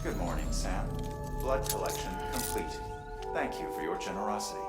Good morning, Sam. Blood collection complete. Thank you for your generosity.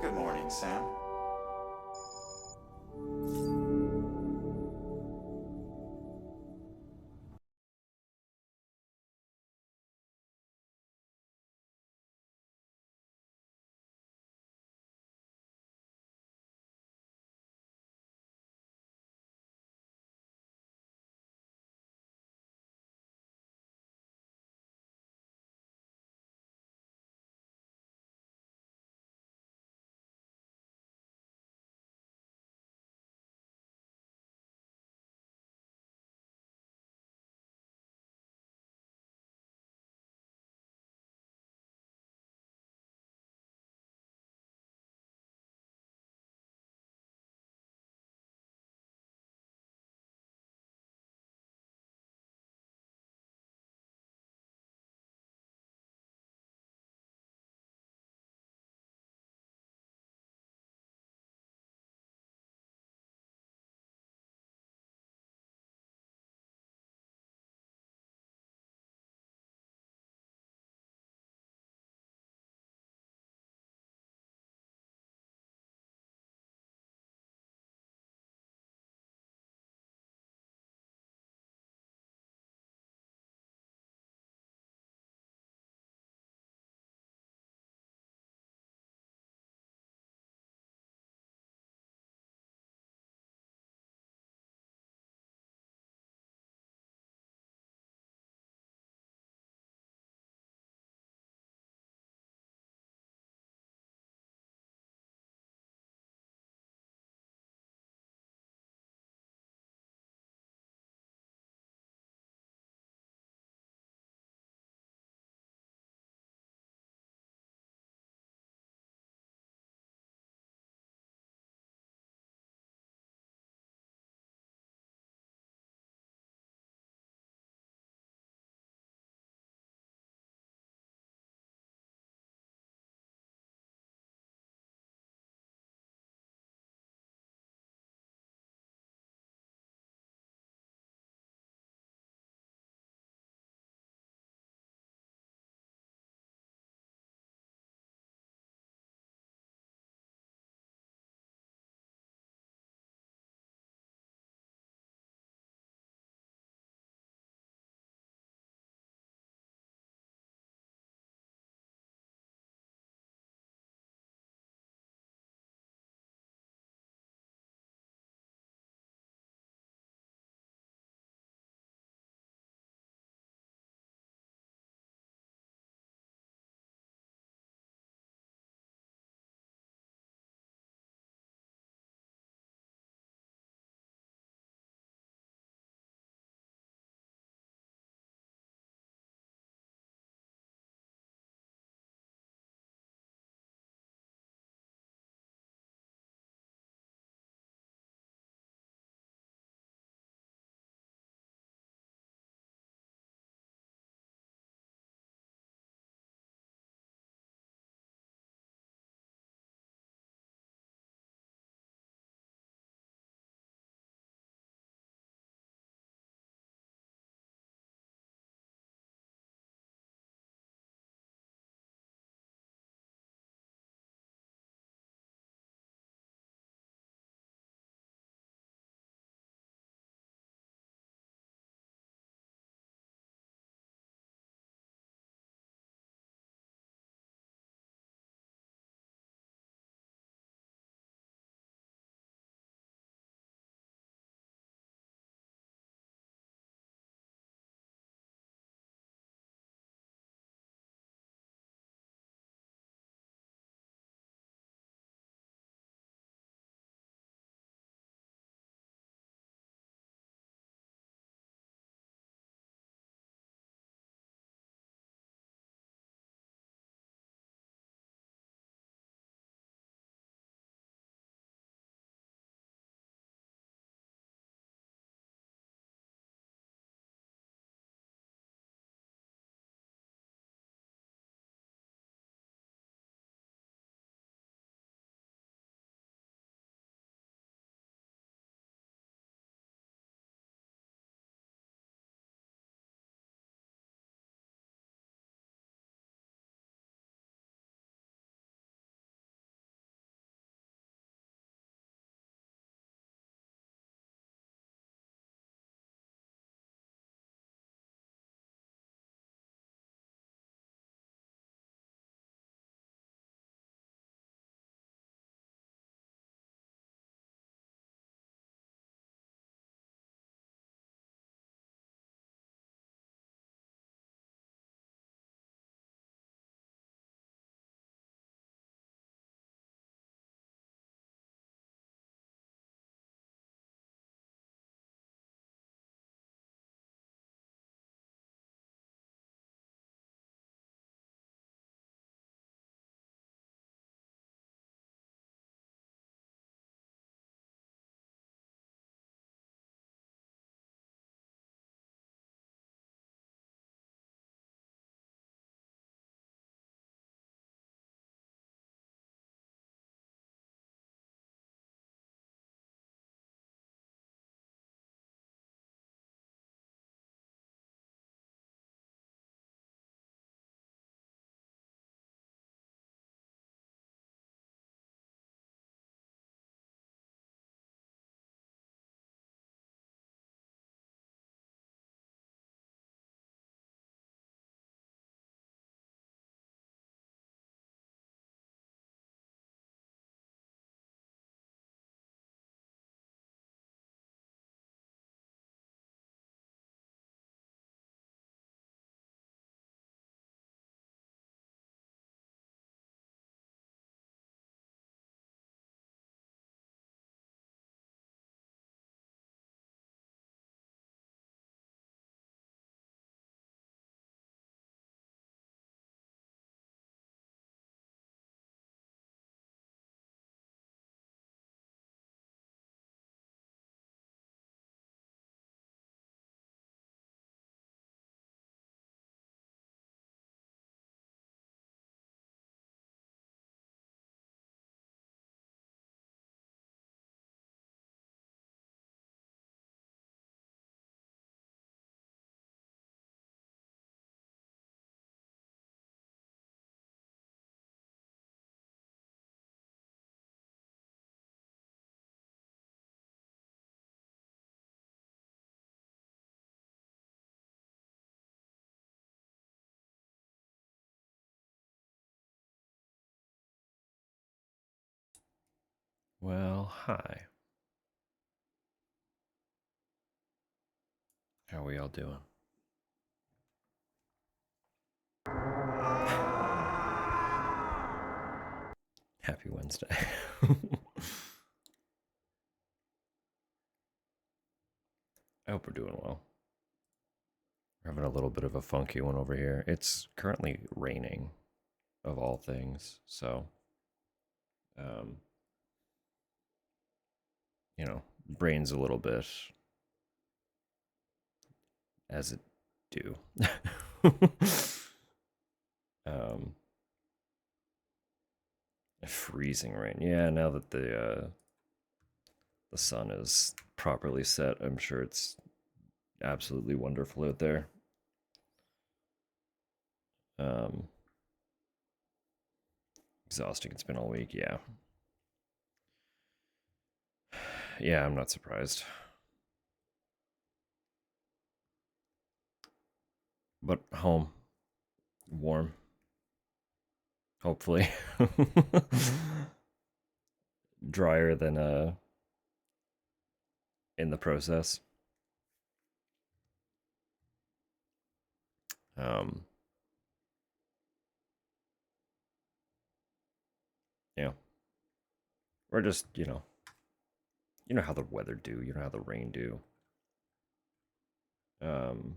Good morning, Sam. Well, hi. How we all doing? Happy Wednesday. I hope we're doing well. We're having a little bit of a funky one over here. It's currently raining, of all things. So, um, brain's a little bit as it do. um, freezing rain. Yeah, now that the sun is properly set, I'm sure it's absolutely wonderful out there. Um, exhausting. It's been all week. Yeah, yeah. I'm not surprised. But home, warm, hopefully. Drier than in the process. Um, yeah. Or just, you know how the weather do, you know how the rain do. Um,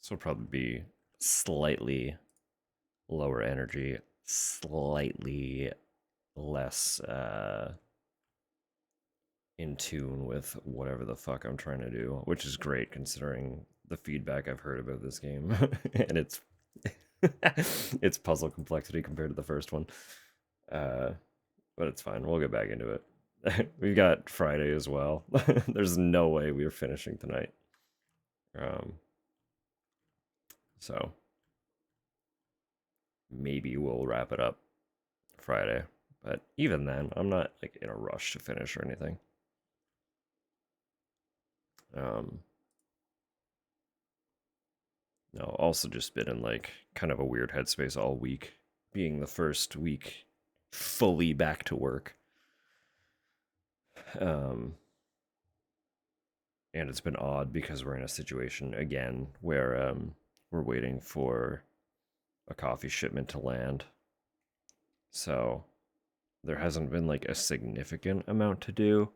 this will probably be slightly lower energy, slightly less in tune with whatever the fuck I'm trying to do, which is great considering the feedback I've heard about this game and its puzzle complexity compared to the first one. Uh, but it's fine. We'll get back into it. We've got Friday as well. There's no way we are finishing tonight. Um, so maybe we'll wrap it up Friday. But even then, I'm not like in a rush to finish or anything. Um, no, also just been in like kind of a weird headspace all week, being the first week fully back to work. Um, and it's been odd because we're in a situation again where we're waiting for a coffee shipment to land. So there hasn't been like a significant amount to do.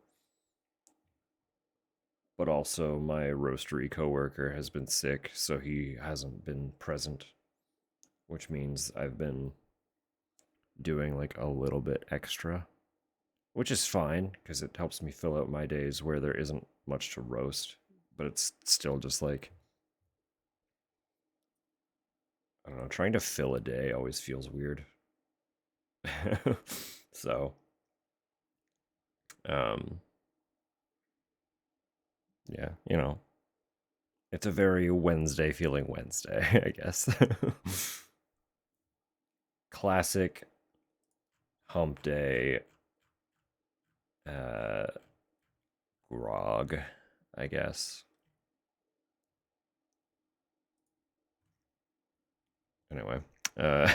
But also my roastery coworker has been sick, so he hasn't been present, which means I've been doing like a little bit extra, which is fine because it helps me fill out my days where there isn't much to roast, but it's still just like I don't know, trying to fill a day always feels weird. So, um yeah, it's a very Wednesday feeling Wednesday, I guess. Classic hump day uh grog, I guess. Anyway, uh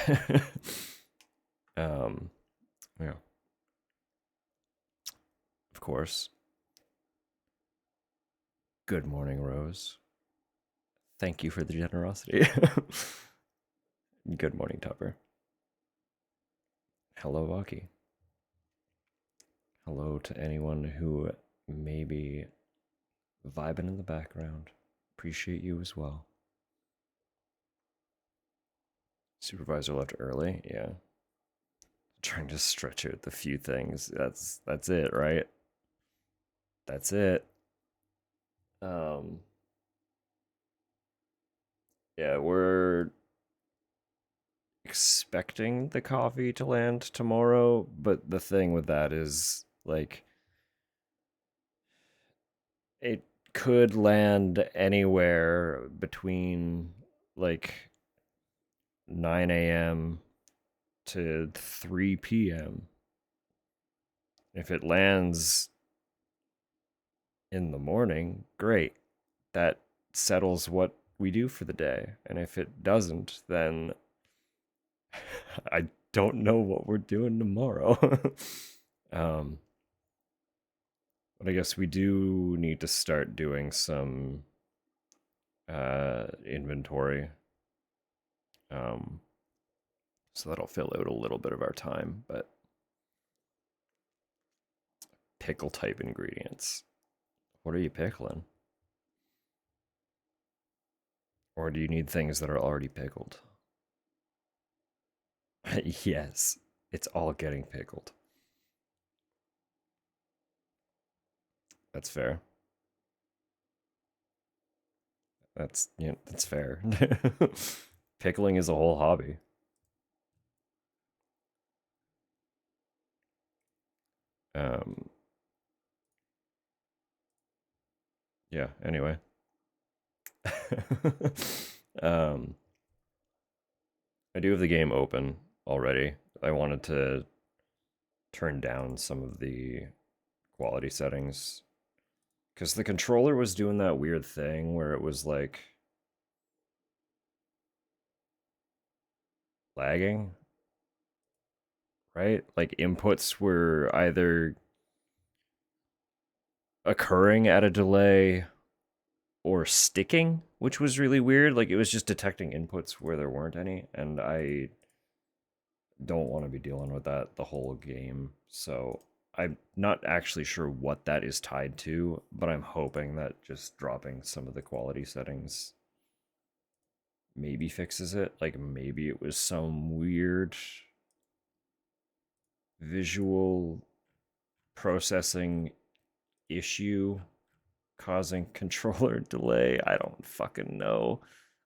um yeah, of course. Good morning, Rose. Thank you for the generosity. Good morning, Tupper. Hello, Waki. Hello to anyone who may be vibing in the background. Appreciate you as well. Supervisor left early. Yeah. Trying to stretch out the few things. That's it, right? That's it. Um yeah, we're expecting the coffee to land tomorrow, but the thing with that is like it could land anywhere between like 9 a.m. to 3 p.m. If it lands in the morning, great. That settles what we do for the day. And if it doesn't, then I don't know what we're doing tomorrow. um, but I guess we do need to start doing some inventory. Um, so that'll fill out a little bit of our time, but pickle type ingredients. What are you pickling? Or do you need things that are already pickled? Yes, it's all getting pickled. That's fair. That's fair. Pickling is a whole hobby. Um, yeah, anyway. um, I do have the game open already. I wanted to turn down some of the quality settings because the controller was doing that weird thing where it was like lagging, right? Like inputs were either occurring at a delay or sticking, which was really weird. Like it was just detecting inputs where there weren't any, and I don't want to be dealing with that the whole game. So I'm not actually sure what that is tied to, but I'm hoping that just dropping some of the quality settings maybe fixes it. Like maybe it was some weird visual processing issue causing controller delay. I don't fucking know.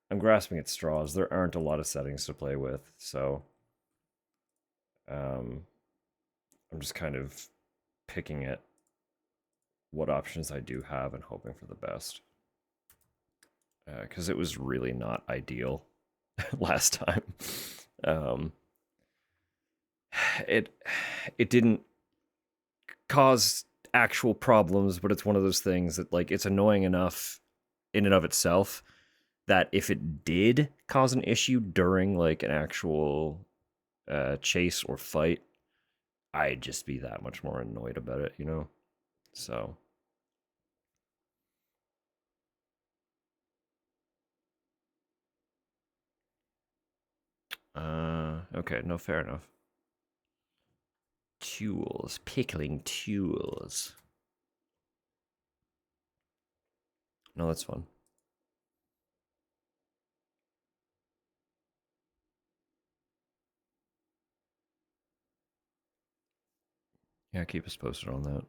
I'm grasping at straws. There aren't a lot of settings to play with, so um, I'm just kind of picking at what options I do have and hoping for the best. Because it was really not ideal last time. Um, it it didn't cause actual problems, but it's one of those things that like it's annoying enough in and of itself that if it did cause an issue during like an actual chase or fight, I'd just be that much more annoyed about it, you know? So okay, no, fair enough. Tools, pickling tools. No, that's fun. Yeah, keep us posted on that.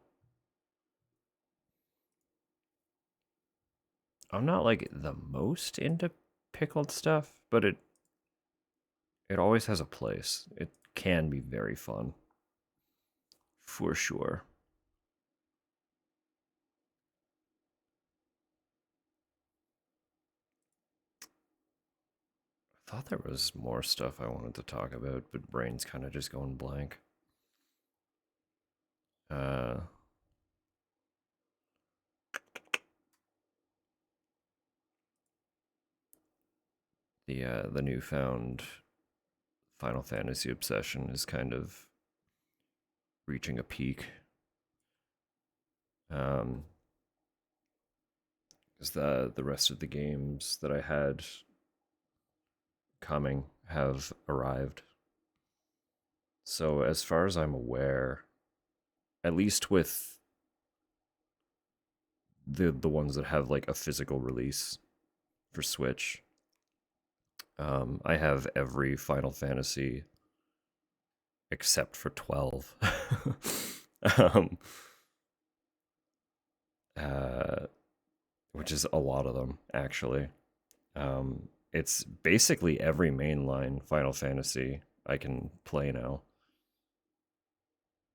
I'm not like the most into pickled stuff, but it always has a place. It can be very fun. For sure. I thought there was more stuff I wanted to talk about, but brain's kind of just going blank. Uh the newfound Final Fantasy obsession is kind of reaching a peak. Um, because the rest of the games that I had coming have arrived. So as far as I'm aware, at least with the ones that have like a physical release for Switch, I have every Final Fantasy except for 12. um, uh, which is a lot of them actually. It's basically every mainline Final Fantasy I can play now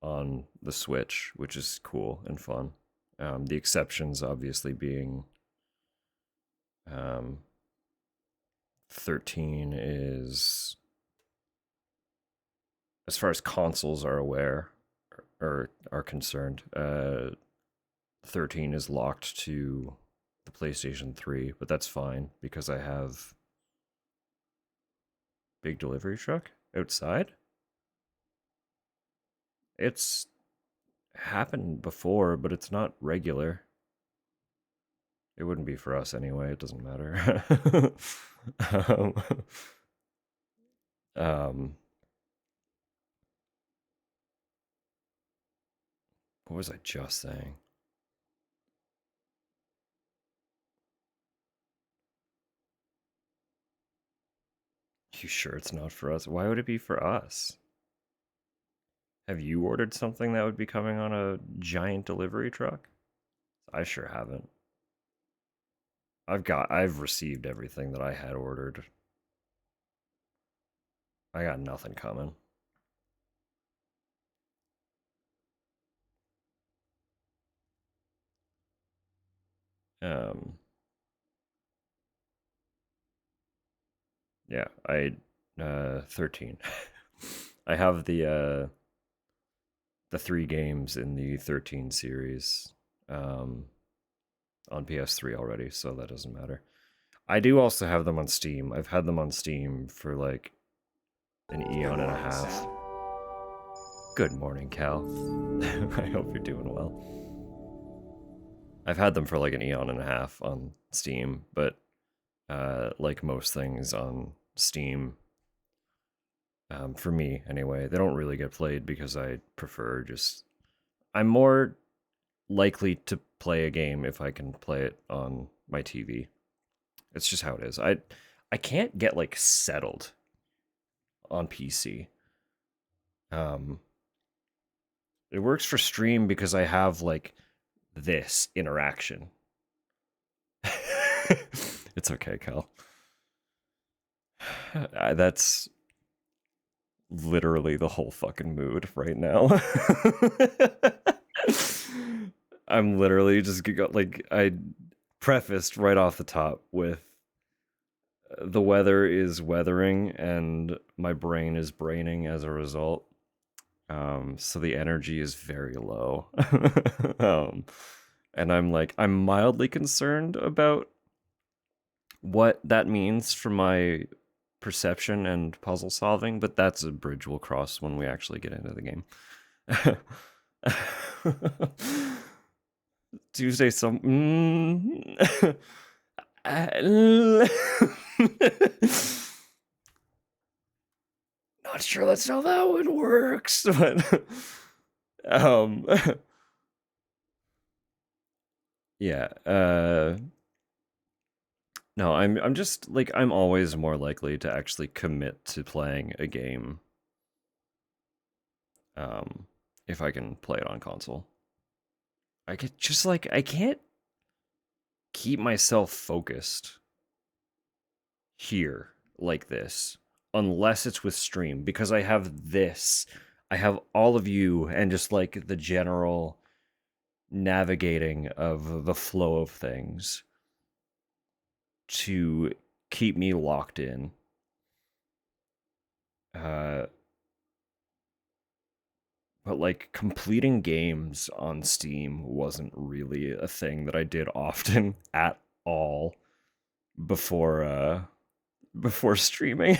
on the Switch, which is cool and fun. The exceptions obviously being um, 13 is, as far as consoles are aware or are concerned, 13 is locked to the PlayStation 3, but that's fine because I have Big Delivery Truck outside. It's happened before, but it's not regular. It wouldn't be for us anyway. It doesn't matter. um, um, what was I just saying? You sure it's not for us? Why would it be for us? Have you ordered something that would be coming on a giant delivery truck? I sure haven't. I've received everything that I had ordered. I got nothing coming. Um, yeah, 13. I have the 3 games in the 13 series um on PS3 already, so that doesn't matter. I do also have them on Steam. I've had them on Steam for like an eon and a half. Good morning, Cal. I hope you're doing well. I've had them for like an eon and a half on Steam, but like most things on Steam, for me anyway, they don't really get played because I prefer just. I'm more likely to play a game if I can play it on my TV. It's just how it is. I can't get like settled on PC. Um, it works for stream because I have like this interaction. It's okay, Cal. That's literally the whole fucking mood right now. I'm literally just like I prefaced right off the top with the weather is weathering and my brain is braining as a result. So the energy is very low. um, and I'm mildly concerned about what that means for my perception and puzzle solving, but that's a bridge we'll cross when we actually get into the game. Tuesday, some. Not sure that's how that one works, but um, yeah. No, I'm just like I'm always more likely to actually commit to playing a game um if I can play it on console. I get just like I can't keep myself focused here like this unless it's with stream because I have this. I have all of you and just like the general navigating of the flow of things to keep me locked in. Uh But like completing games on Steam wasn't really a thing that I did often at all before streaming.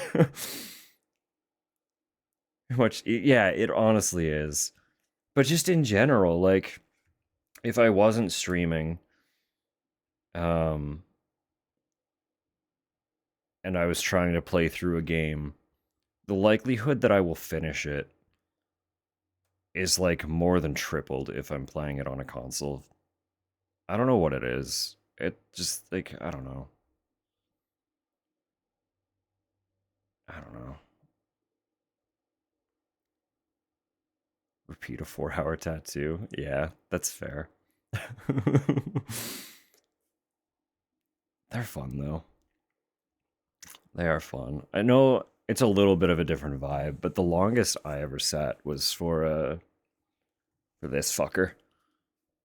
Which yeah, it honestly is. But just in general, like if I wasn't streaming um and I was trying to play through a game, the likelihood that I will finish it is like more than tripled if I'm playing it on a console. I don't know what it is. It just like I don't know. I don't know. Repeat a 4 hour tattoo. Yeah, that's fair. They're fun though. They are fun. I know it's a little bit of a different vibe, but the longest I ever sat was for this fucker.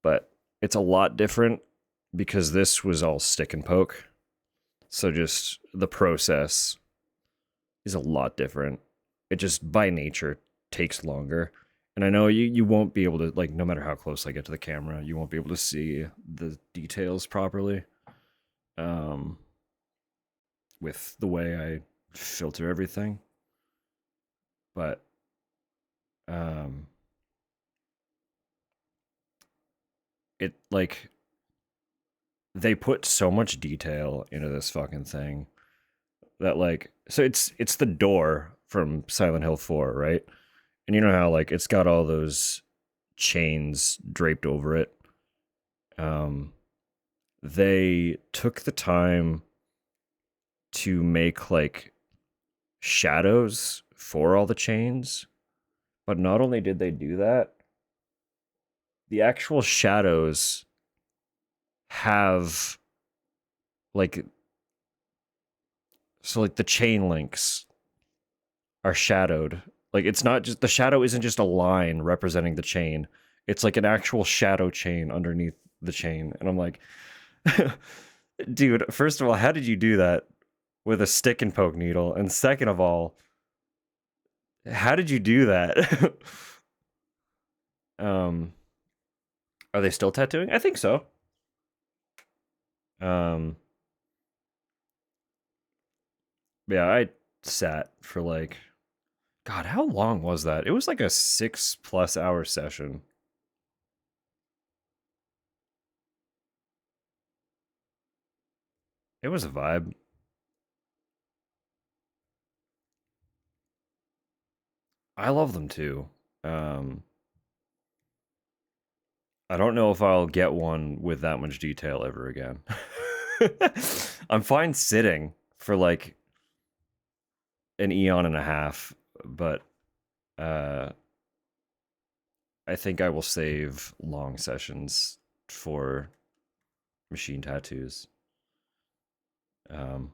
But it's a lot different because this was all stick and poke. So just the process is a lot different. It just by nature takes longer. And I know you won't be able to like no matter how close I get to the camera, you won't be able to see the details properly. Um with the way I filter everything. But um it like they put so much detail into this fucking thing that like so it's the door from Silent Hill 4, right? And you know how like it's got all those chains draped over it. Um they took the time to make like shadows for all the chains, but not only did they do that, the actual shadows have like so like the chain links are shadowed. Like it's not just the shadow isn't just a line representing the chain. It's like an actual shadow chain underneath the chain. And I'm like, dude, first of all, how did you do that with a stick and poke needle? And second of all, how did you do that? um are they still tattooing? I think so. Um yeah, I sat for like God, how long was that? It was like a 6+ hour session. It was a vibe. I love them too. Um, I don't know if I'll get one with that much detail ever again. I'm fine sitting for like an eon and a half, but uh, I think I will save long sessions for machine tattoos. Um,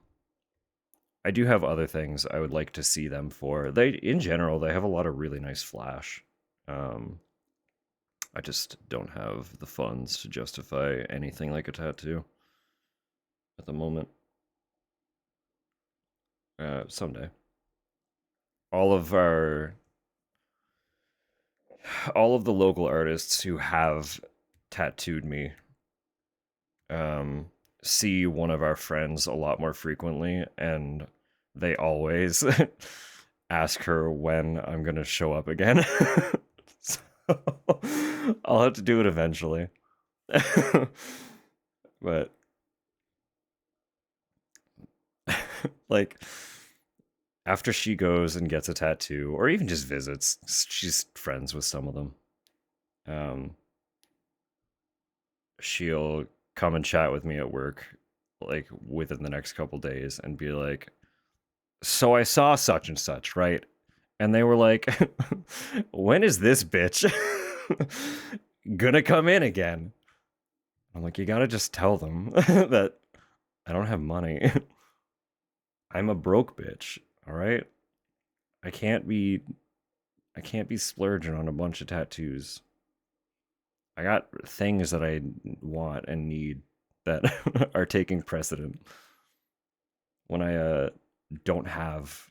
I do have other things I would like to see them for. They, in general, they have a lot of really nice flash. Um, I just don't have the funds to justify anything like a tattoo at the moment. Someday. All of our, all of the local artists who have tattooed me, um, see one of our friends a lot more frequently, and they always ask her when I'm gonna show up again. So I'll have to do it eventually. But like after she goes and gets a tattoo or even just visits, she's friends with some of them. Um she'll come and chat with me at work like within the next couple days and be like, "So I saw such and such, right?" And they were like, "When is this bitch gonna come in again?" I'm like, "You got to just tell them that I don't have money. I'm a broke bitch, all right? I can't be I can't be splurging on a bunch of tattoos. I got things that I want and need that are taking precedent when I don't have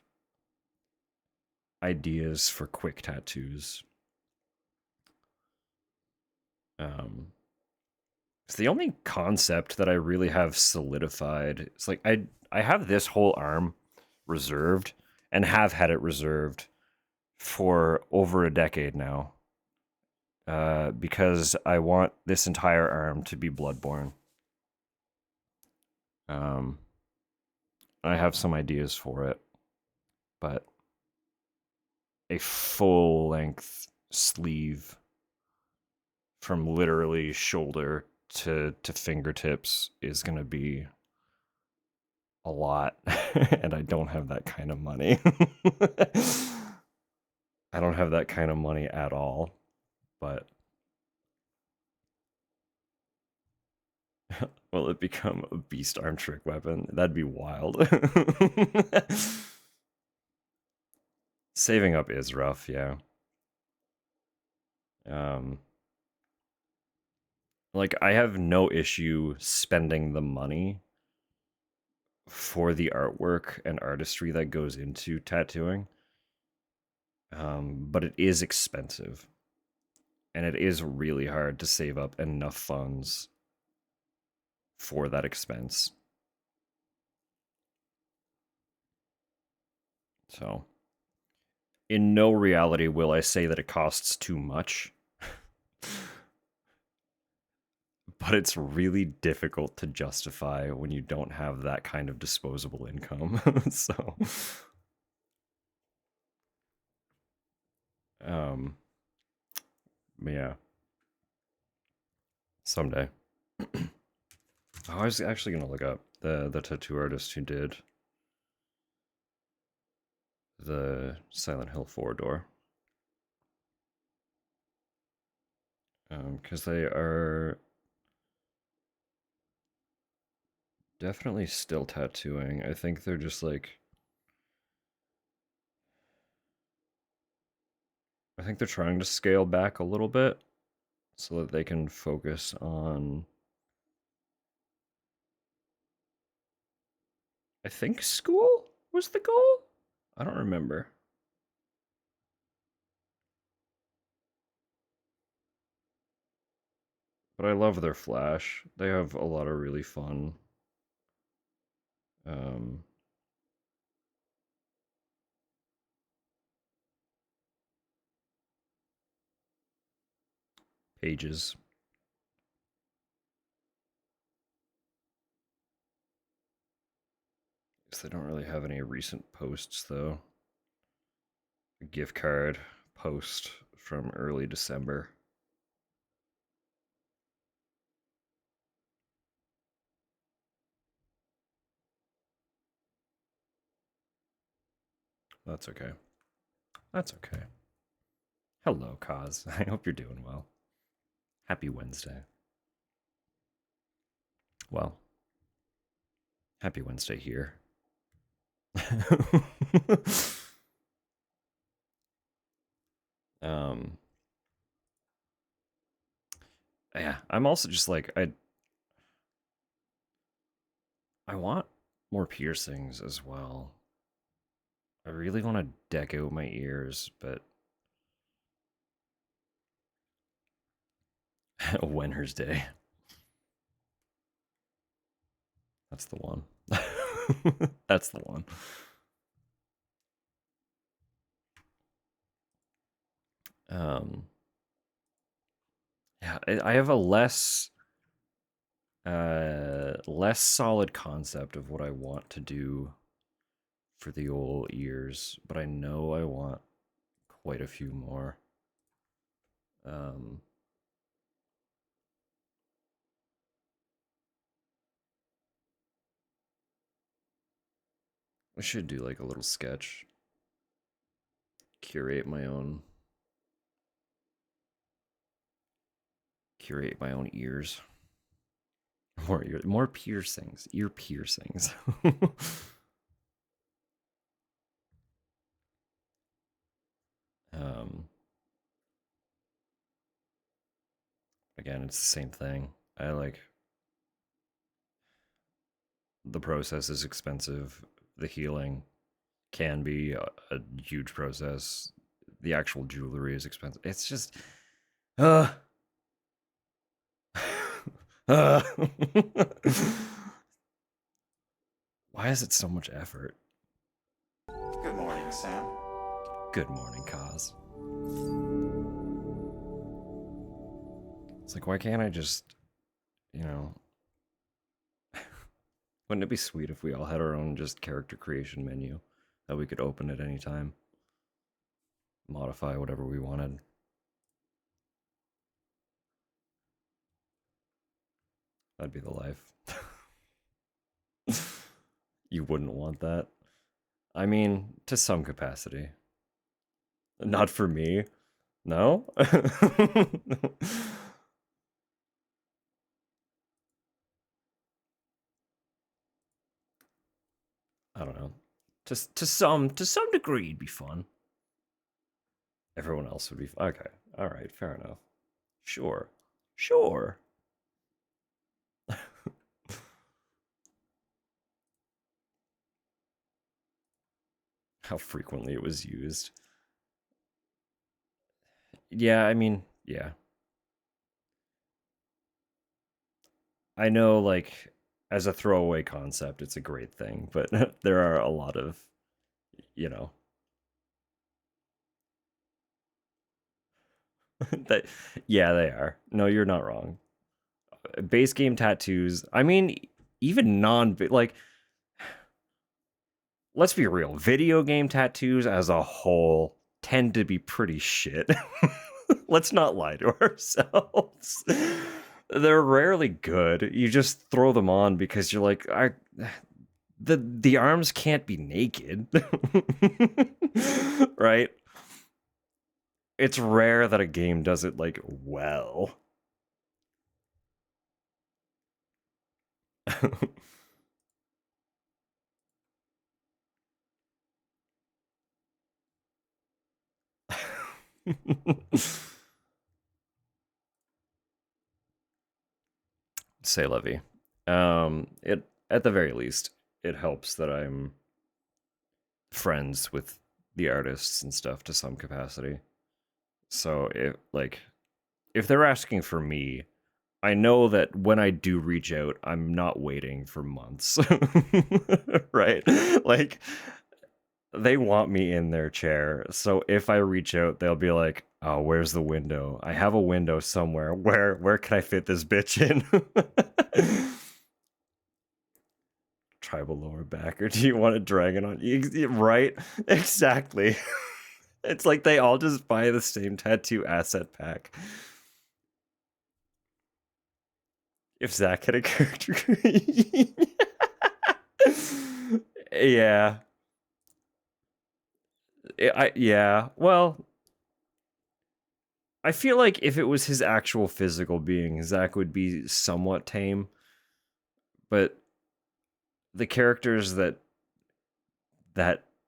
ideas for quick tattoos. Um it's the only concept that I really have solidified. It's like I have this whole arm reserved and have had it reserved for over a decade now. Because I want this entire arm to be bloodborne. Um, I have some ideas for it, but a full length sleeve from literally shoulder to fingertips is going to be a lot, and I don't have that kind of money. I don't have that kind of money at all, but will it become a beast arm trick weapon? That'd be wild. Saving up is rough, yeah. Um, like I have no issue spending the money for the artwork and artistry that goes into tattooing. But it is expensive, and it is really hard to save up enough funds for that expense. So, in no reality will I say that it costs too much. but it's really difficult to justify when you don't have that kind of disposable income. So, um, yeah, someday. I was actually gonna look up the tattoo artist who did the Silent Hill 4 door. Because they are definitely still tattooing. I think they're just like, I think they're trying to scale back a little bit so that they can focus on, I think school was the goal? I don't remember. But I love their Flash. They have a lot of really fun um, pages. Guess they don't really have any recent posts though. A gift card post from early December. That's okay. That's okay. Hello, Kaz. I hope you're doing well. Happy Wednesday. Well, happy Wednesday here. um, yeah, I'm also just like I want more piercings as well. I really want to deck out my ears, but Winter's Day. That's the one. That's the one. Um, yeah, I have a less solid concept of what I want to do for the old ears, but I know I want quite a few more. Um, I should do like a little sketch, curate my own, curate my own ears. More piercings, ear piercings. um, Again, it's the same thing. I like the process is expensive. The healing can be a huge process. The actual jewelry is expensive. It's just, uh, uh. Why is it so much effort? Good morning, Sam. Good morning, Kaz. It's like, why can't I just, you know, wouldn't it be sweet if we all had our own just character creation menu that we could open at any time, modify whatever we wanted? That'd be the life. You wouldn't want that. I mean, to some capacity. Not for me. No? I don't know. To some degree it'd be fun. Everyone else would be okay. All right, fair enough. Sure. Sure. How frequently it was used. Yeah, I mean, yeah. I know, like, as a throwaway concept, it's a great thing, but there are a lot of, you know, that, yeah, they are. No, you're not wrong. base game tattoos. I mean, even like, let's be real. Video game tattoos as a whole tend to be pretty shit. Let's not lie to ourselves. They're rarely good. You just throw them on because you're like, the arms can't be naked. Right? It's rare that a game does it like well. Say Levy. It at the very least, it helps that I'm friends with the artists and stuff to some capacity. So if they're asking for me, I know that when I do reach out, I'm not waiting for months. Right? Like they want me in their chair. So if I reach out, they'll be like, "Oh, where's the window? I have a window somewhere. Where can I fit this bitch in?" Tribal lower back, or do you want a dragon on you? Right? Exactly. It's like they all just buy the same tattoo asset pack. If Zach had a character. Yeah. Yeah. Well, I feel like if it was his actual physical being, Zach would be somewhat tame. But the characters that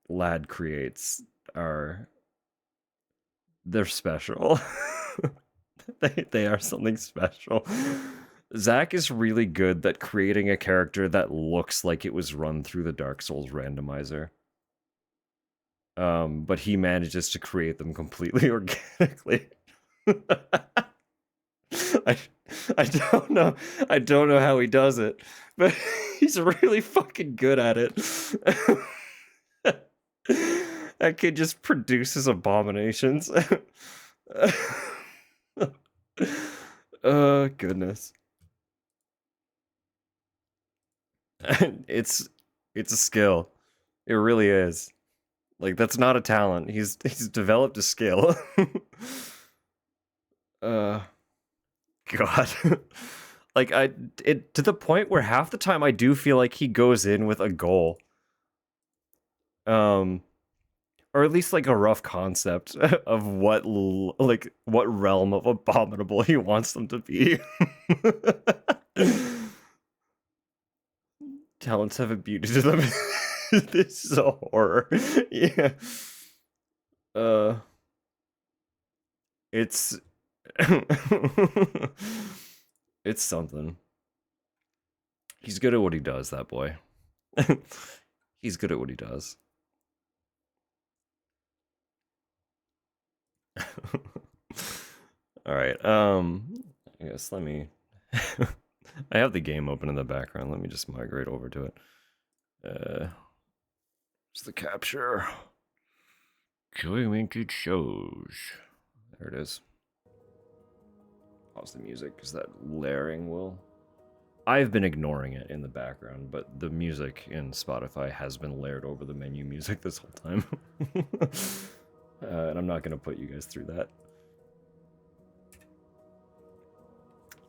lad creates they're special. they are something special. Zach is really good at creating a character that looks like it was run through the Dark Souls randomizer. But he manages to create them completely organically. I don't know. I don't know how he does it, but he's really fucking good at it. That kid just produces abominations. Oh goodness. It's a skill. It really is. Like that's not a talent. He's developed a skill. God. Like to the point where half the time I do feel like he goes in with a goal. Or at least like a rough concept of what realm of abominable he wants them to be. Talents have a beauty to them. This is a horror. Yeah. It's it's something. He's good at what he does, that boy. He's good at what he does. All right. I guess let me I have the game open in the background. Let me just migrate over to it. It's the capture. Joy Winked shows. There it is. Pause the music because that layering will. I've been ignoring it in the background, but the music in Spotify has been layered over the menu music this whole time. And I'm not going to put you guys through that.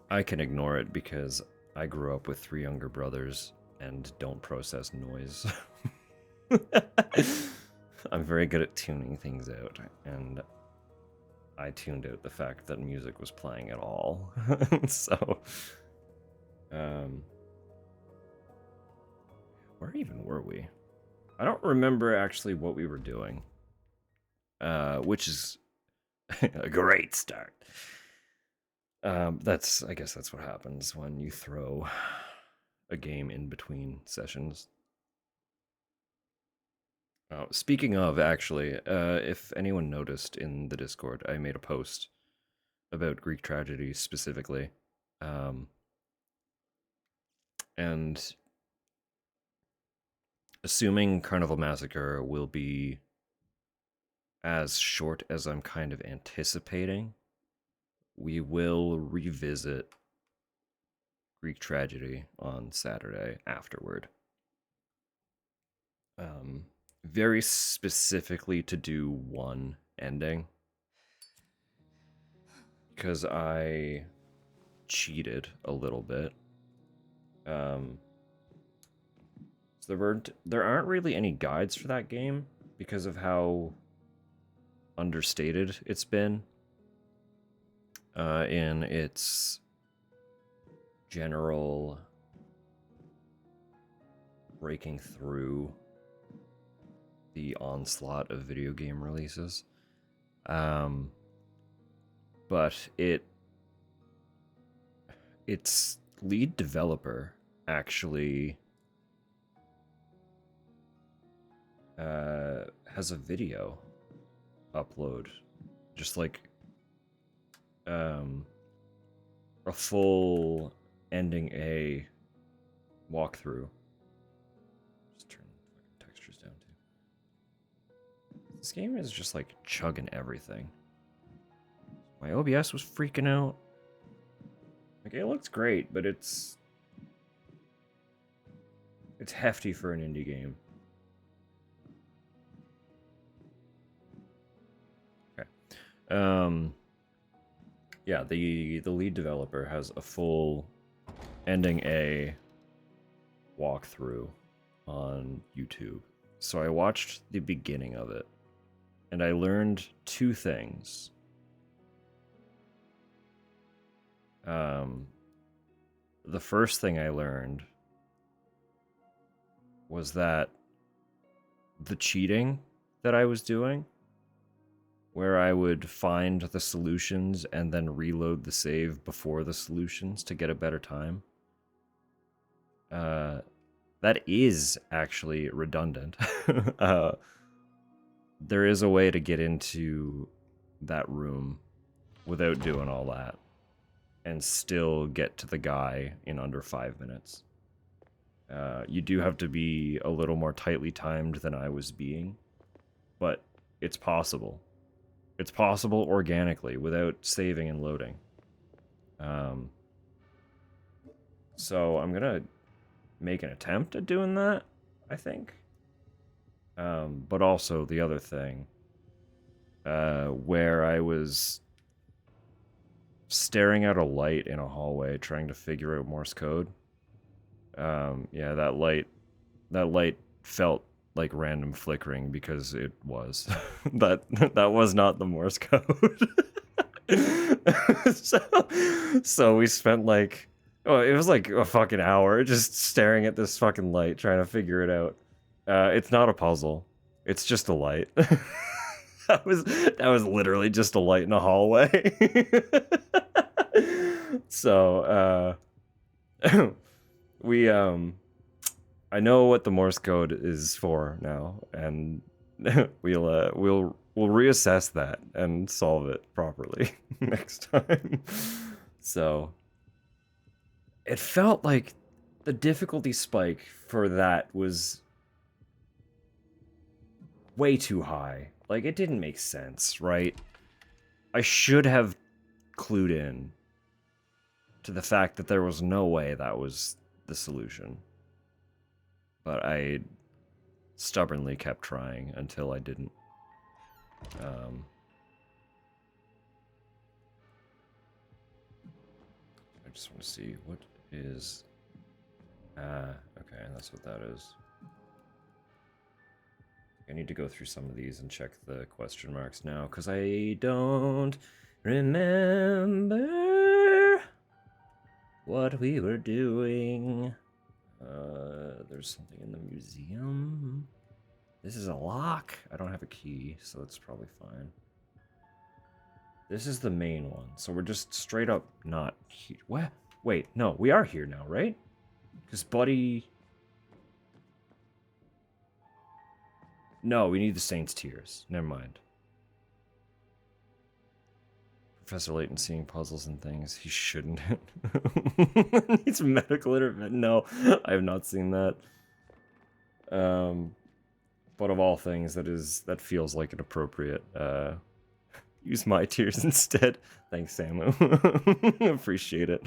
I can ignore it because I grew up with 3 younger brothers and don't process noise. I'm very good at tuning things out, and I tuned out the fact that music was playing at all. So, where even were we? I don't remember actually what we were doing, which is a great start. I guess that's what happens when you throw a game in between sessions. Speaking of, actually, if anyone noticed in the Discord, I made a post about Greek tragedy specifically. And assuming Carnival Massacre will be as short as I'm kind of anticipating, we will revisit Greek tragedy on Saturday afterward. Very specifically to do one ending. Because I cheated a little bit. So there aren't really any guides for that game because of how understated it's been in its general breaking through the onslaught of video game releases. But its lead developer actually has a video upload, just like a full ending A walkthrough. Just turn the textures down too. This game is just like chugging everything. My OBS was freaking out. Like, it looks great, but it's hefty for an indie game. Okay. Yeah, the lead developer has a full ending A walkthrough on YouTube. So I watched the beginning of it, and I learned two things. The first thing I learned was that the cheating that I was doing, where I would find the solutions and then reload the save before the solutions to get a better time, that is actually redundant. There is a way to get into that room without doing all that and still get to the guy in under 5 minutes. You do have to be a little more tightly timed than I was being, but it's possible. It's possible organically without saving and loading. So I'm gonna make an attempt at doing that, I think. But also the other thing, where I was staring at a light in a hallway trying to figure out Morse code. Yeah, that light felt like random flickering because it was. that was not the Morse code. so we spent like, oh, it was like a fucking hour just staring at this fucking light trying to figure it out. It's not a puzzle. It's just a light. That was literally just a light in a hallway. So we I know what the Morse code is for now, and we'll reassess that and solve it properly next time. So it felt like the difficulty spike for that was way too high. Like, it didn't make sense, right? I should have clued in to the fact that there was no way that was the solution. But I stubbornly kept trying until I didn't. I just want to see what is... okay, that's what that is. I need to go through some of these and check the question marks now, because I don't remember what we were doing. There's something in the museum. This is a lock. I don't have a key, so that's probably fine. This is the main one, so we're just straight up not here. What? Wait, no, we are here now, right? Because Buddy... No, we need the Saint's Tears. Never mind. Professor Layton seeing puzzles and things. He shouldn't. Needs medical intervention. No, I have not seen that. But of all things, that feels like an appropriate. Use my tears instead. Thanks, Samu. Appreciate it.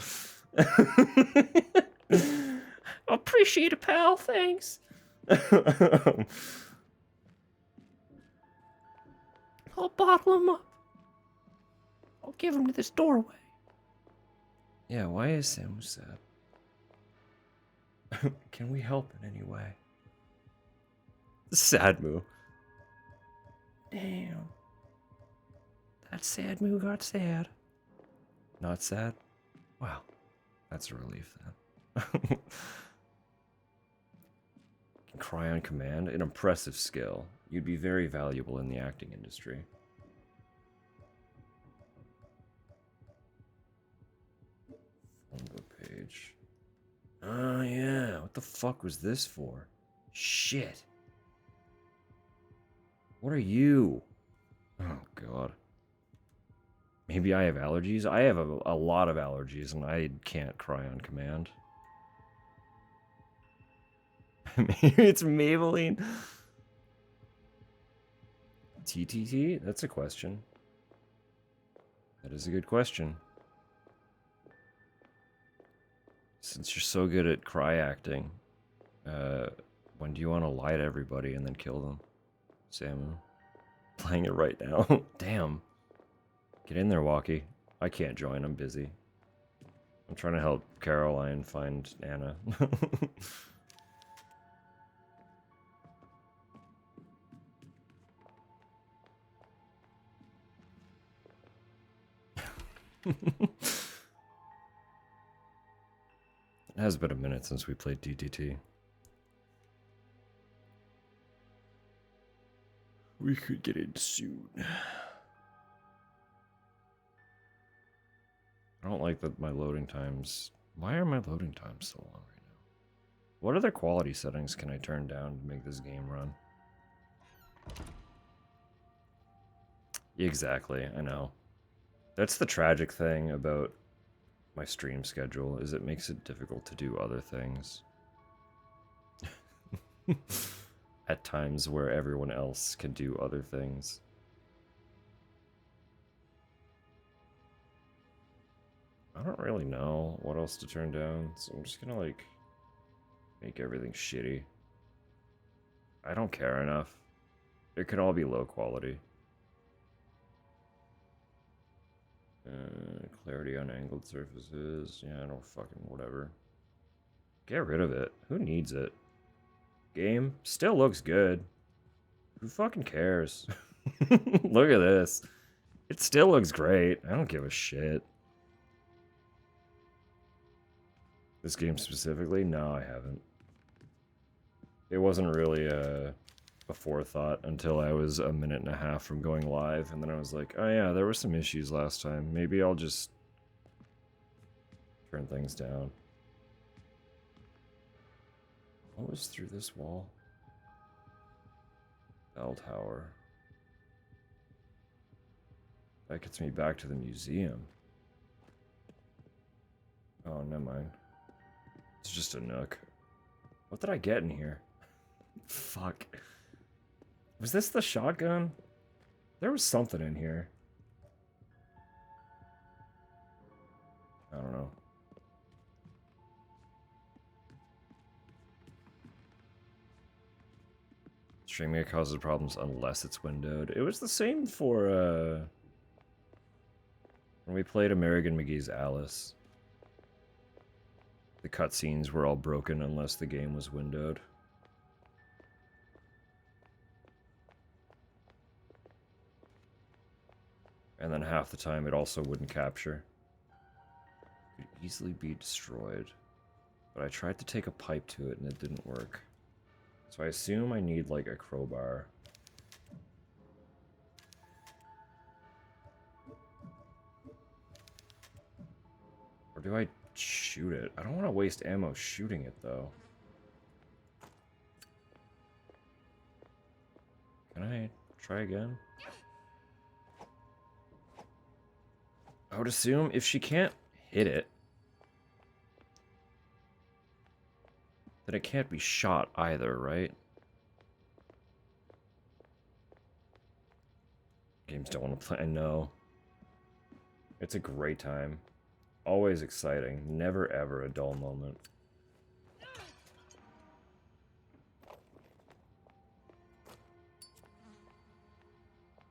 Appreciate it, pal. Thanks. I'll bottle him up. I'll give him to this doorway. Yeah, why is Samu sad? Can we help in any way? Sad Moo. Damn. That sad Moo got sad. Not sad? Wow. That's a relief then. Cry on command, an impressive skill. You'd be very valuable in the acting industry. Phone book page. Oh yeah, what the fuck was this for? Shit. What are you? Oh god. Maybe I have allergies? I have a lot of allergies and I can't cry on command. Maybe it's Maybelline. TTT? That's a question. That is a good question. Since you're so good at cry acting, when do you want to lie to everybody and then kill them? Samu. Playing it right now. Damn. Get in there, Walkie. I can't join, I'm busy. I'm trying to help Caroline find Anna. It has been a minute since we played DTT. We could get in soon. I don't like that my loading times... Why are my loading times so long right now? What other quality settings can I turn down to make this game run? Exactly, I know. That's the tragic thing about my stream schedule, is it makes it difficult to do other things. At times where everyone else can do other things. I don't really know what else to turn down, so I'm just gonna, like, make everything shitty. I don't care enough. It could all be low quality. Clarity on angled surfaces. Yeah, I don't fucking whatever. Get rid of it. Who needs it? Game still looks good. Who fucking cares? Look at this. It still looks great. I don't give a shit. This game specifically? No, I haven't. It wasn't really a forethought until I was a minute and a half from going live, and then I was like, oh yeah, there were some issues last time. Maybe I'll just turn things down. What was through this wall? Bell tower. That gets me back to the museum. Oh, never mind. It's just a nook. What did I get in here? Fuck. Was this the shotgun? There was something in here. I don't know. Streaming causes problems unless it's windowed. It was the same for, when we played American McGee's Alice. The cutscenes were all broken unless the game was windowed. And then half the time it also wouldn't capture. Could easily be destroyed. But I tried to take a pipe to it and it didn't work. So I assume I need like a crowbar. Or do I shoot it? I don't want to waste ammo shooting it though. Can I try again? I would assume if she can't hit it, then it can't be shot either, right? Games don't want to play. I know. It's a great time. Always exciting. Never ever a dull moment.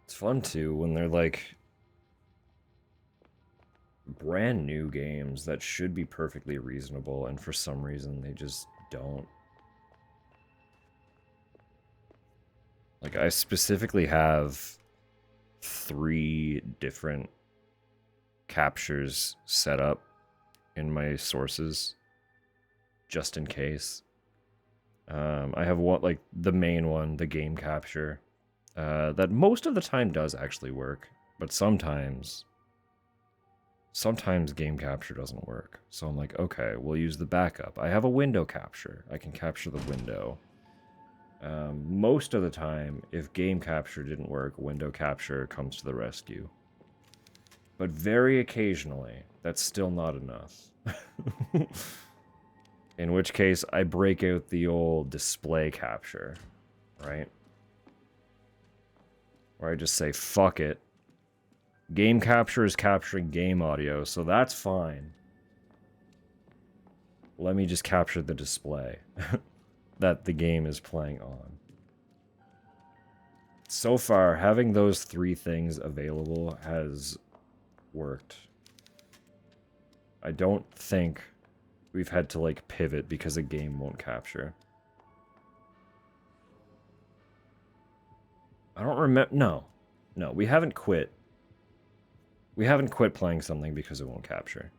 It's fun too when they're like brand new games that should be perfectly reasonable, and for some reason they just don't. Like, I specifically have 3 different captures set up in my sources just in case. I have one, like the main one, the game capture, that most of the time does actually work, but sometimes game capture doesn't work. So I'm like, okay, we'll use the backup. I have a window capture. I can capture the window. Most of the time, if game capture didn't work, window capture comes to the rescue. But very occasionally, that's still not enough. In which case, I break out the old display capture, right? Where I just say, fuck it. Game capture is capturing game audio, so that's fine. Let me just capture the display that the game is playing on. So far, having those 3 things available has worked. I don't think we've had to, like, pivot because a game won't capture. I don't remember. No. No, we haven't quit. We haven't quit playing something because it won't capture.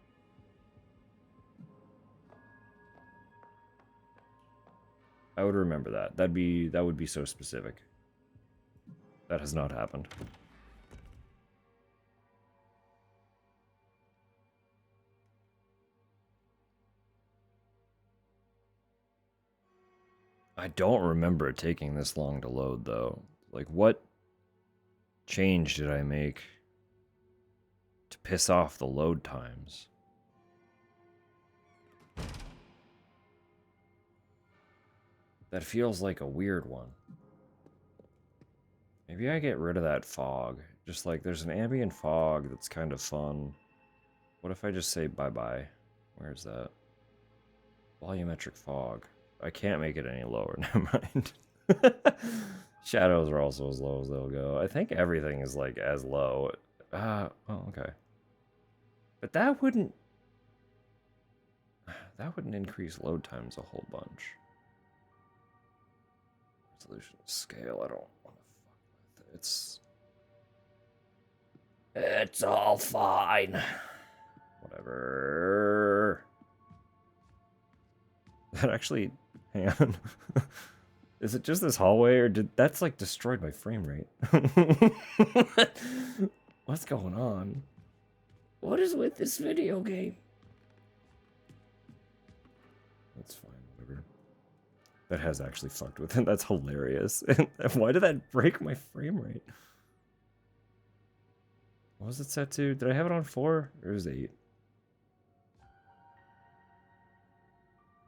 I would remember that. That would be so specific. That has not happened. I don't remember it taking this long to load, though. Like, what change did I make to piss off the load times? That feels like a weird one. Maybe I get rid of that fog. Just like, there's an ambient fog that's kind of fun. What if I just say bye-bye? Where's that? Volumetric fog. I can't make it any lower, never mind. Shadows are also as low as they'll go. I think everything is, like, as low. Oh, okay. But that wouldn't increase load times a whole bunch. Resolution scale, I don't want to fuck with it. It's all fine. Whatever. That actually, hang on. Is it just this hallway, or that's like destroyed my frame rate? What's going on? What is with this video game? That's fine, whatever. That has actually fucked with it. That's hilarious. Why did that break my frame rate? What was it set to? Did I have it on 4? Or was it 8?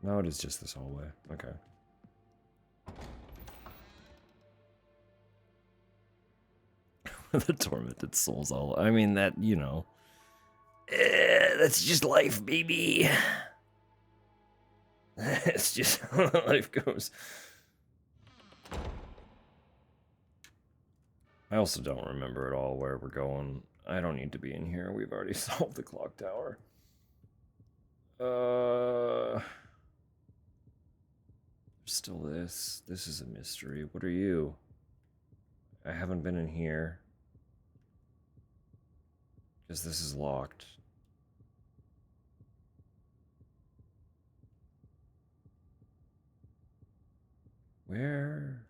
No, it is just this hallway. Okay. The tormented souls all... I mean, that, you know... that's just life, baby. It's just how life goes. I also don't remember at all where we're going. I don't need to be in here. We've already solved the clock tower. Still this. This is a mystery. What are you? I haven't been in here. Because this is locked. Where?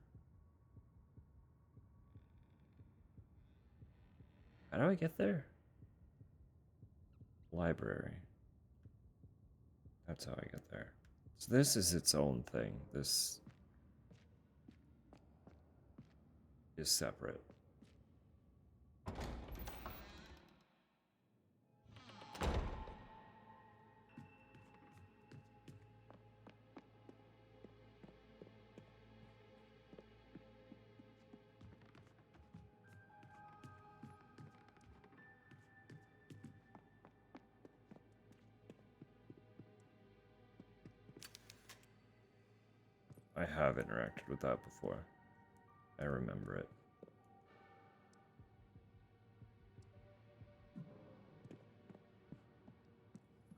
How do I get there? Library. That's how I get there. So this is its own thing. This is separate. I have interacted with that before. I remember it.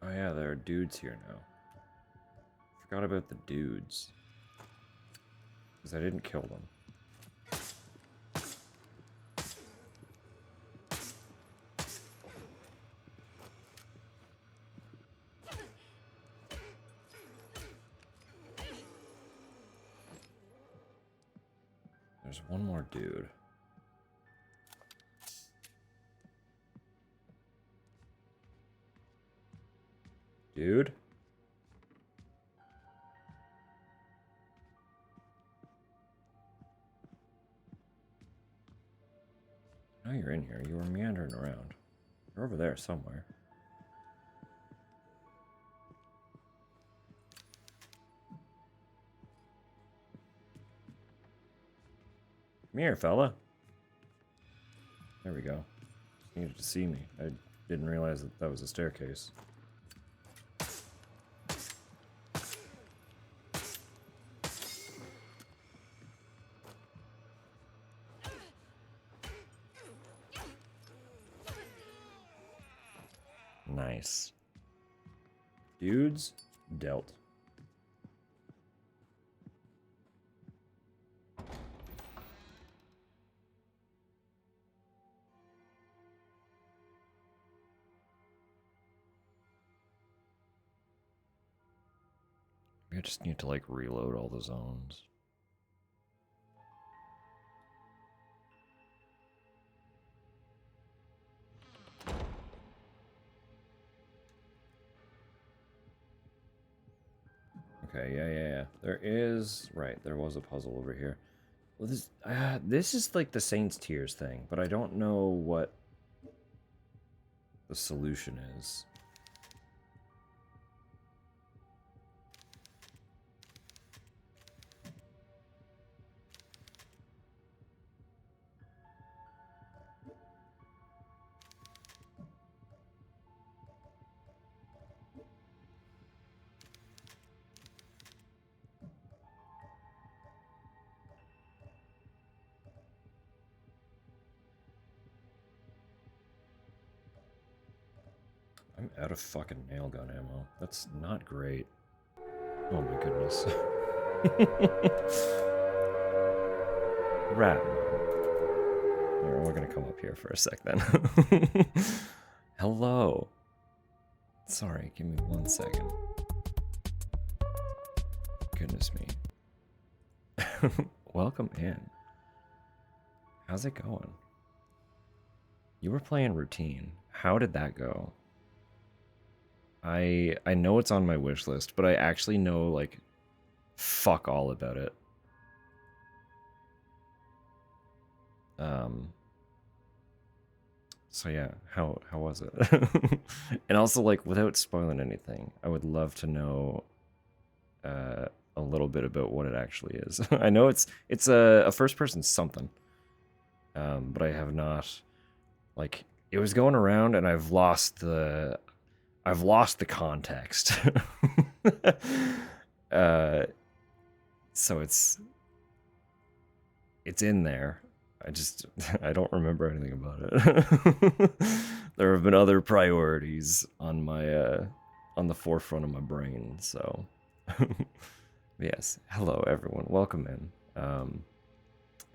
Oh yeah, there are dudes here now. Forgot about the dudes. Because I didn't kill them. There's one more dude. Dude? I know you're in here. You were meandering around. You're over there somewhere. Come here, fella. There we go. Just needed to see me. I didn't realize that that was a staircase. Nice. Dudes, dealt. I just need to like reload all the zones. Okay, yeah. There is, right, there was a puzzle over here. Well, this is like the Saints Tears thing, but I don't know what the solution is. I'm out of fucking nail gun ammo. That's not great. Oh my goodness. Rat. Here, we're gonna come up here for a sec then. Hello. Sorry, give me 1 second. Goodness me. Welcome in. How's it going? You were playing Routine. How did that go? I know it's on my wish list, but I actually know like fuck all about it. So yeah, how was it? And also like without spoiling anything, I would love to know a little bit about what it actually is. I know it's a first person something. But I have not, like, it was going around and I've lost the context. So it's in there. I don't remember anything about it. There have been other priorities on my on the forefront of my brain, so yes. Hello everyone, welcome in.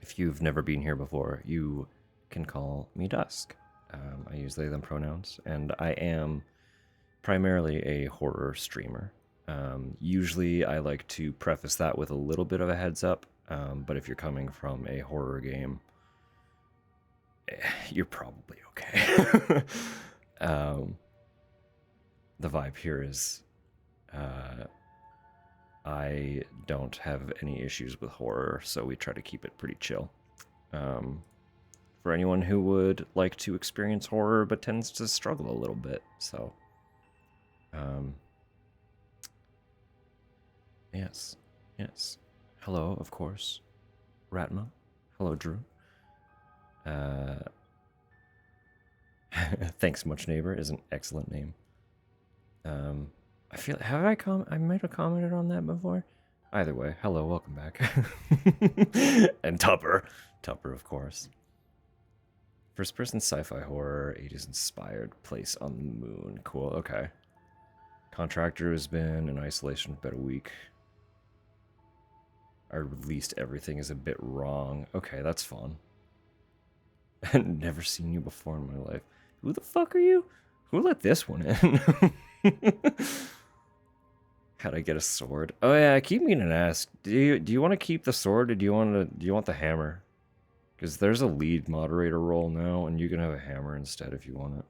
If you've never been here before, you can call me Dusk. I use they them pronouns, and I am primarily a horror streamer. Usually I like to preface that with a little bit of a heads up, but if you're coming from a horror game, you're probably okay. The vibe here is I don't have any issues with horror, so we try to keep it pretty chill. For anyone who would like to experience horror but tends to struggle a little bit, so yes. Hello, of course, Ratma. Hello, Drew. Thanks much, neighbor is an excellent name. I feel I might have commented on that before. Either way, hello, welcome back. And Tupper. Tupper, of course. First person sci-fi horror, 80s inspired, place on the moon. Cool, okay. Contractor has been in isolation for about a week. I released everything is a bit wrong. Okay, that's fun. Never seen you before in my life. Who the fuck are you? Who let this one in? How'd I get a sword? Oh yeah, I keep meaning to ask. Do you want to keep the sword or do you want the hammer? Because there's a lead moderator role now, and you can have a hammer instead if you want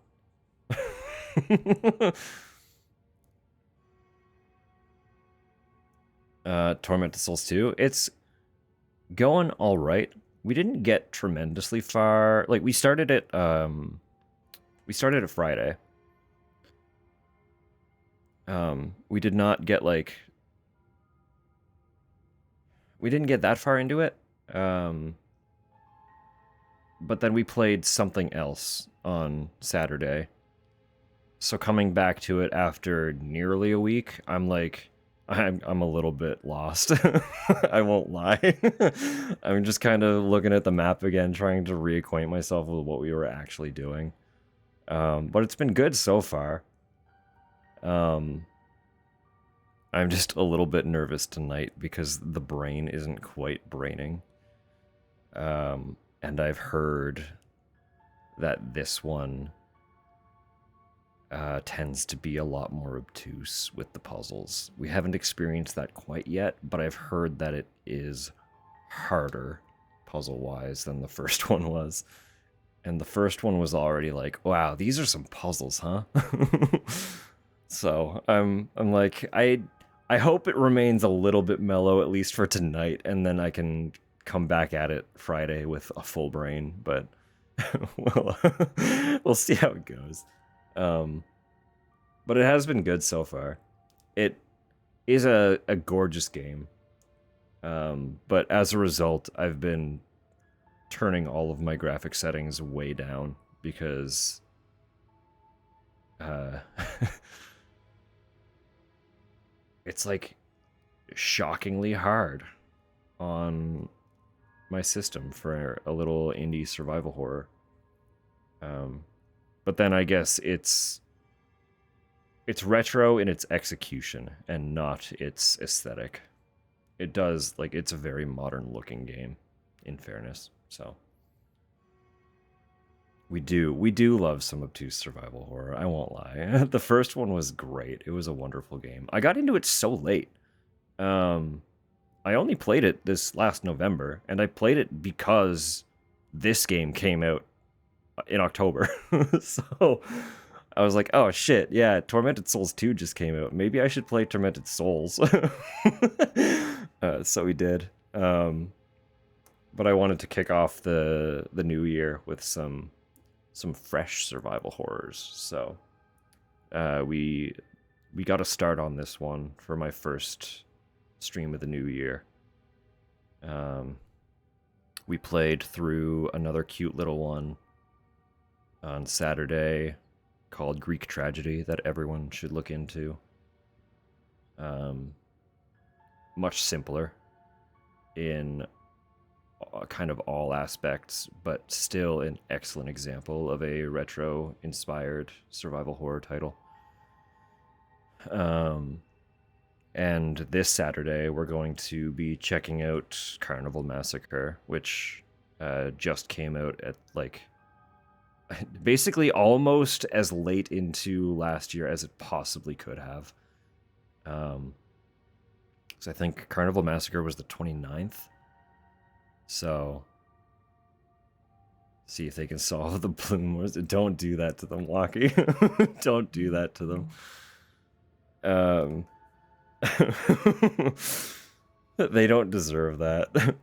it. Tormented Souls 2. It's going all right. We didn't get tremendously far. Like we started it Friday. We did not get like we didn't get that far into it. But then we played something else on Saturday. So coming back to it after nearly a week, I'm like, I'm a little bit lost. I won't lie. I'm just kind of looking at the map again, trying to reacquaint myself with what we were actually doing. But it's been good so far. I'm just a little bit nervous tonight because the brain isn't quite braining. And I've heard that this one tends to be a lot more obtuse with the puzzles. We haven't experienced that quite yet, but I've heard that it is harder puzzle-wise than the first one was. And the first one was already like, wow, these are some puzzles, huh? So I'm like, I hope it remains a little bit mellow, at least for tonight, and then I can come back at it Friday with a full brain, but we'll see how it goes. But it has been good so far. It is a gorgeous game. But as a result, I've been turning all of my graphic settings way down because it's like shockingly hard on my system for a little indie survival horror. But then I guess it's retro in its execution and not its aesthetic. It does, like, it's a very modern looking game, in fairness. So we do love some obtuse survival horror, I won't lie. The first one was great. It was a wonderful game. I got into it so late. I only played it this last November, and I played it because this game came out in October. So I was like, oh shit, yeah, Tormented Souls 2 just came out. Maybe I should play Tormented Souls. So we did. But I wanted to kick off the new year with some fresh survival horrors. So we got a start on this one for my first stream of the new year. We played through another cute little one on Saturday called Greek Tragedy that everyone should look into. Much simpler in kind of all aspects, but still an excellent example of a retro-inspired survival horror title. And this Saturday, we're going to be checking out Carnival Massacre, which just came out at, like, basically almost as late into last year as it possibly could have. So I think Carnival Massacre was the 29th. So, see if they can solve the bloom wars. Don't do that to them, Locky. Don't do that to them. They don't deserve that.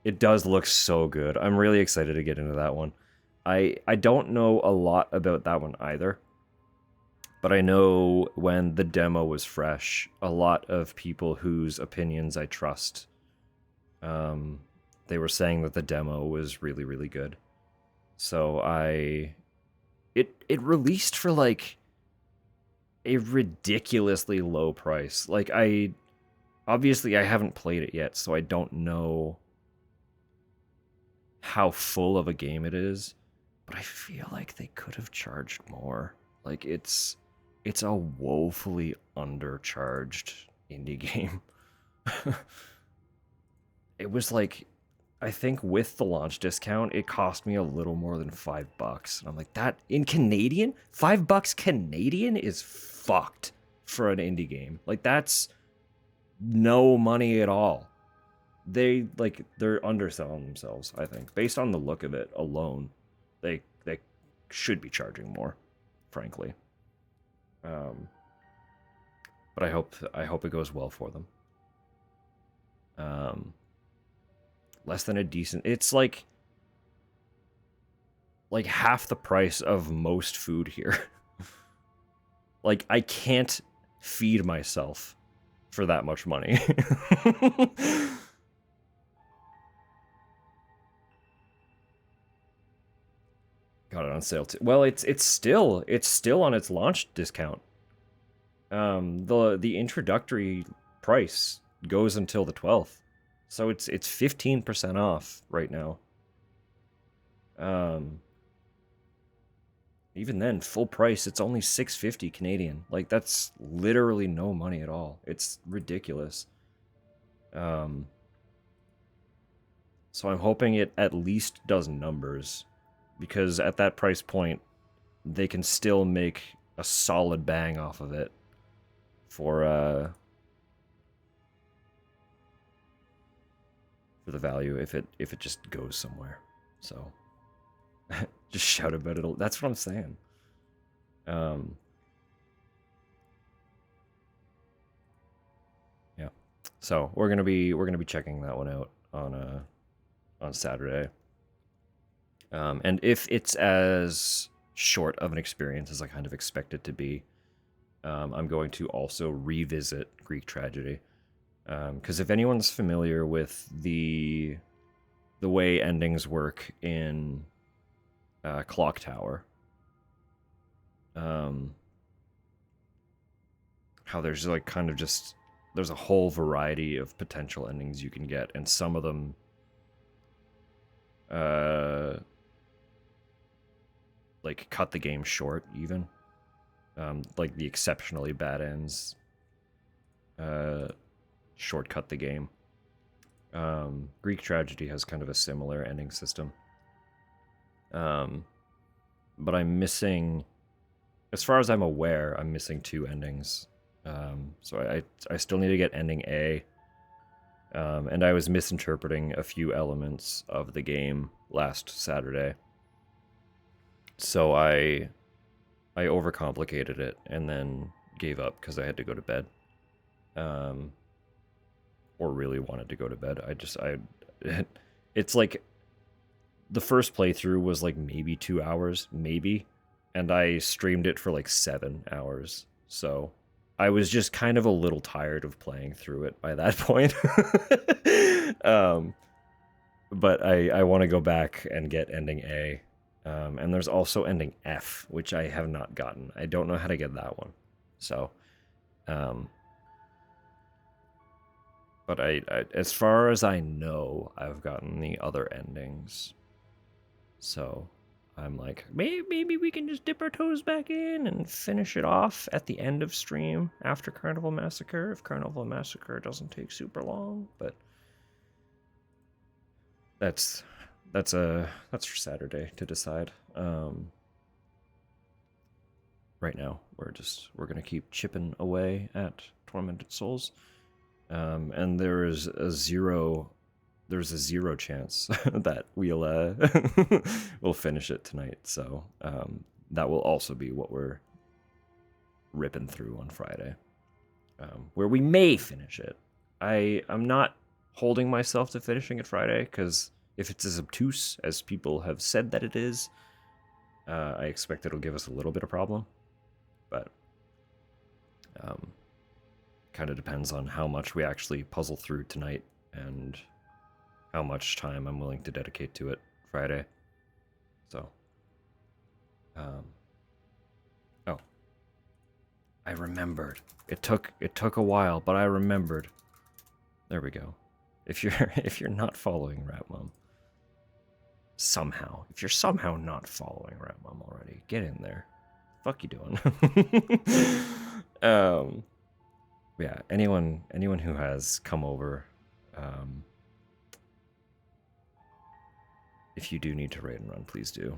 It does look so good. I'm really excited to get into that one. I don't know a lot about that one either. But I know when the demo was fresh, a lot of people whose opinions I trust, they were saying that the demo was really, really good. So it released for like a ridiculously low price. Like I obviously I haven't played it yet, so I don't know how full of a game it is, but I feel like they could have charged more. Like it's a woefully undercharged indie game. It was like, I think with the launch discount, it cost me a little more than $5. And I'm like, that in Canadian, $5 Canadian is fucked for an indie game. Like that's no money at all. They're underselling themselves, I think. Based on the look of it alone, they should be charging more, frankly. But I hope it goes well for them. Less than a decent. It's like half the price of most food here. Like I can't feed myself for that much money. Got it on sale too. Well, it's still on its launch discount. The introductory price goes until the 12th. So it's 15% off right now. Even then, full price, it's only $6.50 Canadian. Like that's literally no money at all. It's ridiculous. So I'm hoping it at least does numbers, because at that price point, they can still make a solid bang off of it for the value if it just goes somewhere. So just shout about it. That's what I'm saying. Yeah. So we're gonna be checking that one out on Saturday. And if it's as short of an experience as I kind of expect it to be, I'm going to also revisit Greek Tragedy. Because if anyone's familiar with the way endings work in Clock Tower, how there's like kind of just, there's a whole variety of potential endings you can get, and some of them like cut the game short even. Like the exceptionally bad ends shortcut the game. Greek Tragedy has kind of a similar ending system. But I'm missing, as far as I'm aware, I'm missing 2 endings. So I still need to get ending A. And I was misinterpreting a few elements of the game last Saturday. So I overcomplicated it and then gave up because I had to go to bed. Or really wanted to go to bed. It's like the first playthrough was like maybe 2 hours, maybe, and I streamed it for like 7 hours. So I was just kind of a little tired of playing through it by that point. But I want to go back and get ending A. And there's also ending F, which I have not gotten. I don't know how to get that one. So, but I as far as I know, I've gotten the other endings. So I'm like, maybe we can just dip our toes back in and finish it off at the end of stream after Carnival Massacre, if Carnival Massacre doesn't take super long. But that's for Saturday to decide. Right now, we're gonna keep chipping away at Tormented Souls. And there's a zero chance that we'll finish it tonight. So that will also be what we're ripping through on Friday, where we may finish it. I'm not holding myself to finishing it Friday, because if it's as obtuse as people have said that it is, I expect it'll give us a little bit of problem. But kind of depends on how much we actually puzzle through tonight and how much time I'm willing to dedicate to it Friday. So, oh, I remembered. It took a while, but I remembered. There we go. If you're not following Rat Mom, somehow, if you're somehow not following Rat Mom already, get in there. Fuck you doing? Yeah, anyone who has come over, if you do need to raid and run, please do.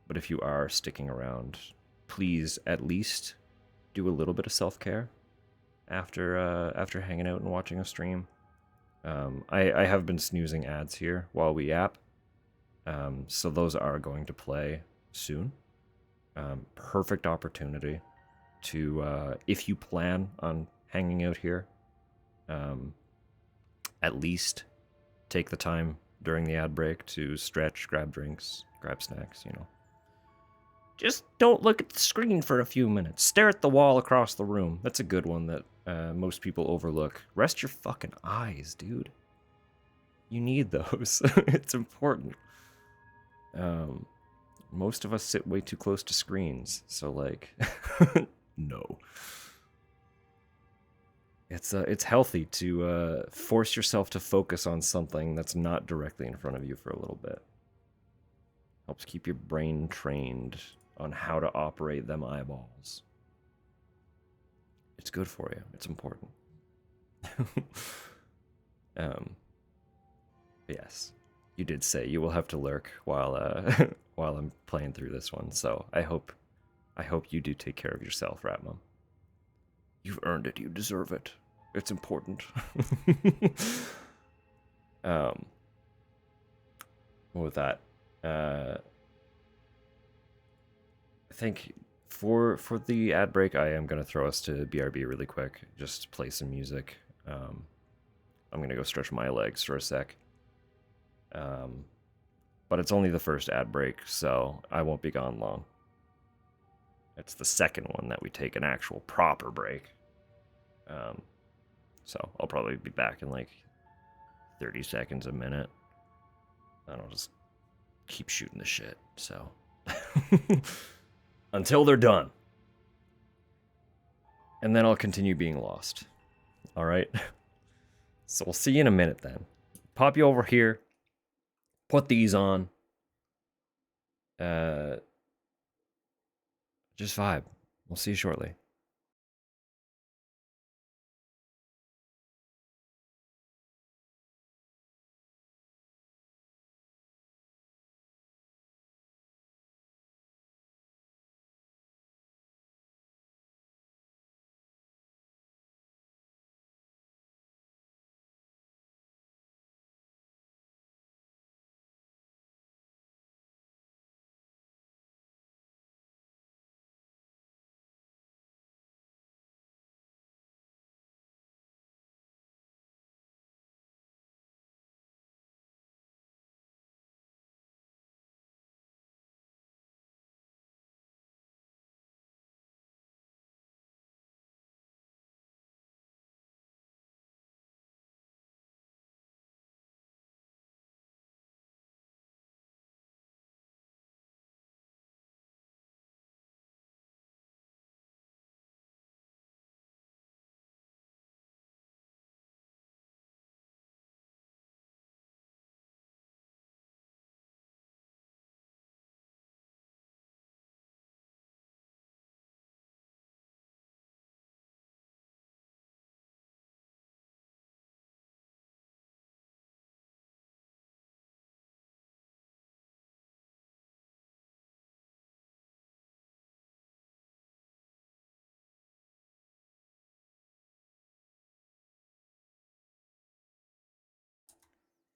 But if you are sticking around, please at least do a little bit of self-care after hanging out and watching a stream. I have been snoozing ads here while we yap, so those are going to play soon. Perfect opportunity to, if you plan on hanging out here, at least take the time during the ad break to stretch, grab drinks, grab snacks, you know. Just don't look at the screen for a few minutes. Stare at the wall across the room. That's a good one that most people overlook. Rest your fucking eyes, dude. You need those. It's important. Most of us sit way too close to screens, so like, no. It's healthy to force yourself to focus on something that's not directly in front of you for a little bit. Helps keep your brain trained on how to operate them eyeballs. It's good for you. It's important. Yes, you did say you will have to lurk while while I'm playing through this one. So I hope you do take care of yourself, Ratmum. You've earned it. You deserve it. It's important. With that, I think for the ad break, I am gonna throw us to BRB really quick. Just play some music. I'm gonna go stretch my legs for a sec. But it's only the first ad break, so I won't be gone long. It's the second one that we take an actual proper break. So I'll probably be back in like 30 seconds, a minute. And I'll just keep shooting the shit, so. Until they're done. And then I'll continue being lost. Alright? So we'll see you in a minute then. Pop you over here. Put these on. Just vibe. We'll see you shortly.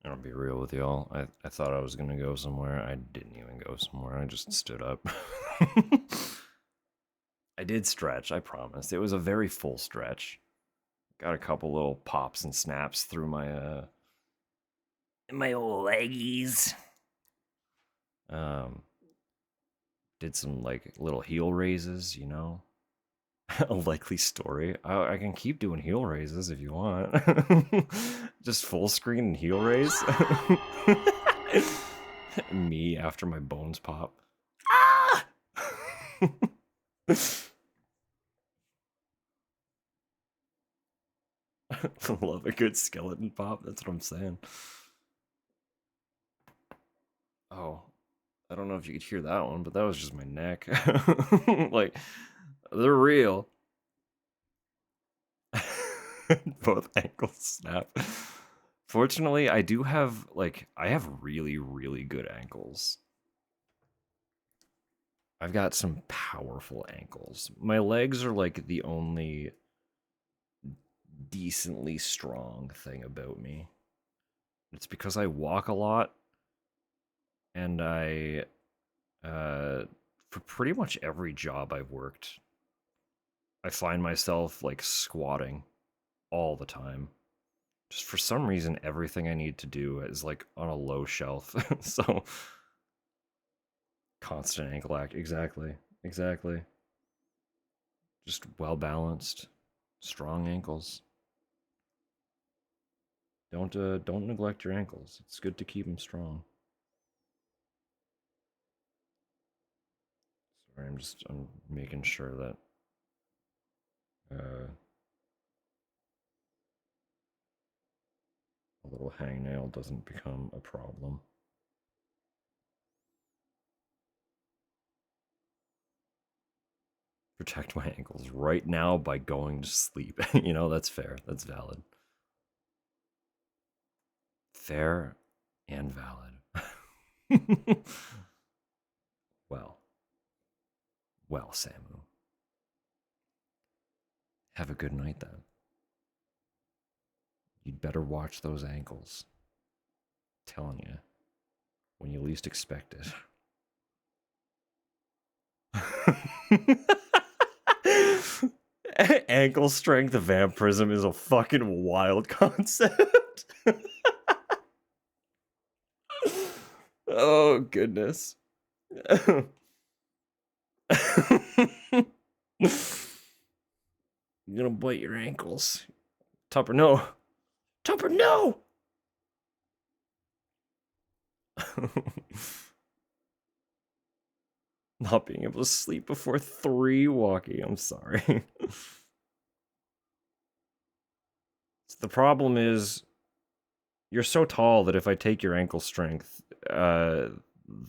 I'll be real with y'all. I thought I was gonna go somewhere. I didn't even go somewhere. I just stood up. I did stretch, I promise. It was a very full stretch. Got a couple little pops and snaps through my old leggies. Did some like little heel raises, you know. A likely story. I can keep doing heel raises if you want. Just full screen and heel raise. Me after my bones pop. Ah! Love a good skeleton pop. That's what I'm saying. Oh, I don't know if you could hear that one, but that was just my neck. Like, they're real. Both ankles snap. Fortunately, I do have, like, I have really, really good ankles. I've got some powerful ankles. My legs are, like, the only decently strong thing about me. It's because I walk a lot, and for pretty much every job I've worked, I find myself, like, squatting all the time. Just for some reason, everything I need to do is, like, on a low shelf. So, constant ankle act. Exactly. Exactly. Just well balanced, strong ankles. Don't neglect your ankles. It's good to keep them strong. Sorry, I'm making sure that a little hangnail doesn't become a problem. Protect my ankles right now by going to sleep. You know, that's fair. That's valid. Fair and valid. Well, Samu. Have a good night then. You'd better watch those ankles. I'm telling you, when you least expect it. Ankle strength vampirism is a fucking wild concept. Oh, goodness. You're gonna bite your ankles. Tupper, no. Tupper, no! Not being able to sleep before 3 walking. I'm sorry. The problem is, you're so tall that if I take your ankle strength, the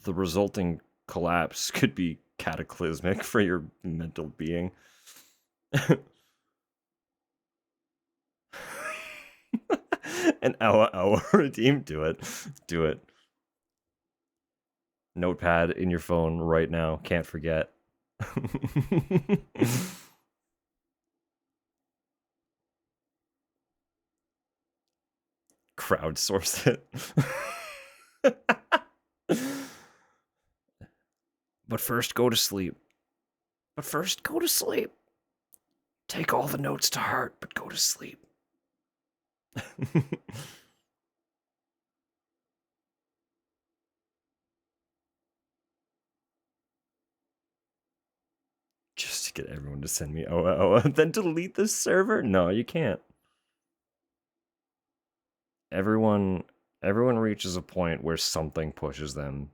resulting collapse could be cataclysmic for your mental being. An hour redeem. Do it. Do it. Notepad in your phone right now. Can't forget. Crowdsource it. But first, go to sleep. But first, go to sleep. Take all the notes to heart, but go to sleep. Just to get everyone to send me OA, then delete the server? No, you can't. Everyone reaches a point where something pushes them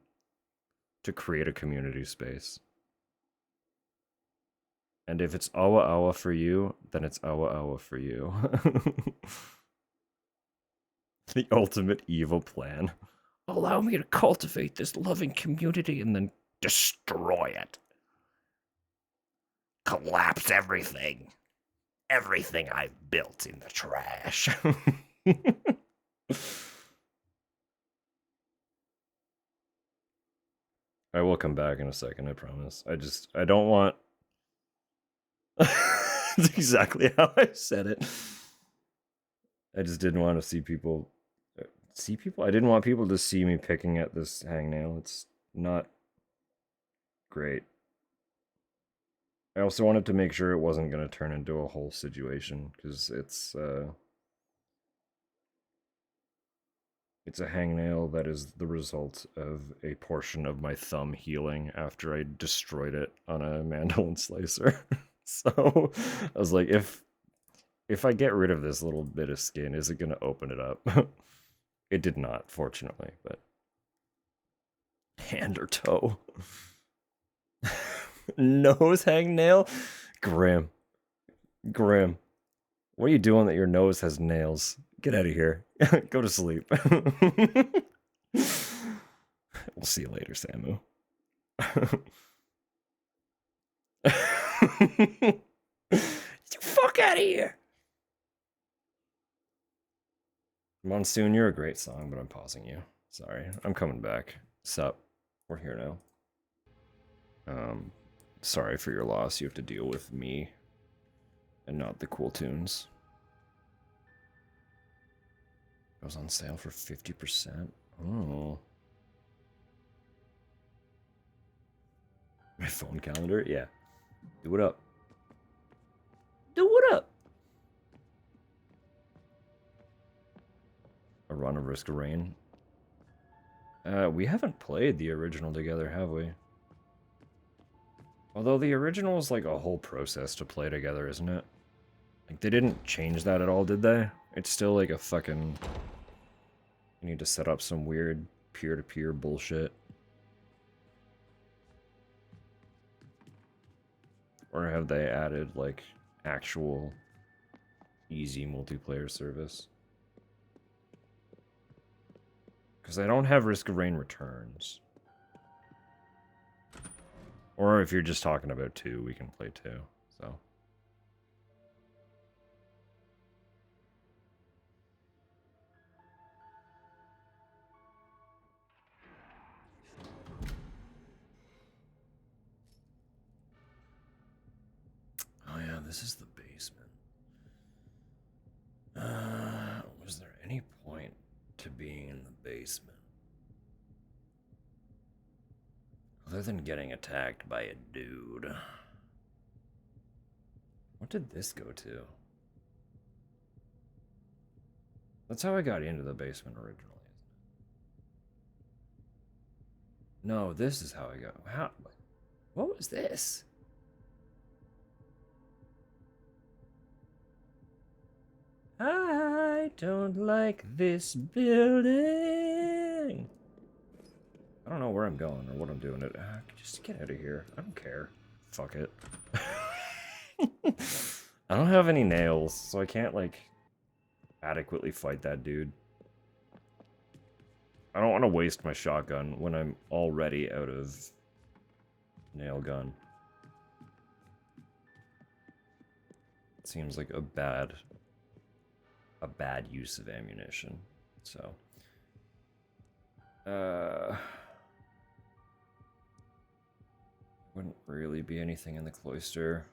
to create a community space. And if it's Awa for you, then it's Awa for you. The ultimate evil plan. Allow me to cultivate this loving community and then destroy it. Collapse everything. Everything I've built in the trash. I will come back in a second, I promise. I don't want... That's exactly how I said it. I just didn't want to see people... See people? I didn't want people to see me picking at this hangnail. It's not great. I also wanted to make sure it wasn't going to turn into a whole situation, because it's a hangnail that is the result of a portion of my thumb healing after I destroyed it on a mandolin slicer. So I was like, if I get rid of this little bit of skin, is it going to open it up? It did not, fortunately, but hand or toe. Nose hangnail? Grim. Grim. What are you doing that your nose has nails? Get out of here. Go to sleep. We'll see you later, Samu. Get the fuck out of here! Monsoon, you're a great song, but I'm pausing you. Sorry. I'm coming back. Sup? We're here now. Sorry for your loss. You have to deal with me and not the cool tunes. It was on sale for 50%. Oh. My phone calendar? Yeah. Do it up. Do it up. A run of Risk of Rain. We haven't played the original together, have we? Although the original is like a whole process to play together, isn't it? Like, they didn't change that at all, did they? It's still like a fucking... You need to set up some weird peer-to-peer bullshit. Or have they added, like, actual easy multiplayer service? Because I don't have Risk of Rain Returns. Or if you're just talking about 2, we can play 2, so... Oh yeah, this is the basement. Was there any point to being in the basement? Other than getting attacked by a dude. What did this go to? That's how I got into the basement originally. No, this is how I got... How? What was this? I don't like this building. I don't know where I'm going or what I'm doing. Just get out of here. I don't care. Fuck it. I don't have any nails, so I can't, like, adequately fight that dude. I don't want to waste my shotgun when I'm already out of nail gun. It seems like a bad use of ammunition. So, wouldn't really be anything in the cloister.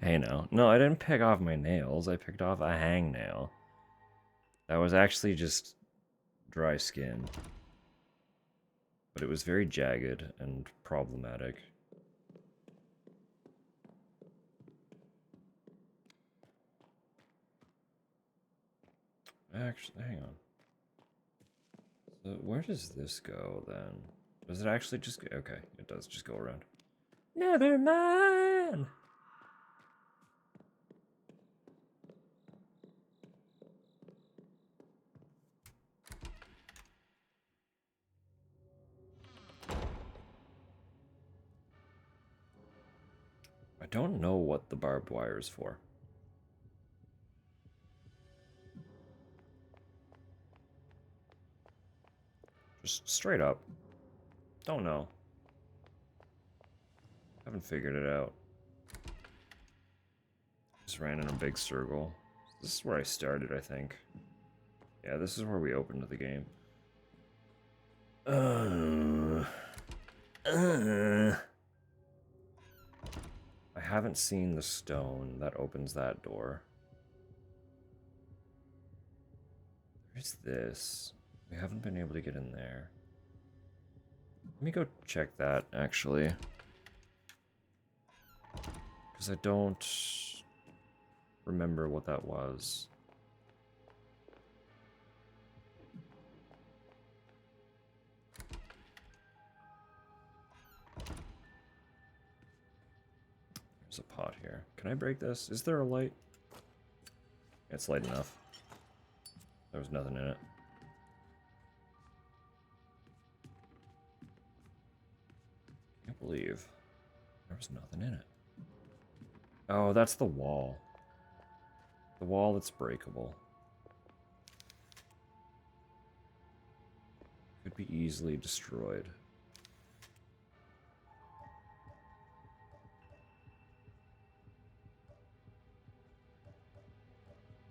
Hey, no, I didn't pick off my nails. I picked off a hangnail. That was actually just dry skin. But it was very jagged and problematic. Actually, hang on. So where does this go, then? Does it actually just go? Okay, it does just go around. Never mind! I don't know what the barbed wire is for. Just straight up. Don't know. Haven't figured it out. Just ran in a big circle. This is where I started, I think. Yeah, this is where we opened the game. I haven't seen the stone that opens that door. Where's this? We haven't been able to get in there. Let me go check that, actually. Because I don't remember what that was. There's a pot here. Can I break this? Is there a light? It's light enough. There was nothing in it. believe there was nothing in it. Oh, that's the wall. The wall that's breakable. Could be easily destroyed.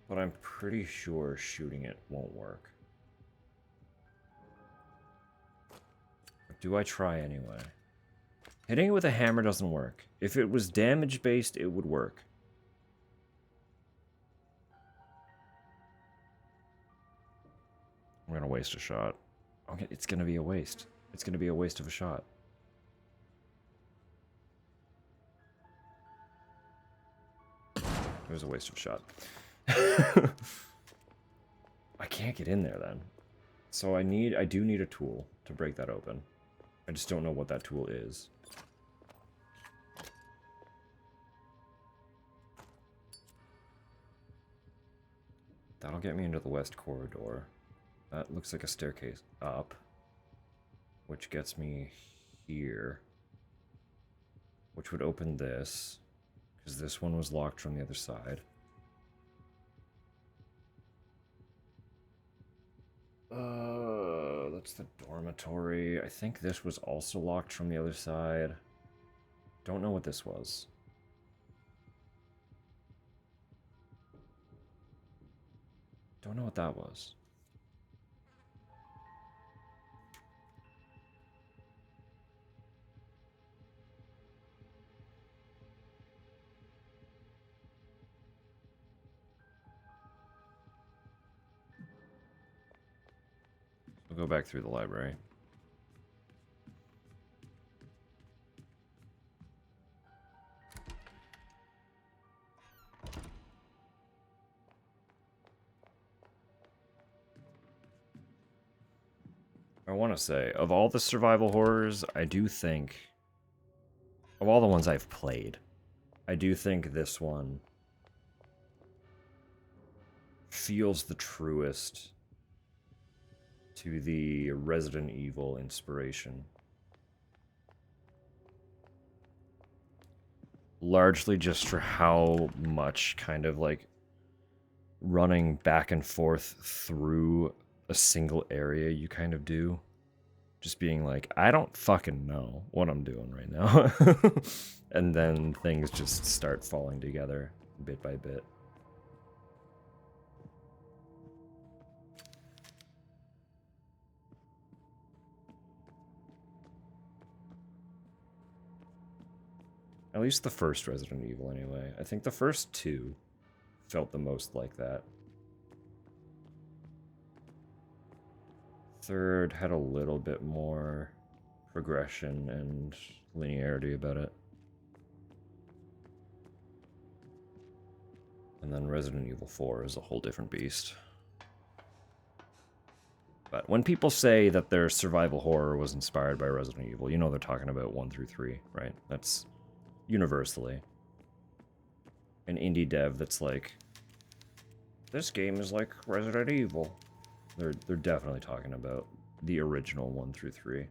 But I'm pretty sure shooting it won't work. But do I try anyway? Hitting it with a hammer doesn't work. If it was damage-based, it would work. I'm gonna waste a shot. Okay, it's gonna be a waste. It's gonna be a waste of a shot. It was a waste of a shot. I can't get in there then. So I do need a tool to break that open. I just don't know what that tool is. That'll get me into the west corridor. That looks like a staircase up, which gets me here, which would open this, because this one was locked from the other side. That's the dormitory. I think this was also locked from the other side. Don't know what this was. Don't know what that was. We'll go back through the library. I want to say, of all the survival horrors, I do think, of all the ones I've played, I do think this one feels the truest to the Resident Evil inspiration. Largely just for how much kind of like running back and forth through a single area you kind of do. Just being like, I don't fucking know what I'm doing right now. And then things just start falling together bit by bit. At least the first Resident Evil, anyway. I think the first two felt the most like that. Third had a little bit more progression and linearity about it. And then Resident Evil 4 is a whole different beast. But when people say that their survival horror was inspired by Resident Evil, you know they're talking about 1 through 3, right? That's universally an indie dev that's like, this game is like Resident Evil. They're definitely talking about the original 1 through 3.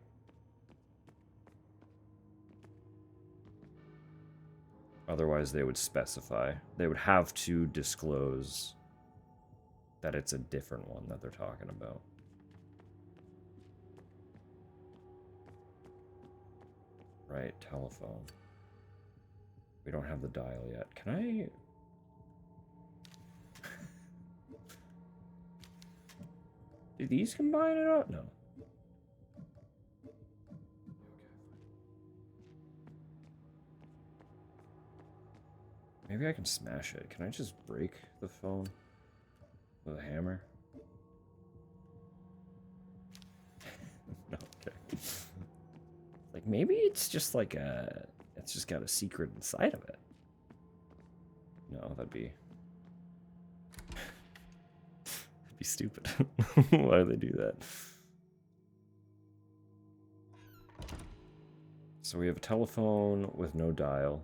Otherwise, they would specify. They would have to disclose that it's a different one that they're talking about. Right, telephone. We don't have the dial yet. Can I... Do these combine it up? No. Maybe I can smash it. Can I just break the phone with a hammer? No, okay. Like, maybe it's just like a... It's just got a secret inside of it. No, that'd be stupid. Why do they do that? So we have a telephone with no dial.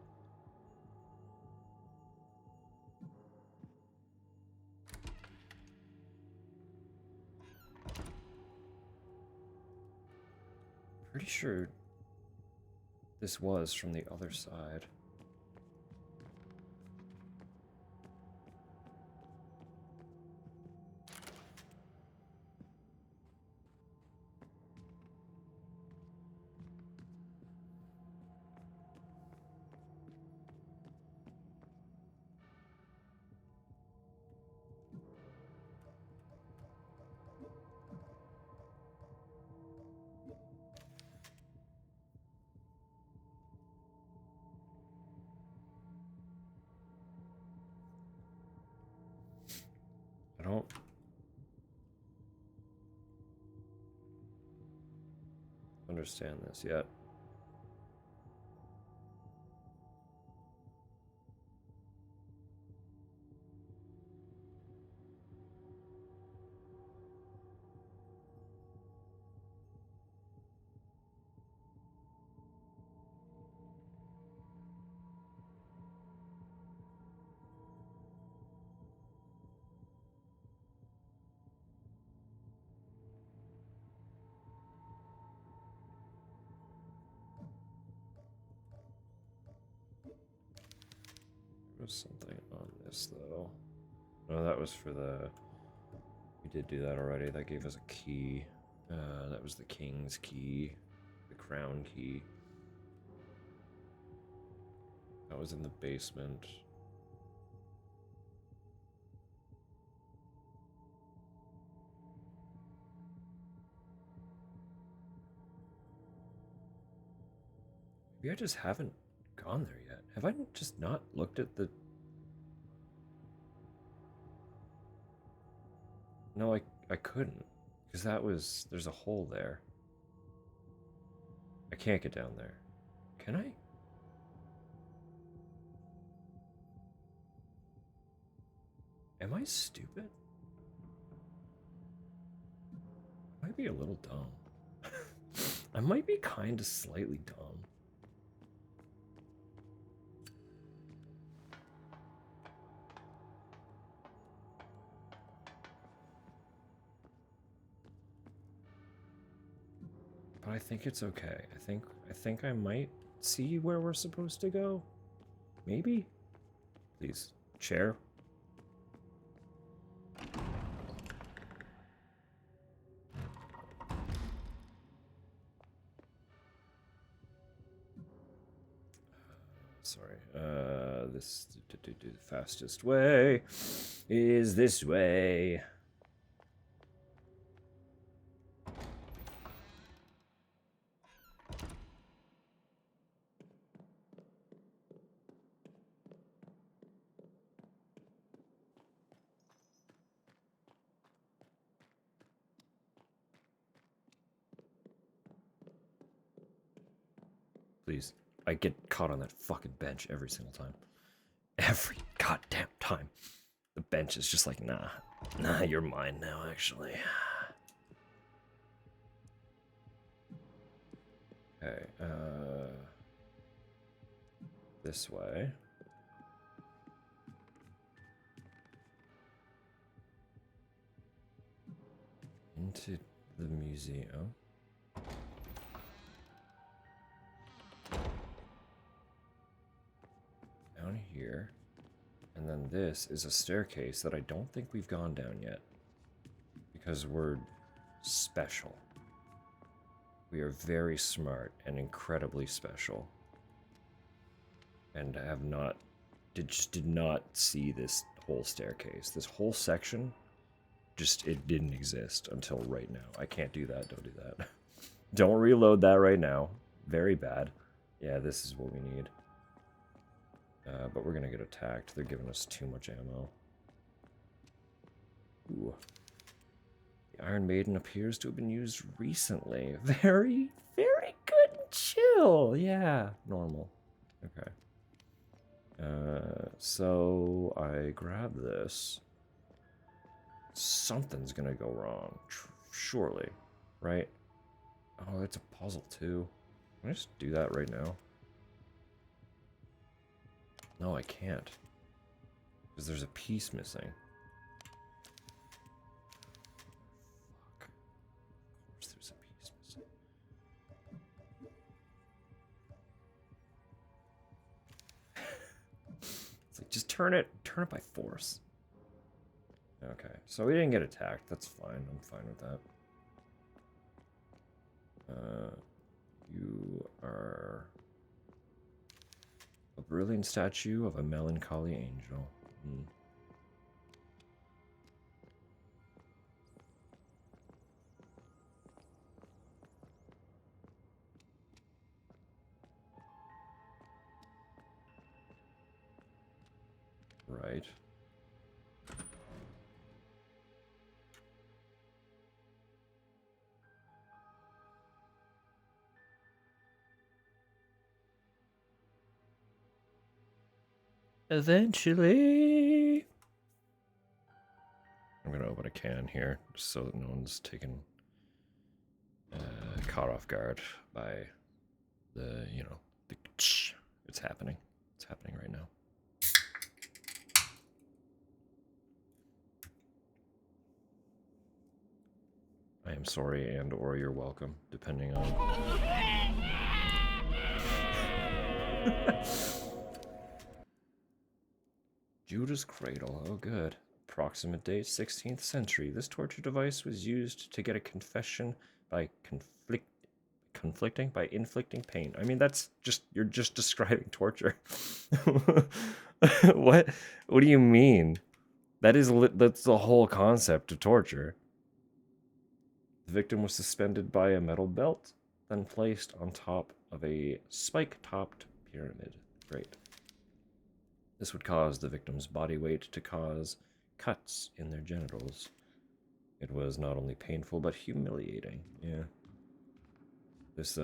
Pretty sure this was from the other side. I don't understand this yet. There was something on this though. No, that was for the... We did do that already. That gave us a key. That was the king's key. The crown key. That was in the basement. Maybe I just haven't gone there yet. Have I just not looked at the... No, I couldn't. Because that was... There's a hole there. I can't get down there. Can I? Am I stupid? I might be a little dumb. I might be kind of slightly dumb. But I think it's okay. I think I might see where we're supposed to go. Maybe? Please. Chair. Sorry. This the fastest way is this way. Please. I get caught on that fucking bench every single time. Every goddamn time. The bench is just like, nah. Nah, you're mine now, actually. Okay, this way. Into the museum. Down here. And then this is a staircase that I don't think we've gone down yet. Because we're special. We are very smart and incredibly special. And have not... just did not see this whole staircase. This whole section, just, it didn't exist until right now. I can't do that, don't do that. Don't reload that right now. Very bad. Yeah, this is what we need. But we're gonna get attacked. They're giving us too much ammo. Ooh. The Iron Maiden appears to have been used recently. Very, very good and chill. Yeah, normal. Okay. So I grab this. Something's gonna go wrong. Surely. Right? Oh, it's a puzzle too. Can I just do that right now? No, I can't. Because there's a piece missing. Fuck. Of course there's a piece missing. just turn it by force. Okay, so we didn't get attacked. That's fine. I'm fine with that. You are a brilliant statue of a melancholy angel. Right. Eventually. I'm gonna open a can here, just so that no one's taken caught off guard by the, you know, the it's happening. It's happening right now. I am sorry and or you're welcome, depending on... Judas Cradle, oh good. Approximate date, 16th century. This torture device was used to get a confession by inflicting pain. I mean, that's just, you're just describing torture. What do you mean? That's the whole concept of torture. The victim was suspended by a metal belt, then placed on top of a spike-topped pyramid. Great. This would cause the victim's body weight to cause cuts in their genitals. It was not only painful, but humiliating. Yeah. This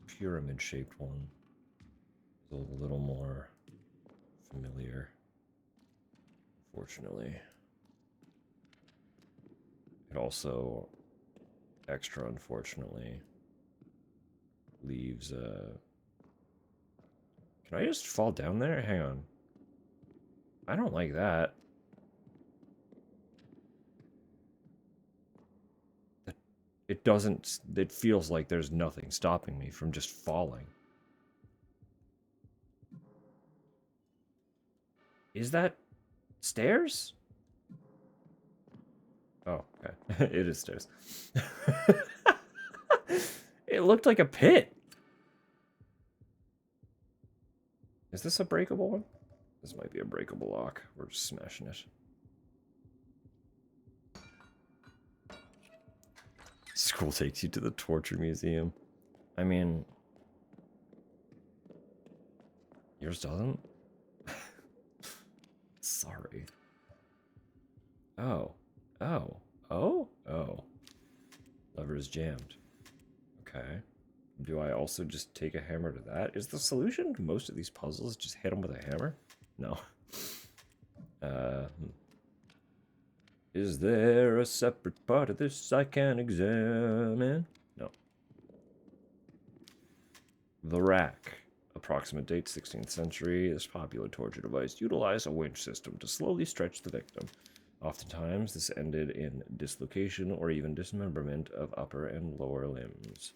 pyramid-shaped one is a little more familiar, fortunately. It also, extra unfortunately, leaves Can I just fall down there? Hang on. I don't like that. It doesn't... It feels like there's nothing stopping me from just falling. Is that stairs? Oh, okay. It is stairs. It looked like a pit. Is this a breakable one? This might be a breakable lock. We're just smashing it. School takes you to the torture museum. I mean... Yours doesn't? Sorry. Oh. Oh. Oh? Oh. Lever is jammed. Okay. Do I also just take a hammer to that? Is the solution to most of these puzzles just hit them with a hammer? No. Is there a separate part of this I can examine? No. The rack. Approximate date, 16th century. This popular torture device utilized a winch system to slowly stretch the victim. Oftentimes, this ended in dislocation or even dismemberment of upper and lower limbs.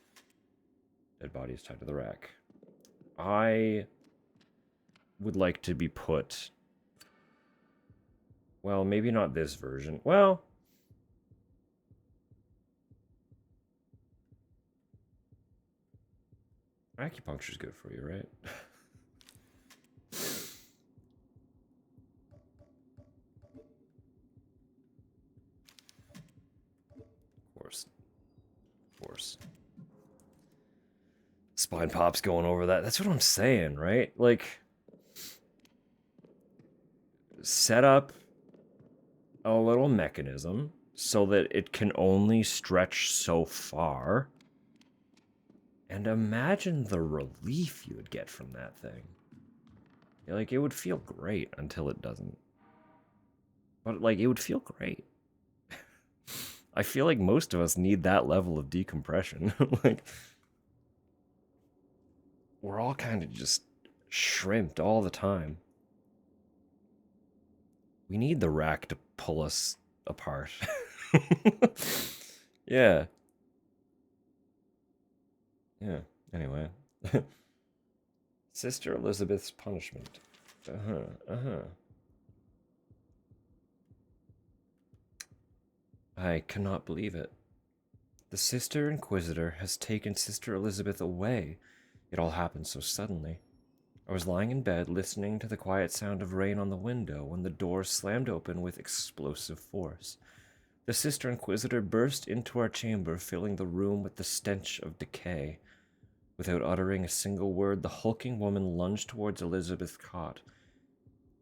Dead bodies tied to the rack. I would like to be put... Well, maybe not this version. Well... Acupuncture's good for you, right? Of course. Of course. Spine Pop's going over that. That's what I'm saying, right? Like, set up a little mechanism so that it can only stretch so far. And imagine the relief you would get from that thing. Like, it would feel great until it doesn't. But, like, it would feel great. I feel like most of us need that level of decompression. Like, we're all kind of just shrimped all the time. We need the rack to pull us apart. Yeah. Yeah, anyway. Sister Elizabeth's punishment. I cannot believe it. The Sister Inquisitor has taken Sister Elizabeth away. It all happened so suddenly. I was lying in bed listening to the quiet sound of rain on the window when the door slammed open with explosive force. The Sister Inquisitor burst into our chamber, filling the room with the stench of decay. Without uttering a single word, the hulking woman lunged towards Elizabeth's cot.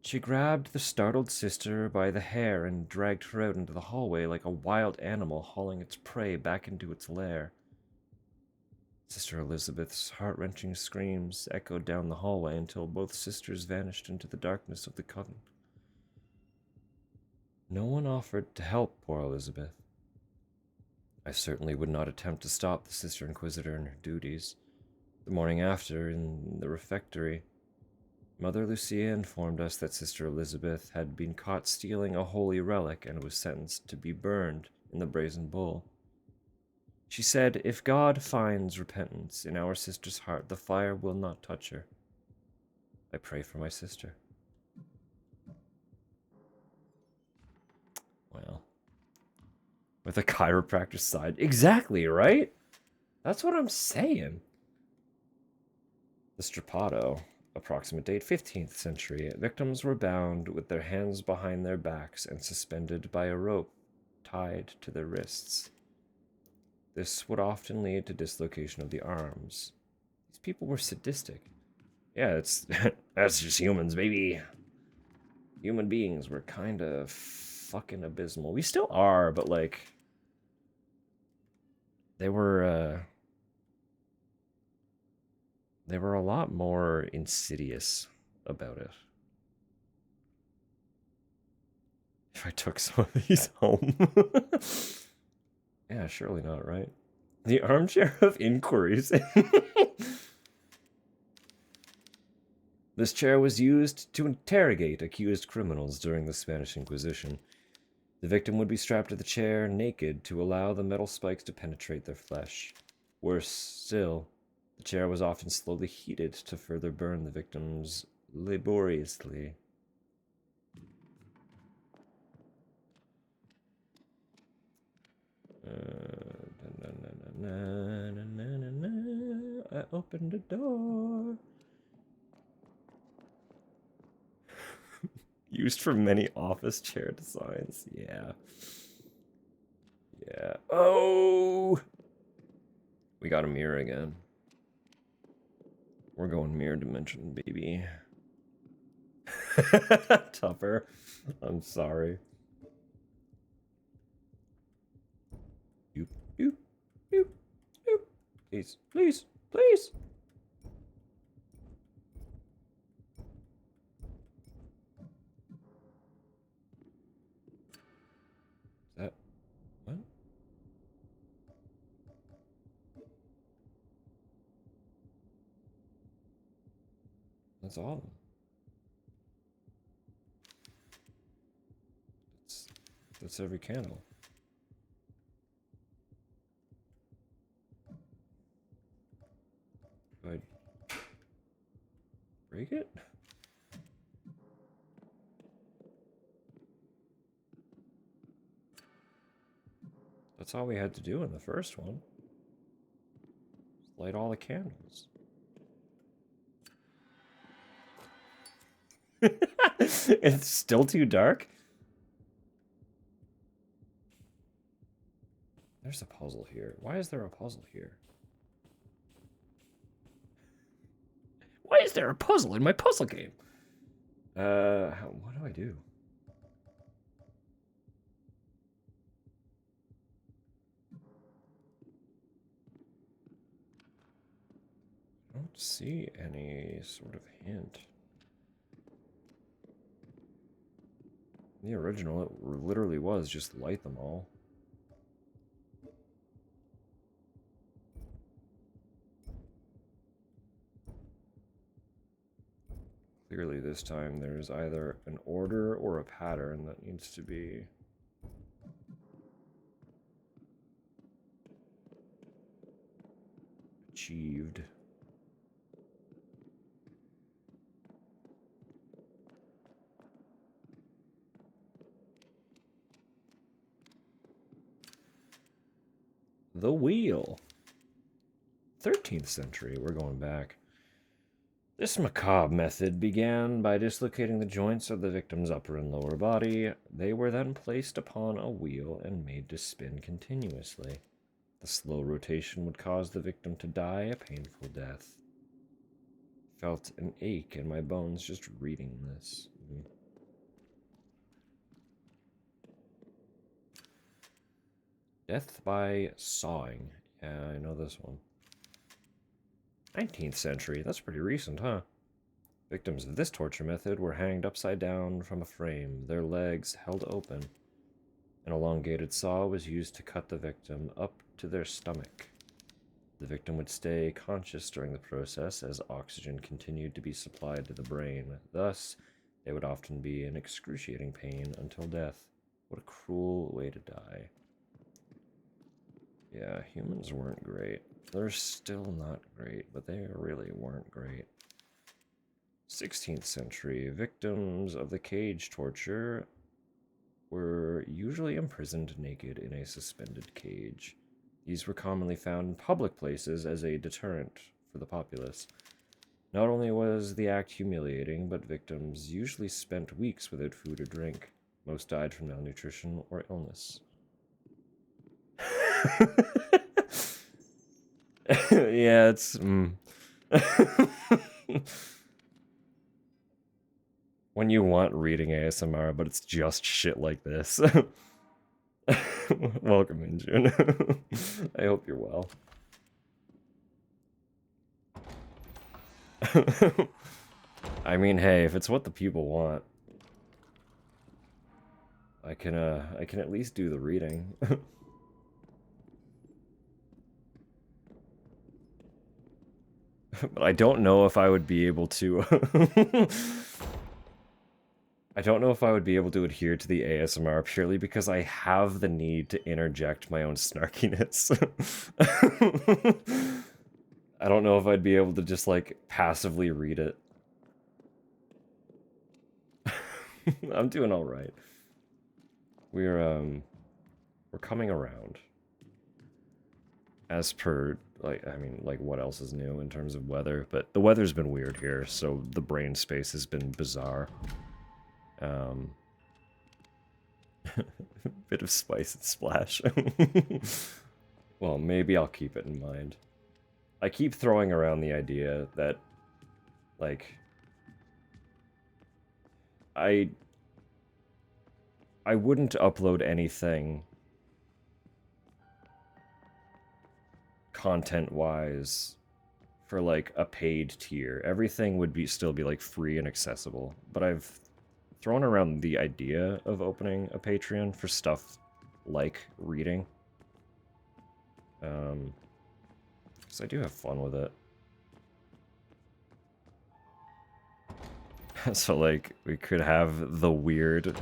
She grabbed the startled sister by the hair and dragged her out into the hallway like a wild animal hauling its prey back into its lair. Sister Elizabeth's heart-wrenching screams echoed down the hallway until both sisters vanished into the darkness of the coven. No one offered to help poor Elizabeth. I certainly would not attempt to stop the Sister Inquisitor in her duties. The morning after, in the refectory, Mother Lucia informed us that Sister Elizabeth had been caught stealing a holy relic and was sentenced to be burned in the brazen bull. She said, if God finds repentance in our sister's heart, the fire will not touch her. I pray for my sister. Well, with a chiropractor's side. Exactly, right? That's what I'm saying. The Strappado. Approximate date 15th century. Victims were bound with their hands behind their backs and suspended by a rope tied to their wrists. This would often lead to dislocation of the arms. These people were sadistic. Yeah, it's that's just humans, baby. Human beings were kind of fucking abysmal. We still are, but like they were a lot more insidious about it. If I took some of these home. Yeah, surely not, right? The armchair of inquiries. This chair was used to interrogate accused criminals during the Spanish Inquisition. The victim would be strapped to the chair naked to allow the metal spikes to penetrate their flesh. Worse still, the chair was often slowly heated to further burn the victims laboriously. I opened the door. Used for many office chair designs. Yeah. Yeah. Oh! We got a mirror again. We're going mirror dimension, baby. Tougher. I'm sorry. Doop, doop, doop, doop. Please, please, please. Is that what? That's all of them. That's every candle. Do I break it? That's all we had to do in the first one. Just light all the candles. It's still too dark? There's a puzzle here. Why is there a puzzle here? Why is there a puzzle in my puzzle game? What do I do? I don't see any sort of hint. In the original, it literally was just light them all. Clearly this time there's either an order or a pattern that needs to be achieved. The wheel. 13th century, we're going back. This macabre method began by dislocating the joints of the victim's upper and lower body. They were then placed upon a wheel and made to spin continuously. The slow rotation would cause the victim to die a painful death. Felt an ache in my bones just reading this. Death by sawing. Yeah, I know this one. 19th century. That's pretty recent, huh? Victims of this torture method were hanged upside down from a frame, their legs held open. An elongated saw was used to cut the victim up to their stomach. The victim would stay conscious during the process as oxygen continued to be supplied to the brain. Thus, they would often be in excruciating pain until death. What a cruel way to die. Yeah, humans weren't great. They're still not great, but they really weren't great. 16th century, victims of the cage torture were usually imprisoned naked in a suspended cage. These were commonly found in public places as a deterrent for the populace. Not only was the act humiliating, but victims usually spent weeks without food or drink. Most died from malnutrition or illness. Yeah, it's... When you want reading ASMR, but it's just shit like this. Welcome in, June. I hope you're well. I mean, hey, if it's what the people want, I can at least do the reading. But I don't know if I would be able to... I don't know if I would be able to adhere to the ASMR purely because I have the need to interject my own snarkiness. I don't know if I'd be able to just, like, passively read it. I'm doing alright. We're coming around. As per, like, I mean, like, what else is new in terms of weather? But the weather's been weird here, so the brain space has been bizarre. Bit of spice and splash. Well, maybe I'll keep it in mind. I keep throwing around the idea that, like, I wouldn't upload anything content-wise for, like, a paid tier. Everything would still be, like, free and accessible. But I've thrown around the idea of opening a Patreon for stuff like reading. Because I do have fun with it. So, like, we could have the weird...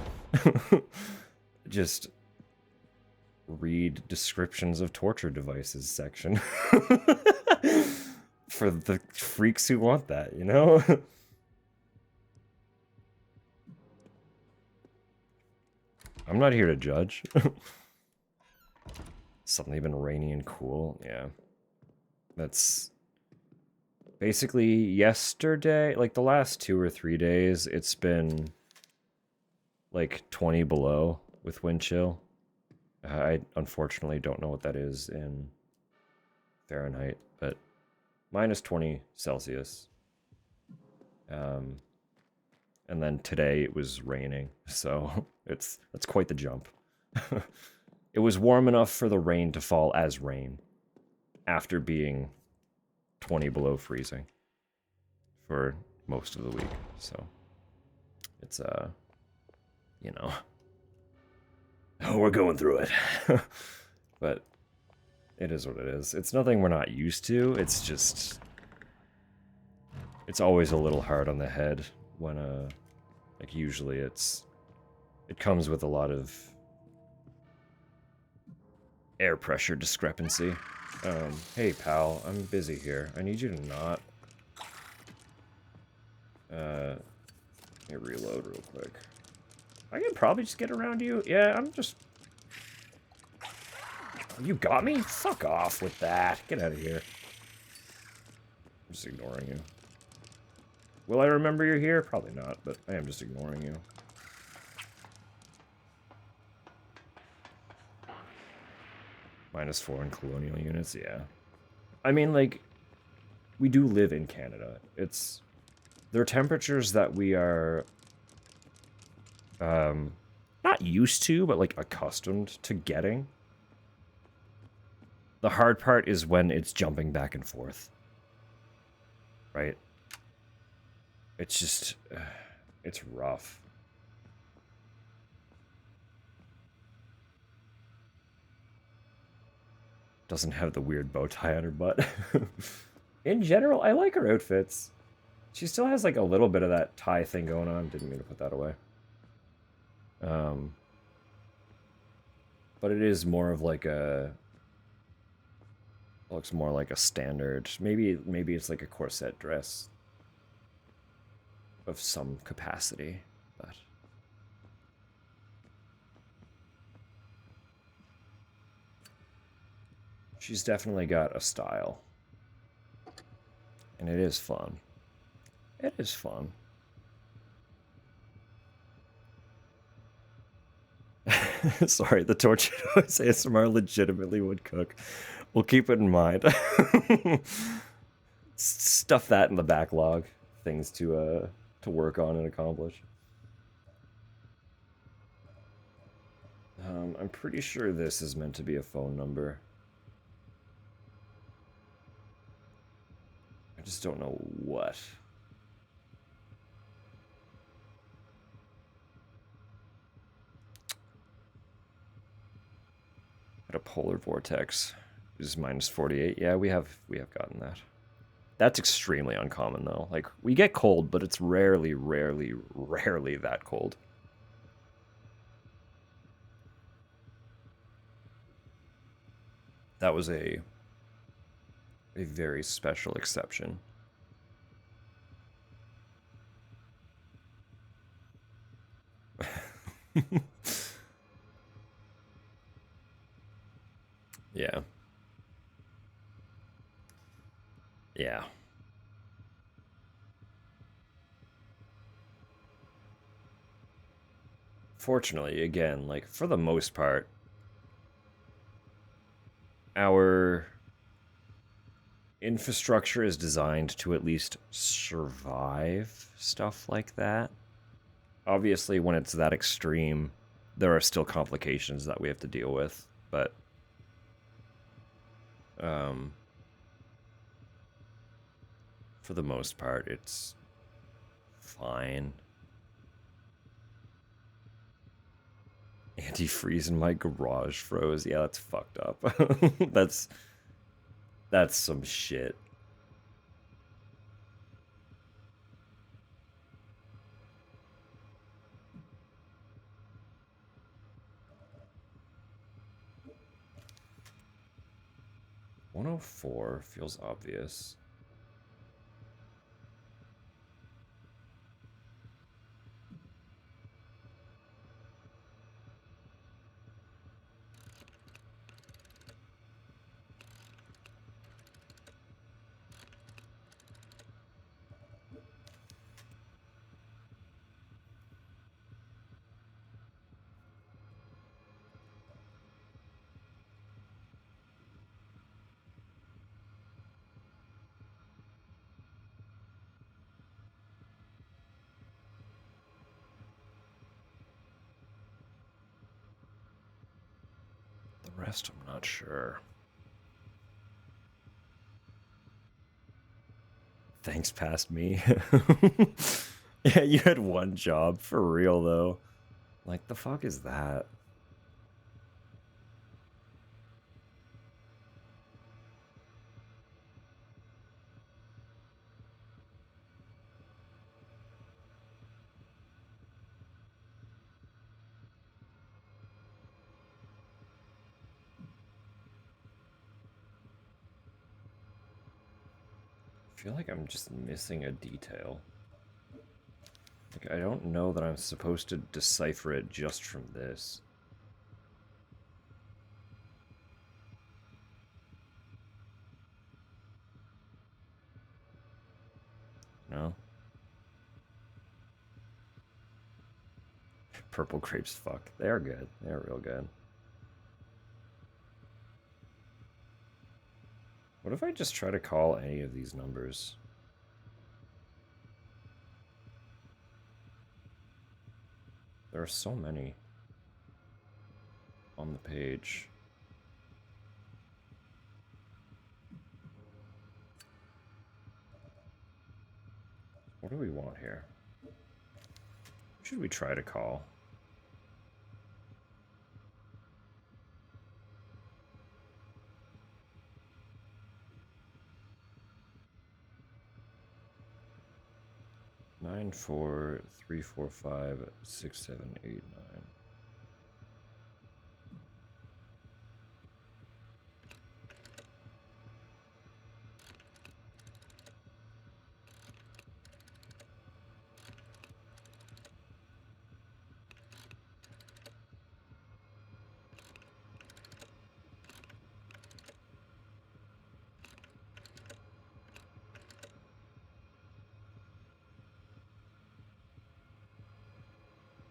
just read descriptions of torture devices section. For the freaks who want that, you know? I'm not here to judge. Suddenly been rainy and cool, yeah. That's basically yesterday, like the last 2 or 3 days, it's been like 20 below with wind chill. I unfortunately don't know what that is in Fahrenheit, but minus 20 Celsius. And then today it was raining, so that's quite the jump. It was warm enough for the rain to fall as rain after being 20 below freezing for most of the week. So it's you know, we're going through it. But it is what it is. It's nothing we're not used to. It's just it's always a little hard on the head when like usually it comes with a lot of air pressure discrepancy. Hey pal, I'm busy here. I need you to not let me reload real quick. I can probably just get around you. Yeah, I'm You got me? Fuck off with that. Get out of here. I'm just ignoring you. Will I remember you're here? Probably not, but I am just ignoring you. -4 in colonial units, yeah. I mean, like, we do live in Canada. There are temperatures that we are, not used to, but, like, accustomed to getting. The hard part is when it's jumping back and forth. Right? It's just, it's rough. Doesn't have the weird bow tie on her butt. In general, I like her outfits. She still has like a little bit of that tie thing going on. Didn't mean to put that away. But it is more of like a... looks more like a standard... Maybe it's like a corset dress. Of some capacity, but... she's definitely got a style. And it is fun. It is fun. Sorry, the Torchido ASMR legitimately would cook. We'll keep it in mind. Stuff that in the backlog. Things to work on and accomplish. I'm pretty sure this is meant to be a phone number. I just don't know what. At a polar vortex. This is -48. Yeah, we have gotten that. That's extremely uncommon though. Like, we get cold, but it's rarely that cold. That was a very special exception. Yeah. Yeah. Fortunately, again, like, for the most part, our infrastructure is designed to at least survive stuff like that. Obviously, when it's that extreme, there are still complications that we have to deal with, but for the most part, it's fine. Antifreeze in my garage froze. Yeah, that's fucked up. That's some shit. $104 feels obvious. The rest, I'm not sure. Thanks, past me. Yeah, you had one job, for real, though. Like, the fuck is that? I feel like I'm just missing a detail. Like, I don't know that I'm supposed to decipher it just from this. No? Purple grapes, fuck. They are good. They are real good. What if I just try to call any of these numbers? There are so many on the page. What do we want here? Who should we try to call? Nine, 4, 3, 4, 5, 6, 7, 8, 9.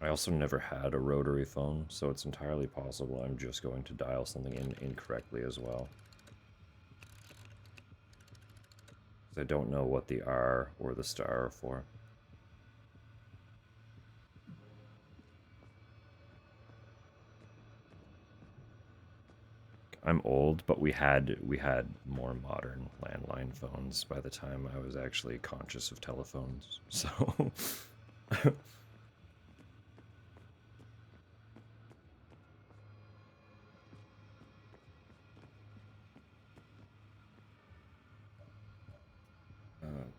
I also never had a rotary phone, so it's entirely possible I'm just going to dial something in incorrectly as well. I don't know what the R or the star are for. I'm old, but we had more modern landline phones by the time I was actually conscious of telephones. So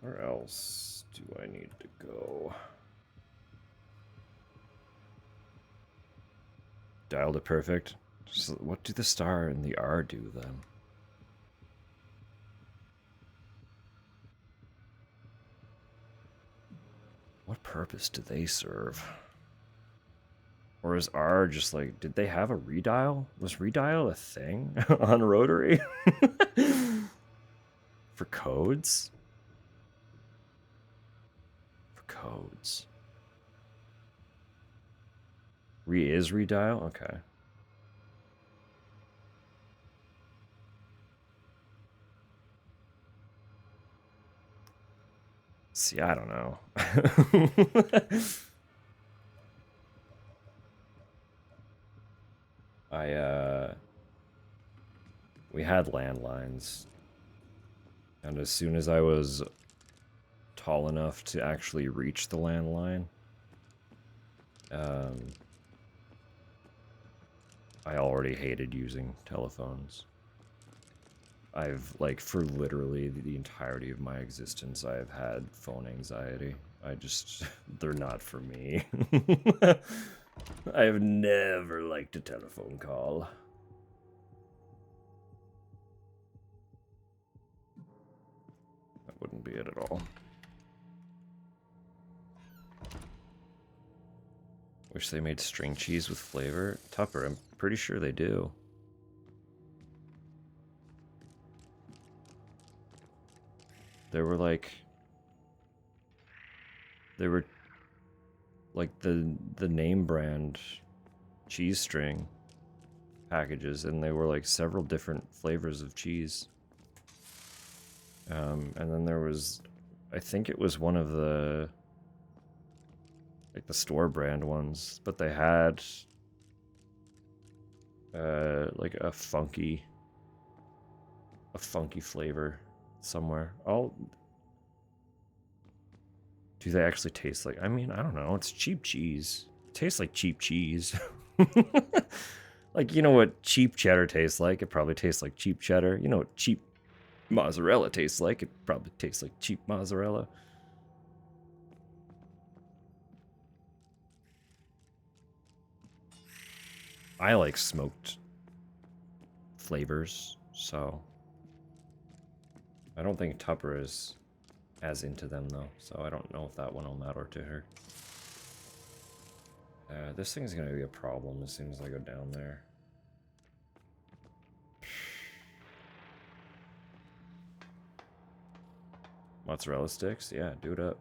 where else do I need to go? Dialed it perfect. So what do the star and the R do then? What purpose do they serve? Or is R just like, did they have a redial? Was redial a thing on rotary? For codes? For codes. Is redial? Okay. See, I don't know. We had landlines. And as soon as I was tall enough to actually reach the landline, I already hated using telephones. I've, like, for literally the entirety of my existence, I've had phone anxiety. They're not for me. I've never liked a telephone call. That wouldn't be it at all. Wish they made string cheese with flavor. Tupper, I'm pretty sure they do. They were like the name brand cheese string packages, and they were like several different flavors of cheese. And then there was, I think it was one of the like the store brand ones, but they had like a funky flavor somewhere. Do they actually taste like, I mean, I don't know, it's cheap cheese. It tastes like cheap cheese. Like, you know what cheap cheddar tastes like? It probably tastes like cheap cheddar. You know what cheap mozzarella tastes like? It probably tastes like cheap mozzarella. I like smoked flavors, so I don't think Tupper is as into them, though, so I don't know if that one will matter to her. This thing's gonna be a problem as soon as I go down there. Come Mozzarella sticks? Yeah, do it up.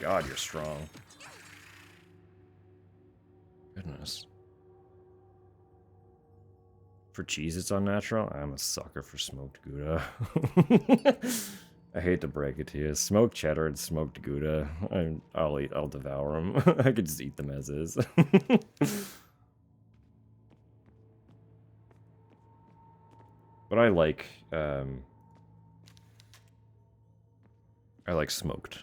God, you're strong. Goodness. For cheese, it's unnatural. I'm a sucker for smoked Gouda. I hate to break it to you. Smoked cheddar and smoked Gouda. I'll devour them. I could just eat them as is. But I like smoked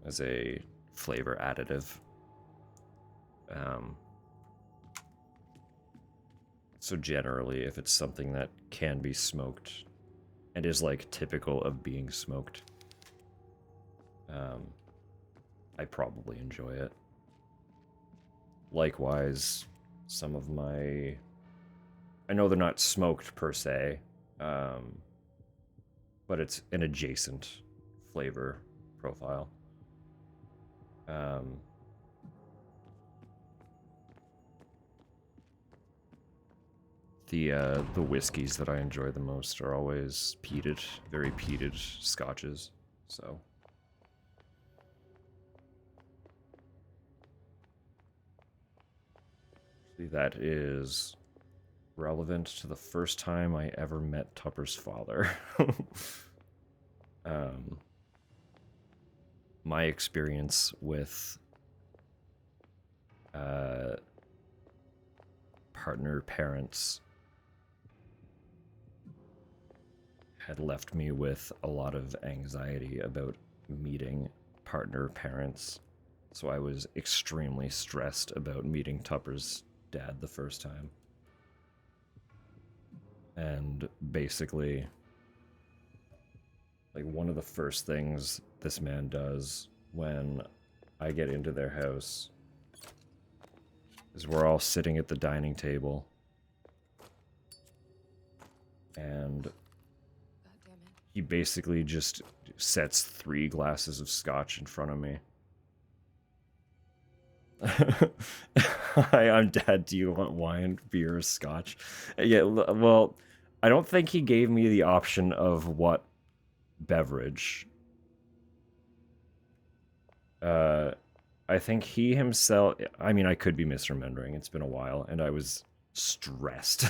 as a flavor additive. So generally, if it's something that can be smoked and is like typical of being smoked, I probably enjoy it. Likewise, some of my... I know they're not smoked per se, but it's an adjacent flavor profile. The whiskeys that I enjoy the most are always peated, very peated scotches, so... That is relevant to the first time I ever met Tupper's father. My experience with partner parents had left me with a lot of anxiety about meeting partner parents. So I was extremely stressed about meeting Tupper's dad the first time. And basically, like, one of the first things this man does when I get into their house is we're all sitting at the dining table, and he basically just sets 3 glasses of scotch in front of me. Hi, I'm Dad. Do you want wine, beer, or scotch? Yeah, well, I don't think he gave me the option of what beverage. I think he himself... I mean, I could be misremembering. It's been a while, and I was stressed.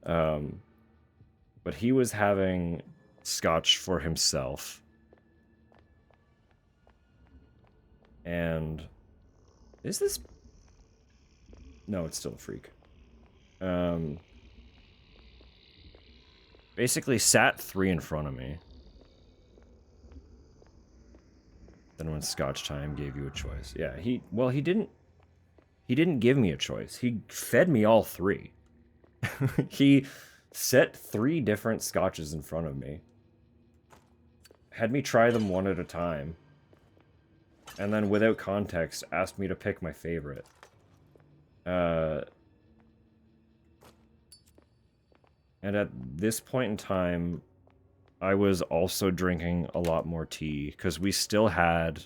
But he was having scotch for himself. And... Is this... No, it's still a freak. Basically sat 3 in front of me. Then when Scotch time gave you a choice. Yeah, he didn't give me a choice. He fed me all 3. He set 3 different scotches in front of me. Had me try them one at a time. And then, without context, asked me to pick my favorite. And at this point in time, I was also drinking a lot more tea, because we still had...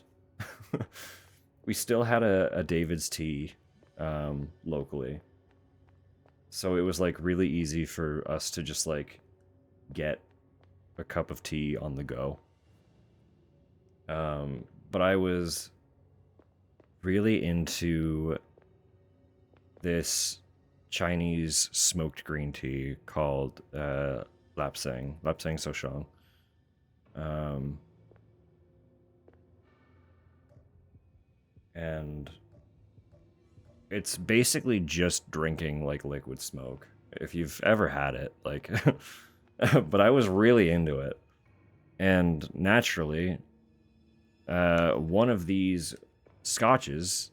a David's tea, locally. So it was, like, really easy for us to just, like, get a cup of tea on the go. But I was really into this Chinese smoked green tea called Lapsang Soshang. And it's basically just drinking like liquid smoke, if you've ever had it, like. But I was really into it, and naturally, one of these scotches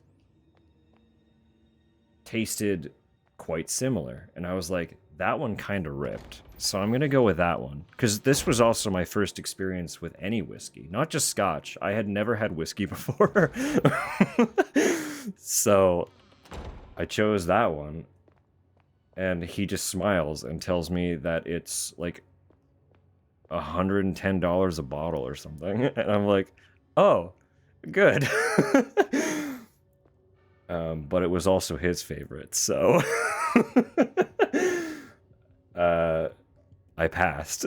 tasted quite similar, and I was like, that one kind of ripped, so I'm gonna go with that one, because this was also my first experience with any whiskey, not just scotch. I had never had whiskey before. So I chose that one, and he just smiles and tells me that it's like $110 a bottle or something, and I'm like, oh, good. But it was also his favorite, so I passed.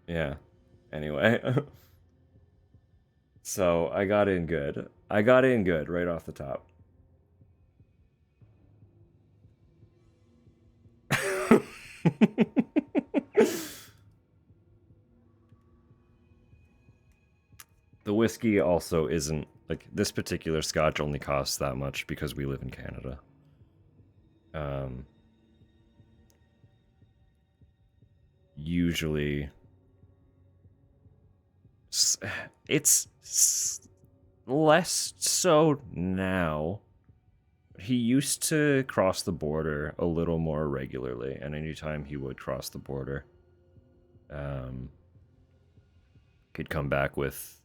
Yeah. Anyway. So I got in good. I got in good right off the top. The whiskey also isn't, like, this particular scotch only costs that much because we live in Canada. Usually it's less so now. He used to cross the border a little more regularly, and anytime he would cross the border, he'd come back with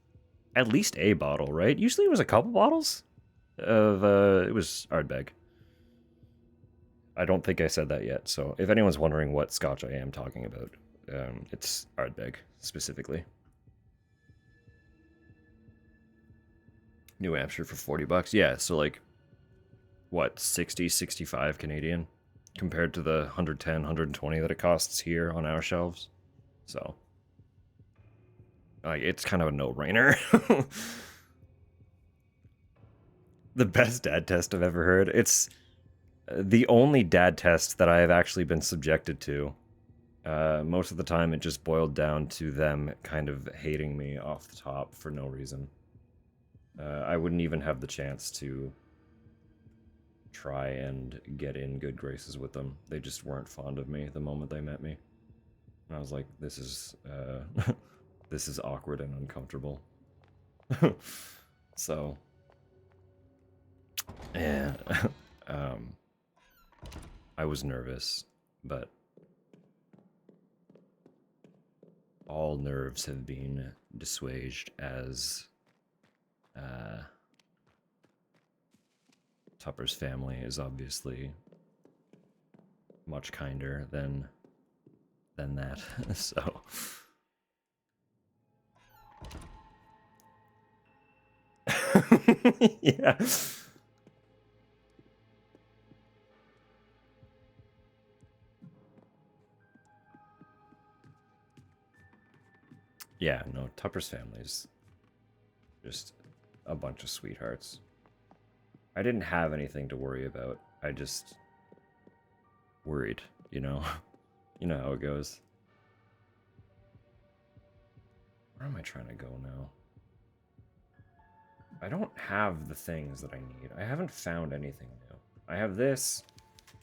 at least a bottle, right? Usually it was a couple bottles of, it was Ardbeg. I don't think I said that yet, so if anyone's wondering what scotch I am talking about, it's Ardbeg, specifically. New Hampshire for 40 bucks. Yeah, so like, what, 60, 65 Canadian compared to the 110, 120 that it costs here on our shelves. So, like, it's kind of a no-brainer. The best dad test I've ever heard. It's the only dad test that I have actually been subjected to. Most of the time, it just boiled down to them kind of hating me off the top for no reason. I wouldn't even have the chance to try and get in good graces with them. They just weren't fond of me the moment they met me. And I was like, this is this is awkward and uncomfortable. So, yeah. I was nervous, but all nerves have been dissuaged as Tupper's family is obviously much kinder than that. So yeah. Yeah, no, Tupper's family's just a bunch of sweethearts. I didn't have anything to worry about. I just worried, you know? You know how it goes. Where am I trying to go now? I don't have the things that I need. I haven't found anything new. I have this.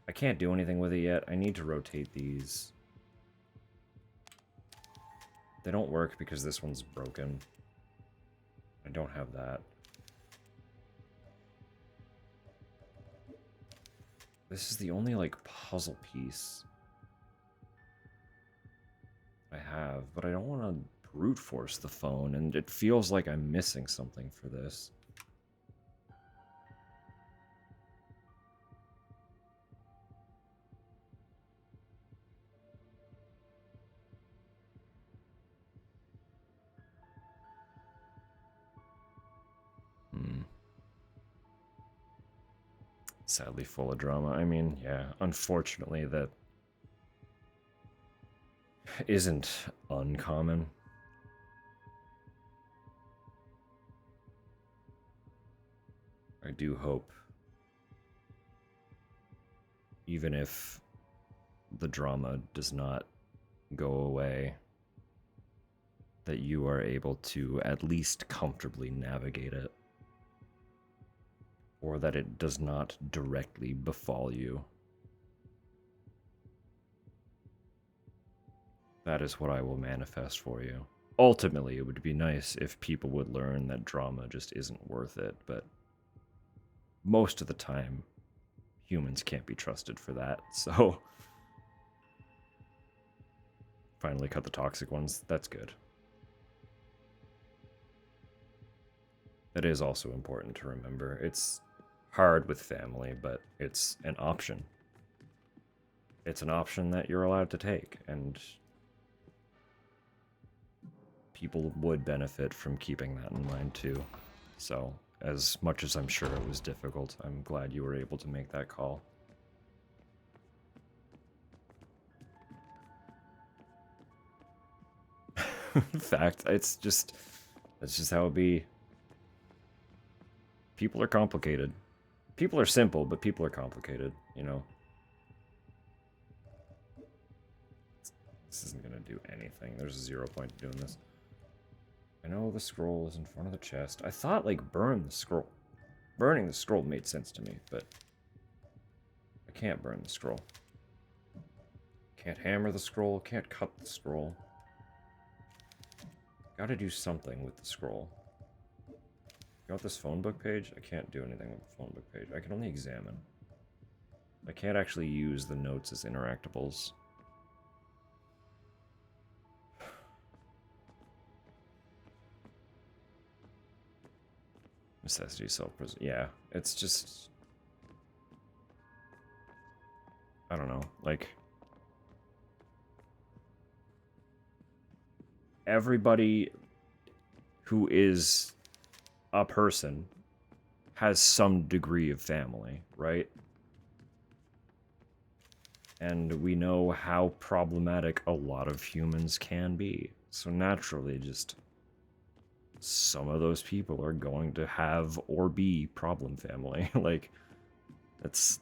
I can't do anything with it yet. I need to rotate these. They don't work because this one's broken. I don't have that. This is the only, like, puzzle piece I have, but I don't want to brute force the phone, and it feels like I'm missing something for this. Sadly full of drama. I mean, yeah, unfortunately that isn't uncommon. I do hope, even if the drama does not go away, that you are able to at least comfortably navigate it. Or that it does not directly befall you. That is what I will manifest for you. Ultimately, it would be nice if people would learn that drama just isn't worth it, but most of the time, humans can't be trusted for that, so... Finally cut the toxic ones. That's good. That is also important to remember. It's hard with family, but it's an option. It's an option that you're allowed to take, and people would benefit from keeping that in mind too. So, as much as I'm sure it was difficult, I'm glad you were able to make that call. In fact, that's just how it be. People are complicated. People are simple, but people are complicated, you know. This isn't gonna do anything. There's a 0 point to doing this. I know the scroll is in front of the chest. I thought, like, burn the scroll. Burning the scroll made sense to me, but I can't burn the scroll. Can't hammer the scroll, can't cut the scroll. Gotta do something with the scroll. Got this phone book page? I can't do anything with the phone book page. I can only examine. I can't actually use the notes as interactables. Necessity self-preservation. Yeah, it's just... I don't know, like... Everybody who is a person has some degree of family, right? And we know how problematic a lot of humans can be. So naturally, just some of those people are going to have or be problem family. Like, it's...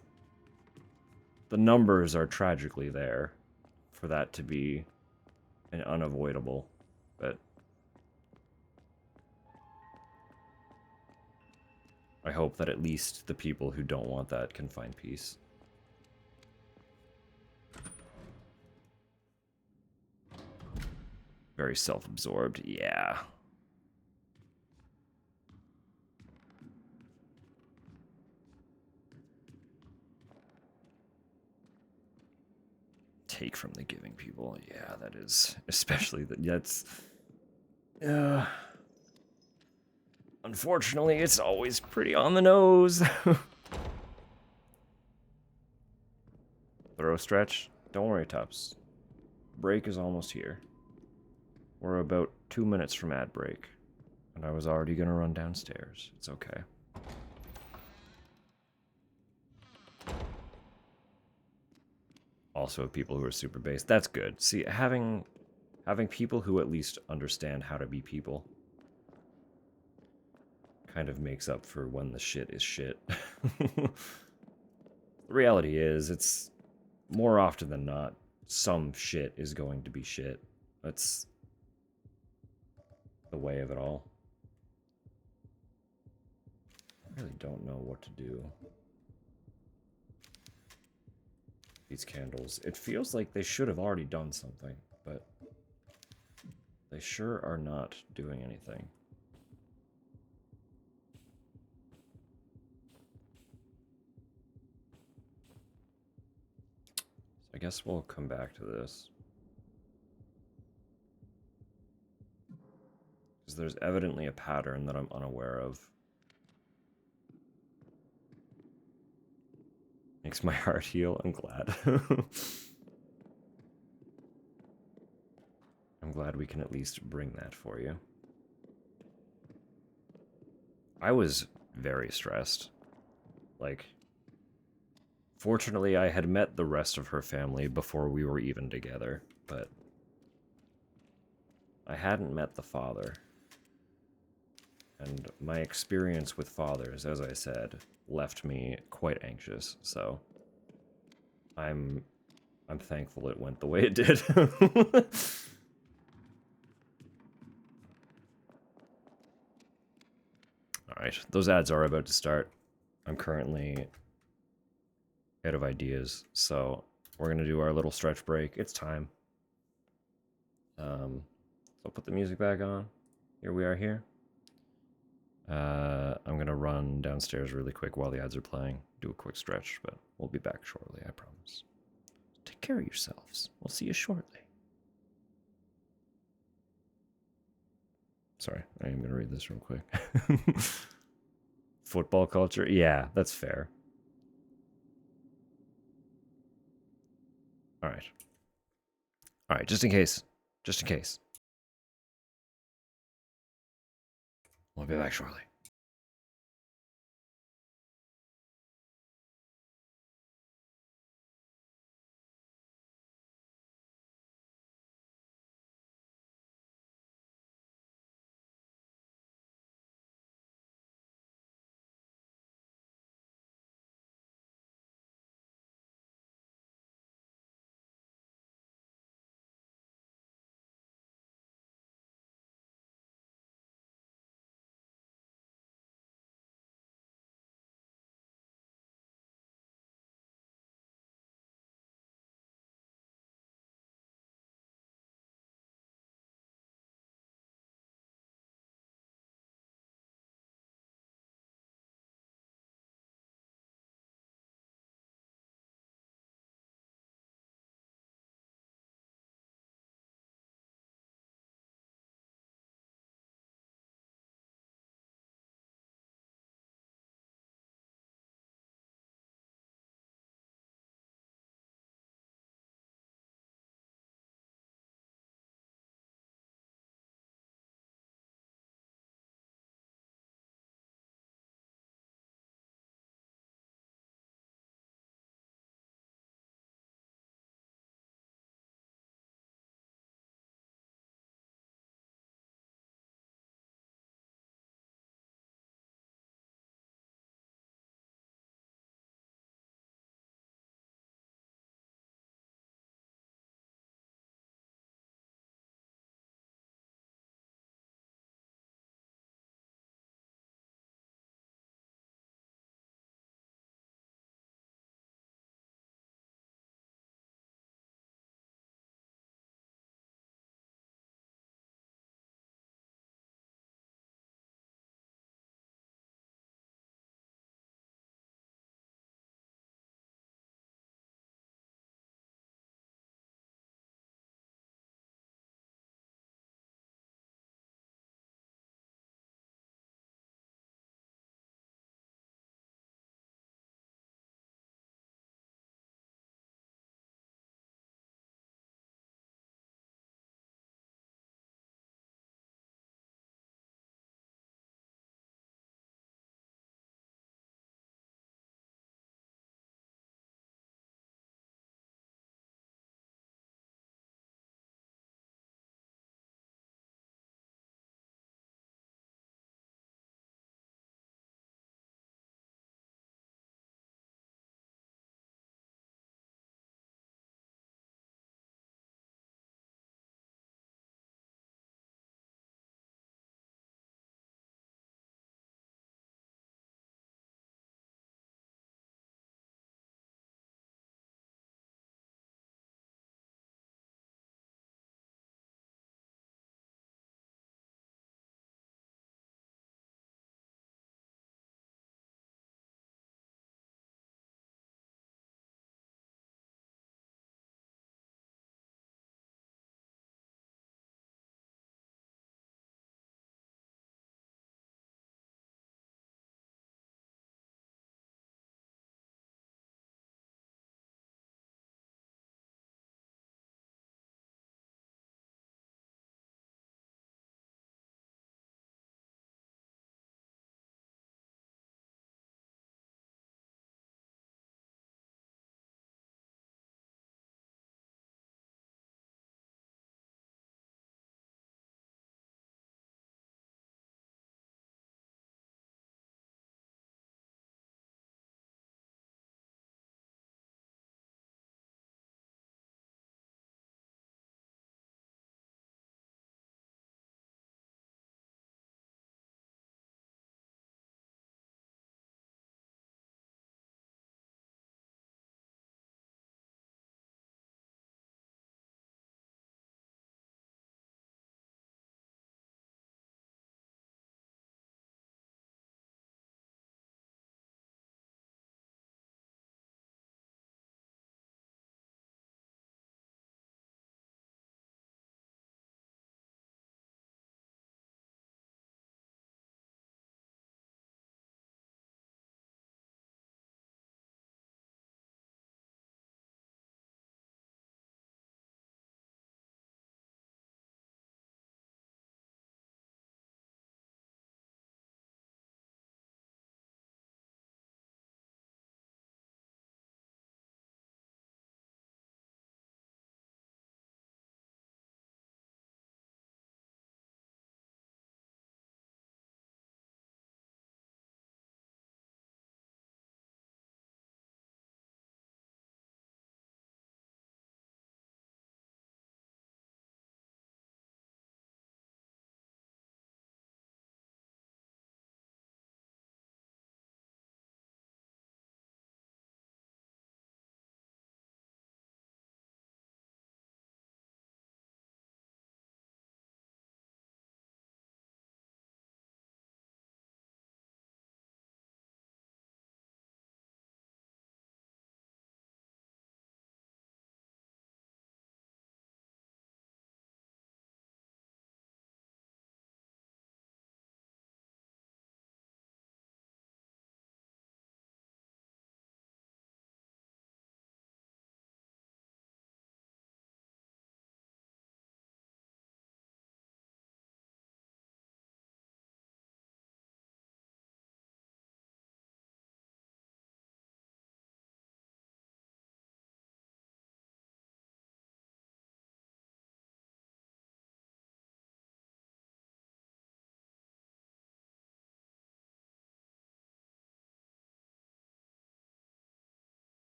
The numbers are tragically there for that to be an unavoidable, but... I hope that at least the people who don't want that can find peace. Very self-absorbed, yeah. Take from the giving people, yeah, that is. Especially that's... Unfortunately, it's always pretty on the nose. Throw stretch? Don't worry, Tups. Break is almost here. We're about 2 minutes from ad break. And I was already gonna run downstairs. It's okay. Also people who are super based. That's good. See, having people who at least understand how to be people kind of makes up for when the shit is shit. The reality is, it's more often than not, some shit is going to be shit. That's the way of it all. I really don't know what to do. These candles. It feels like they should have already done something, but they sure are not doing anything. I guess we'll come back to this. Because there's evidently a pattern that I'm unaware of. Makes my heart heal. I'm glad. I'm glad we can at least bring that for you. I was very stressed. Like, fortunately, I had met the rest of her family before we were even together, but I hadn't met the father. And my experience with fathers, as I said, left me quite anxious, so I'm thankful it went the way it did. Alright, those ads are about to start. I'm currently out of ideas, so we're gonna do our little stretch break. It's time. So I'll put the music back on. Here we are here. I'm gonna run downstairs really quick while the ads are playing, do a quick stretch, but we'll be back shortly, I promise. Take care of yourselves. We'll see you shortly. Sorry, I am gonna read this real quick. Football culture? Yeah, that's fair. Alright. Alright, just in case. Just in case. We'll be back shortly.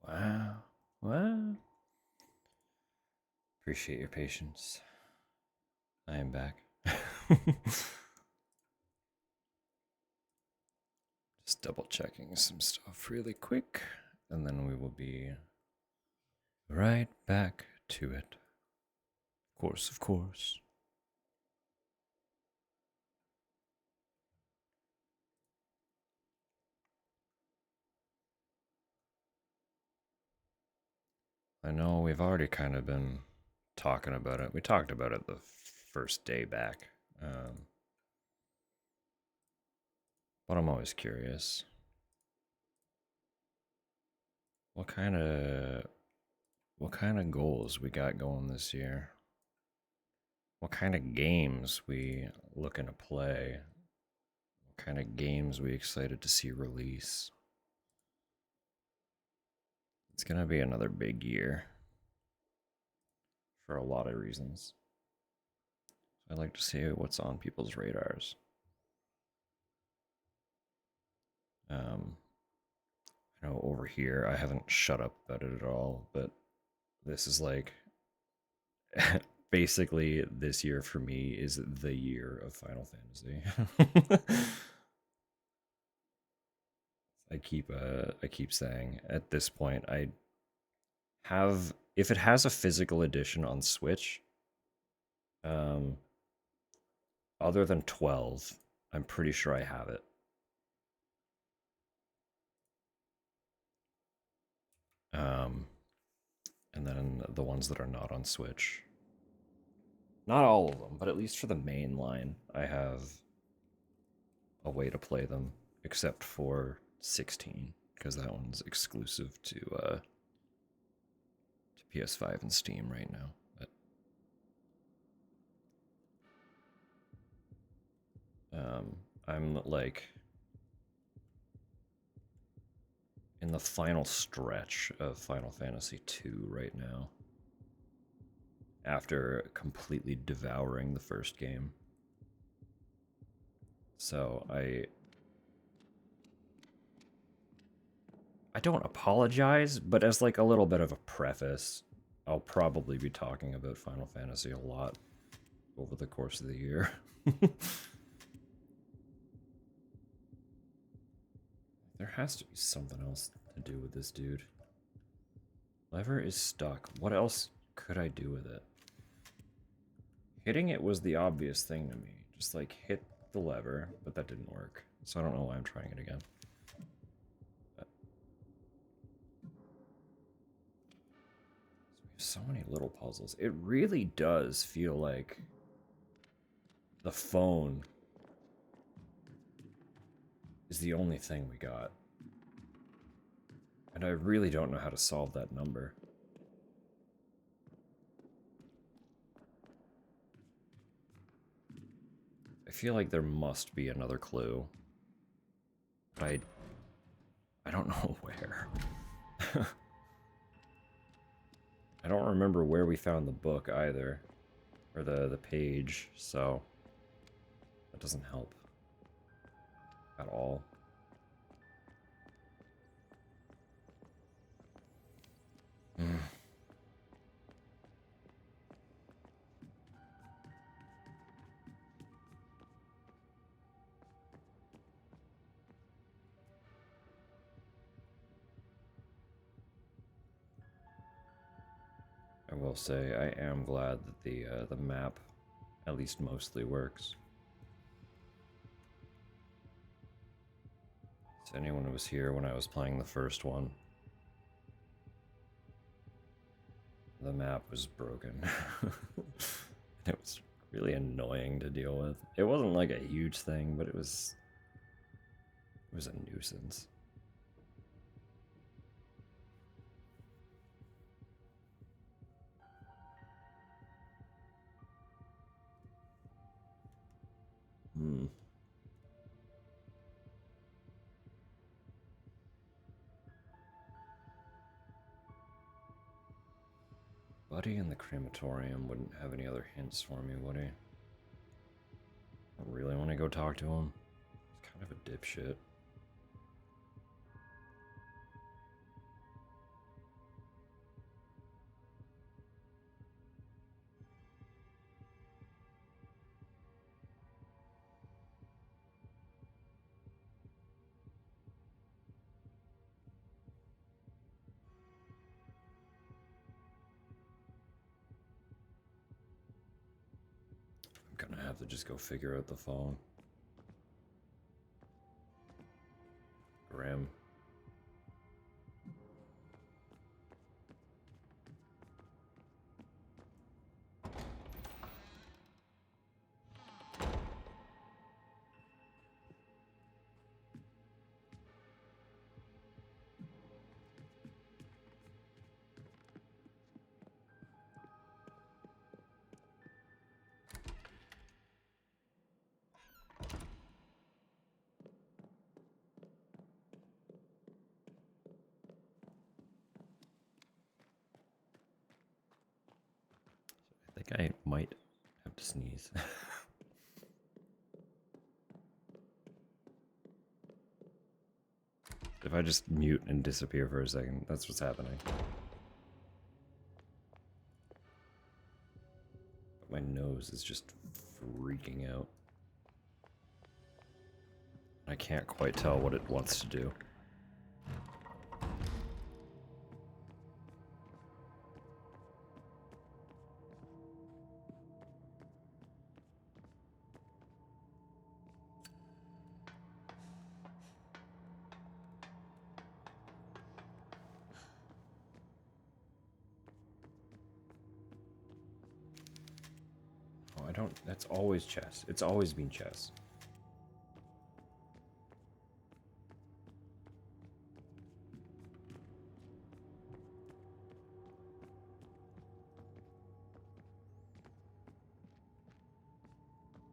Wow. Wow. Appreciate your patience. I am back. Just double checking some stuff really quick, and then we will be right back to it. Of course, of course. I know we've already kind of been talking about it. We talked about it the first day back. But I'm always curious. What kind of goals we got going this year? What kind of games we looking to play? What kind of games we excited to see release? It's gonna be another big year for a lot of reasons. I'd like to see what's on people's radars. I know over here I haven't shut up about it at all, but this is like basically this year for me is the year of Final Fantasy. I keep saying at this point I have, if it has a physical edition on Switch, um other than 12, I'm pretty sure I have it. Um and then the ones that are not on Switch, not all of them, but at least for the main line, I have a way to play them, except for 16, because that one's exclusive to PS5 and Steam right now. But I'm like in the final stretch of Final Fantasy 2 right now, after completely devouring the first game. So I don't apologize, but as like a little bit of a preface, I'll probably be talking about Final Fantasy a lot over the course of the year. There has to be something else to do with this dude. Lever is stuck. What else could I do with it? Hitting it was the obvious thing to me. Just like hit the lever, but that didn't work. So I don't know why I'm trying it again. But so many little puzzles. It really does feel like the phone is the only thing we got. And I really don't know how to solve that number. I feel like there must be another clue. But I don't know where. I don't remember where we found the book either. Or the page, so that doesn't help at all. I will say I am glad that the map at least mostly works. So anyone who was here when I was playing the first one, the map was broken. It was really annoying to deal with. It wasn't like a huge thing, but it was a nuisance. Hmm. Buddy in the crematorium wouldn't have any other hints for me, would he? I really want to go talk to him. He's kind of a dipshit. have to just go figure out the phone. Grim. I think I might have to sneeze. If I just mute and disappear for a second, that's what's happening. My nose is just freaking out. I can't quite tell what it wants to do. Oh, I don't... That's always chess. It's always been chess.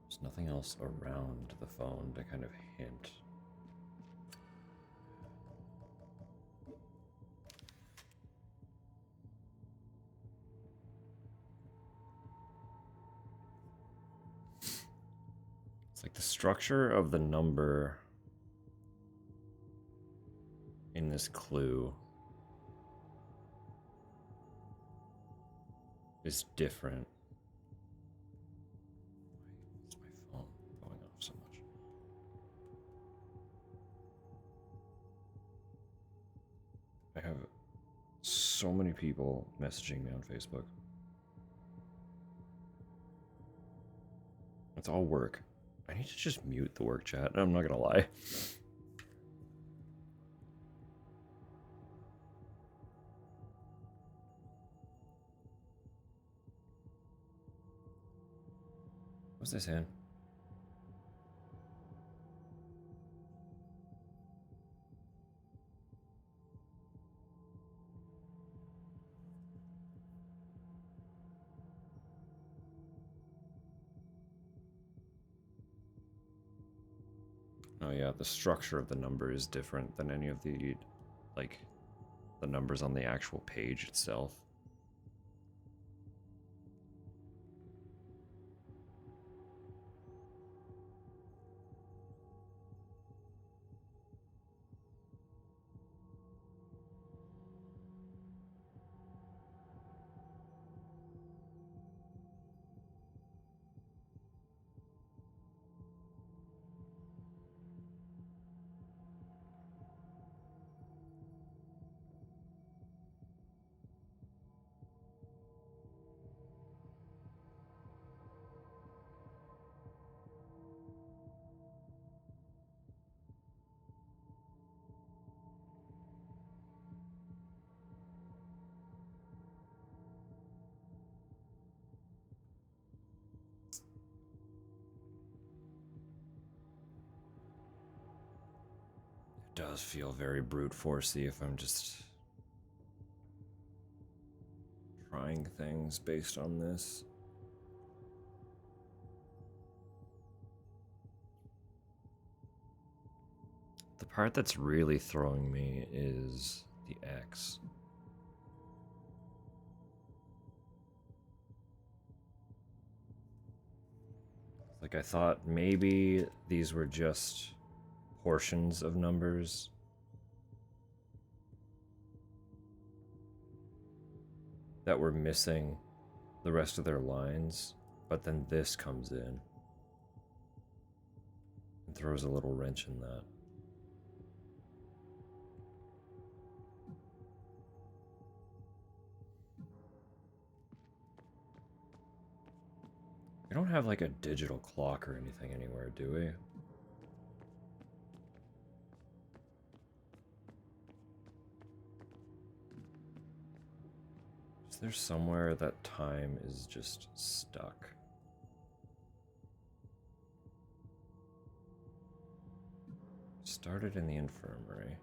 There's nothing else around the phone to kind of hint. It's like the structure of the number in this clue is different. Why is my phone going off so much? I have so many people messaging me on Facebook. It's all work. I need to just mute the work chat. I'm not gonna lie. What's this saying? Oh yeah, the structure of the number is different than any of the, like, the numbers on the actual page itself. It does feel very brute forcey if I'm just trying things based on this. The part that's really throwing me is the X. Like, I thought maybe these were just portions of numbers. That were missing the rest of their lines, but then this comes in and throws a little wrench in that. I don't don't have like a digital clock or anything anywhere, do we? Is there somewhere that time is just stuck? Started in the infirmary.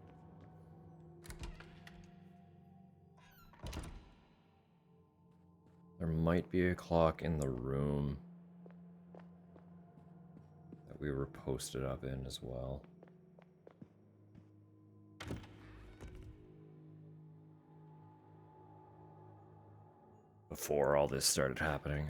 There might be a clock in the room that we were posted up in as well. Before all this started happening.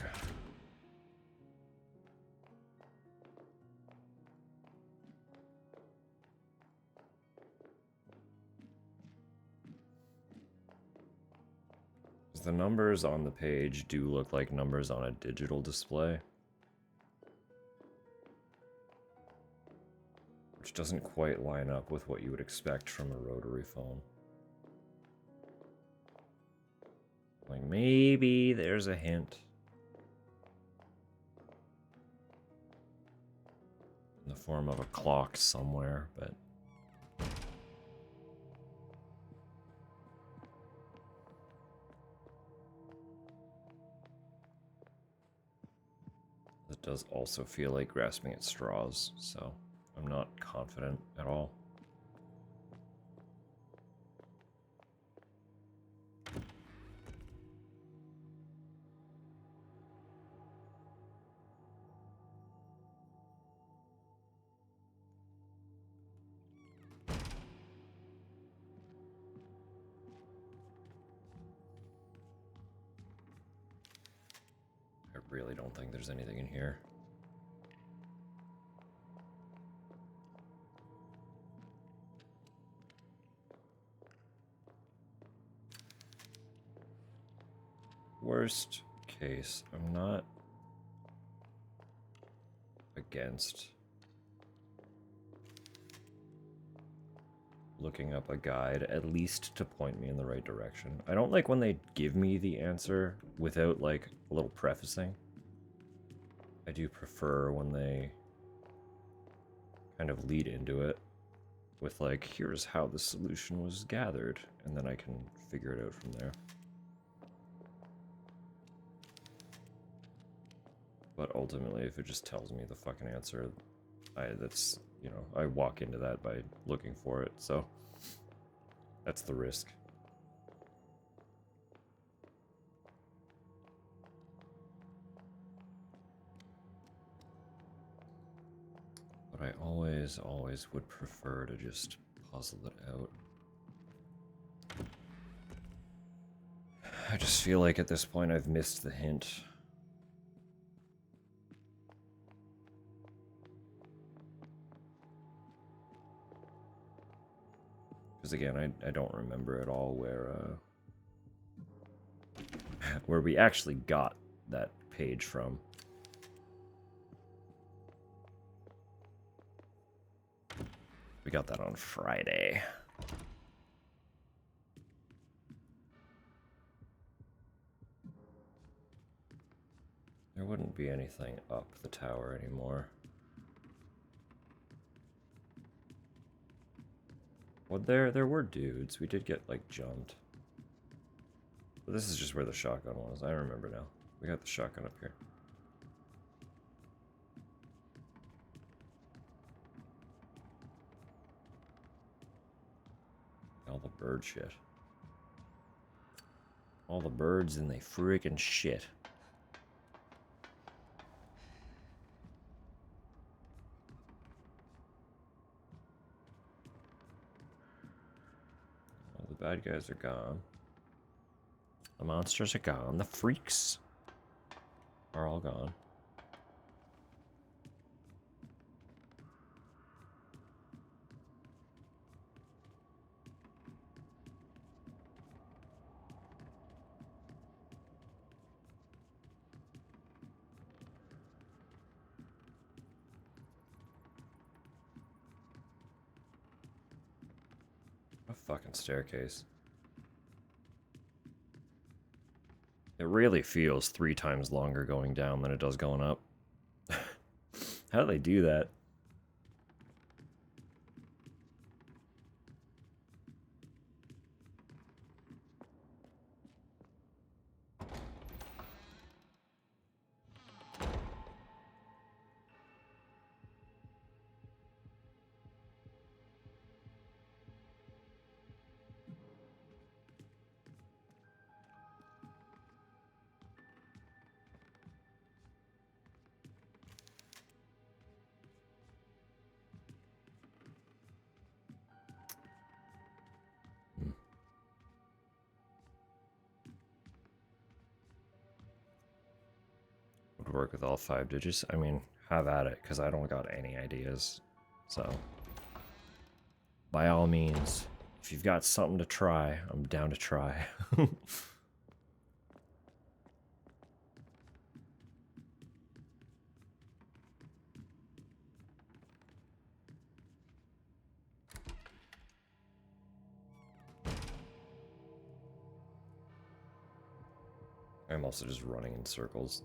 The numbers on the page do look like numbers on a digital display, which doesn't quite line up with what you would expect from a rotary phone. Like, maybe there's a hint in the form of a clock somewhere, but it does also feel like grasping at straws, so I'm not confident at all. I really don't think there's anything in here. Worst case, I'm not against looking up a guide, at least to point me in the right direction. I don't like when they give me the answer without, like, a little prefacing. I do prefer when they kind of lead into it with, like, here's how the solution was gathered, and then I can figure it out from there. But ultimately, if it just tells me the fucking answer, that's, you know, I walk into that by looking for it, so that's the risk. But I always would prefer to just puzzle it out. I just feel like at this point I've missed the hint. Because again, I don't remember at all where we actually got that page from. We got that on Friday. There wouldn't be anything up the tower anymore. Well, there were dudes. We did get, like, jumped. But this is just where the shotgun was. I remember now. We got the shotgun up here. All the bird shit. All the birds and they freaking shit. All the bad guys are gone. The monsters are gone. The freaks are all gone. A fucking staircase. It really feels 3 times longer going down than it does going up. How do they do that? Would work with all 5 digits. I mean, have at it, because I don't got any ideas. So, by all means, if you've got something to try, I'm down to try. I'm also just running in circles.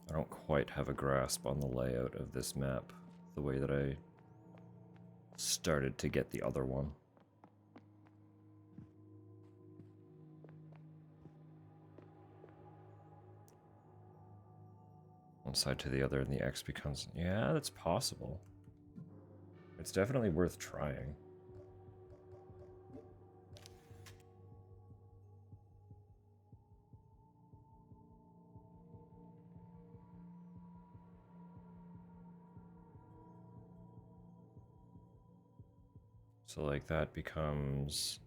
I don't quite have a grasp on the layout of this map the way that I started to get the other one. One side to the other and the X becomes... Yeah, that's possible. It's definitely worth trying. So like that becomes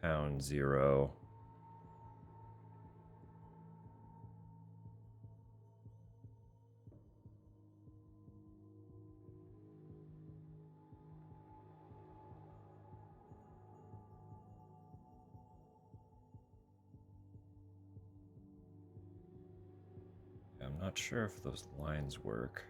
#0. I'm not sure if those lines work.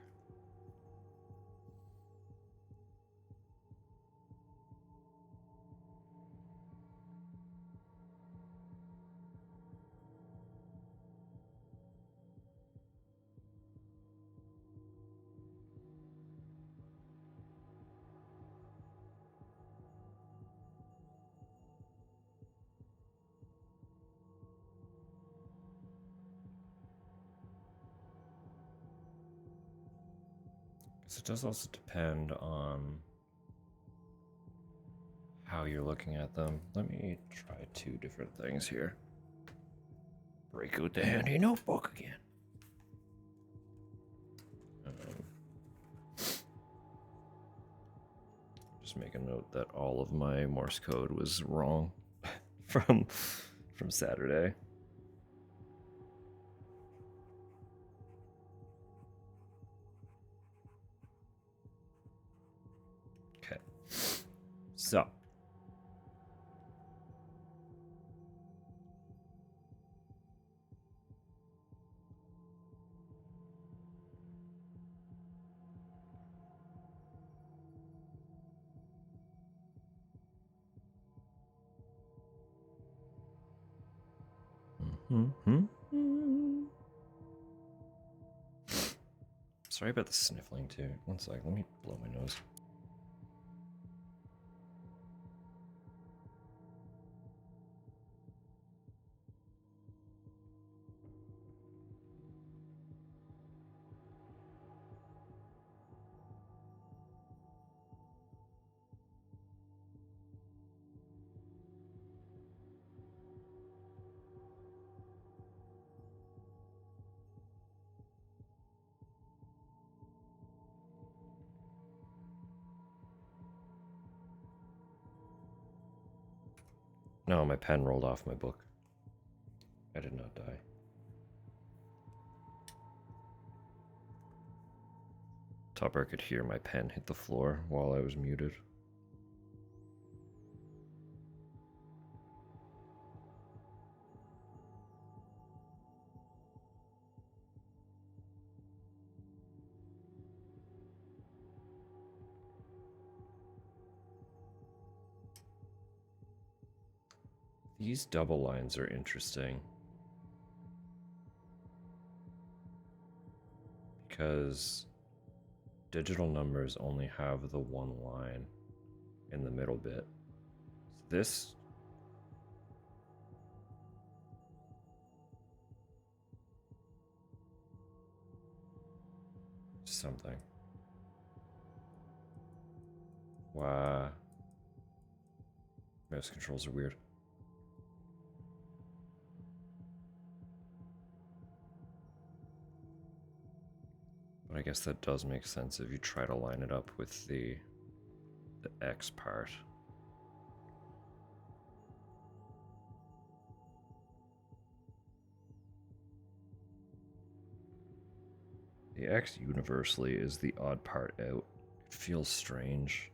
So it does also depend on how you're looking at them. Let me try 2 different things here. Break out the handy notebook again. Just make a note that all of my Morse code was wrong from Saturday. Okay. So. Sorry about the sniffling too. One sec, let me blow my nose. No, my pen rolled off my book. I did not die. Topper could hear my pen hit the floor while I was muted. These double lines are interesting. because digital numbers only have the one line in the middle bit. This something. Wow. Mouse controls are weird. But I guess that does make sense if you try to line it up with the X part. The X universally is the odd part out. It feels strange.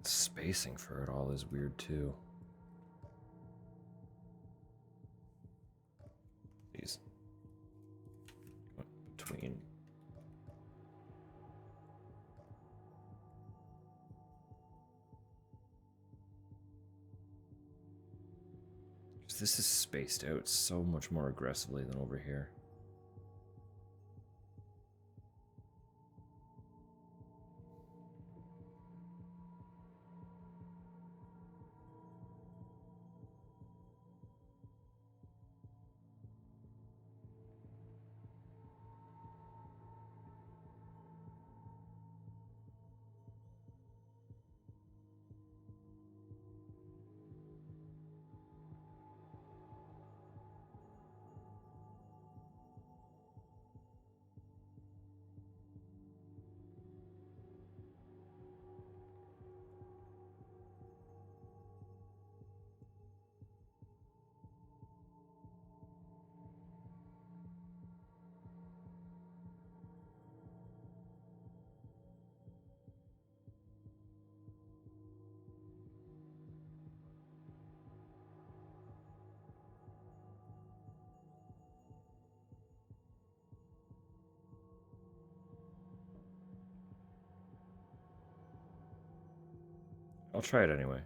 Spacing for it all is weird too. These between. This is spaced out so much more aggressively than over here. I'll try it anyway.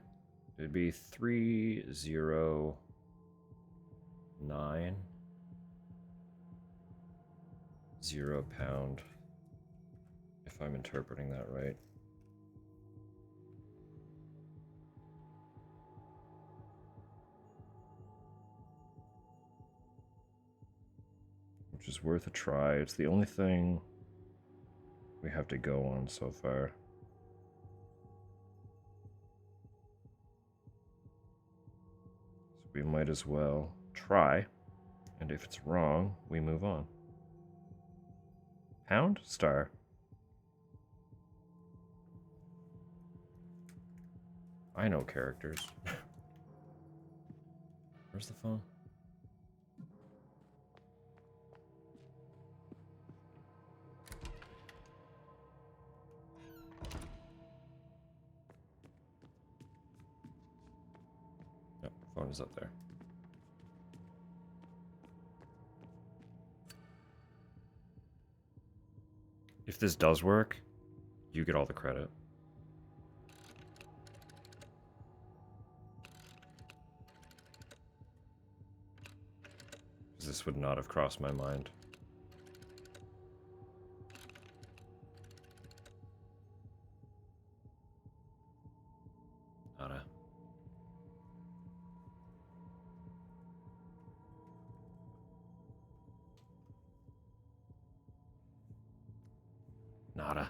It'd be 309 £0, if I'm interpreting that right. Which is worth a try. It's the only thing we have to go on so far. So we might as well try, and if it's wrong, we move on. Pound? Star. I know characters. Where's the phone? No, phone is up there. If this does work, you get all the credit. This would not have crossed my mind. Nada. Nada.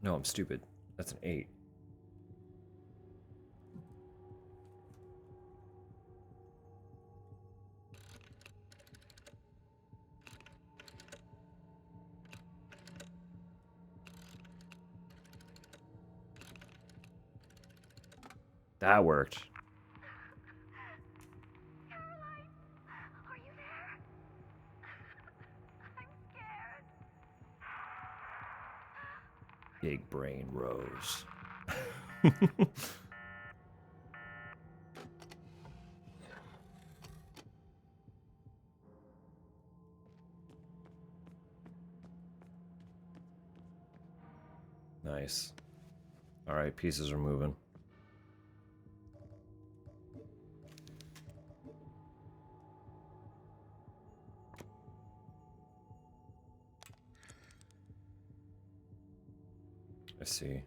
No, I'm stupid. That's an 8. That worked. Caroline, are you there? I'm scared. Big brain Rose. Nice. Alright, pieces are moving. I see.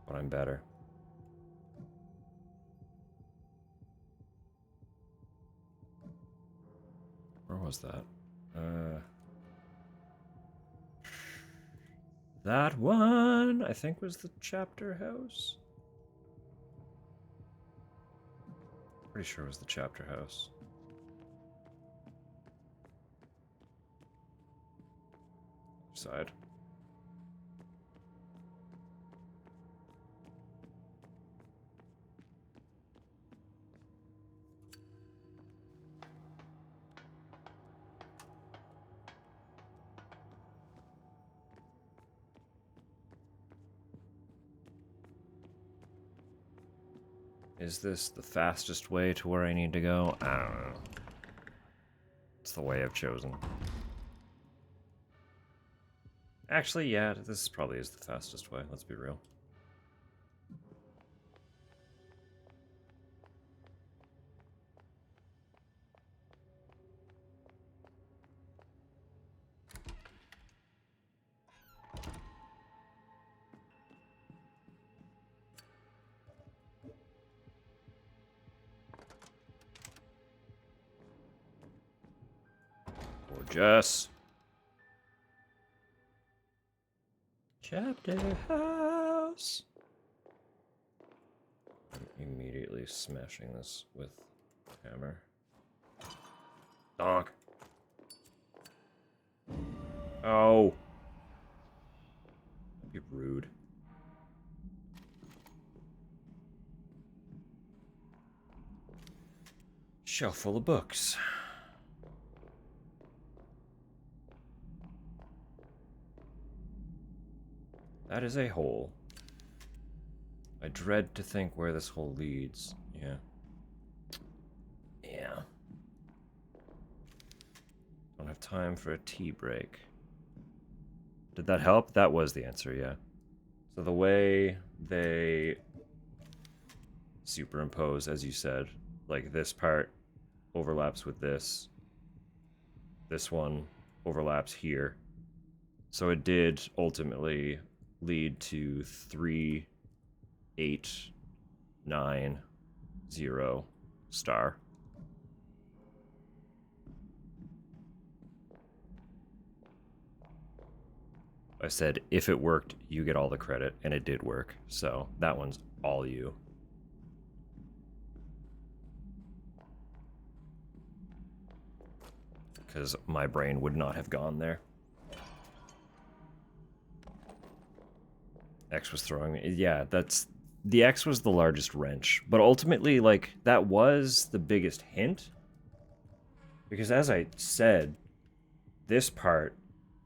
But I'm better. Where was that? That one, I think, was the chapter house. Pretty sure it was the chapter house. Side. Is this the fastest way to where I need to go? I don't know. It's the way I've chosen. Actually, yeah, this probably is the fastest way, let's be real. Gorgeous. Chapter house. I'm immediately smashing this with hammer. Donk. Oh. Be rude. Shelf full of books. That is a hole. I dread to think where this hole leads. Yeah. Yeah. Don't have time for a tea break. Did that help? That was the answer, yeah. So the way they superimpose, as you said, like this part overlaps with this. This one overlaps here. So it did ultimately lead to 3, 8, 9, 0 star. I said if it worked, you get all the credit, and it did work. So that one's all you. Because my brain would not have gone there. X was throwing me. Yeah, that's... The X was the largest wrench. But ultimately, like, that was the biggest hint. Because as I said, this part,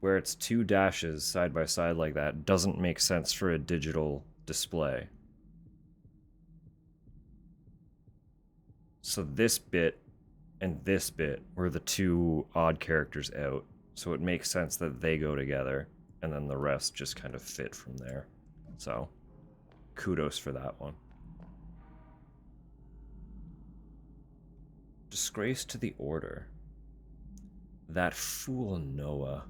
where it's 2 dashes side by side like that, doesn't make sense for a digital display. So this bit and this bit were the 2 odd characters out. So it makes sense that they go together, and then the rest just kind of fit from there. So, kudos for that one. Disgrace to the Order. That fool Noah.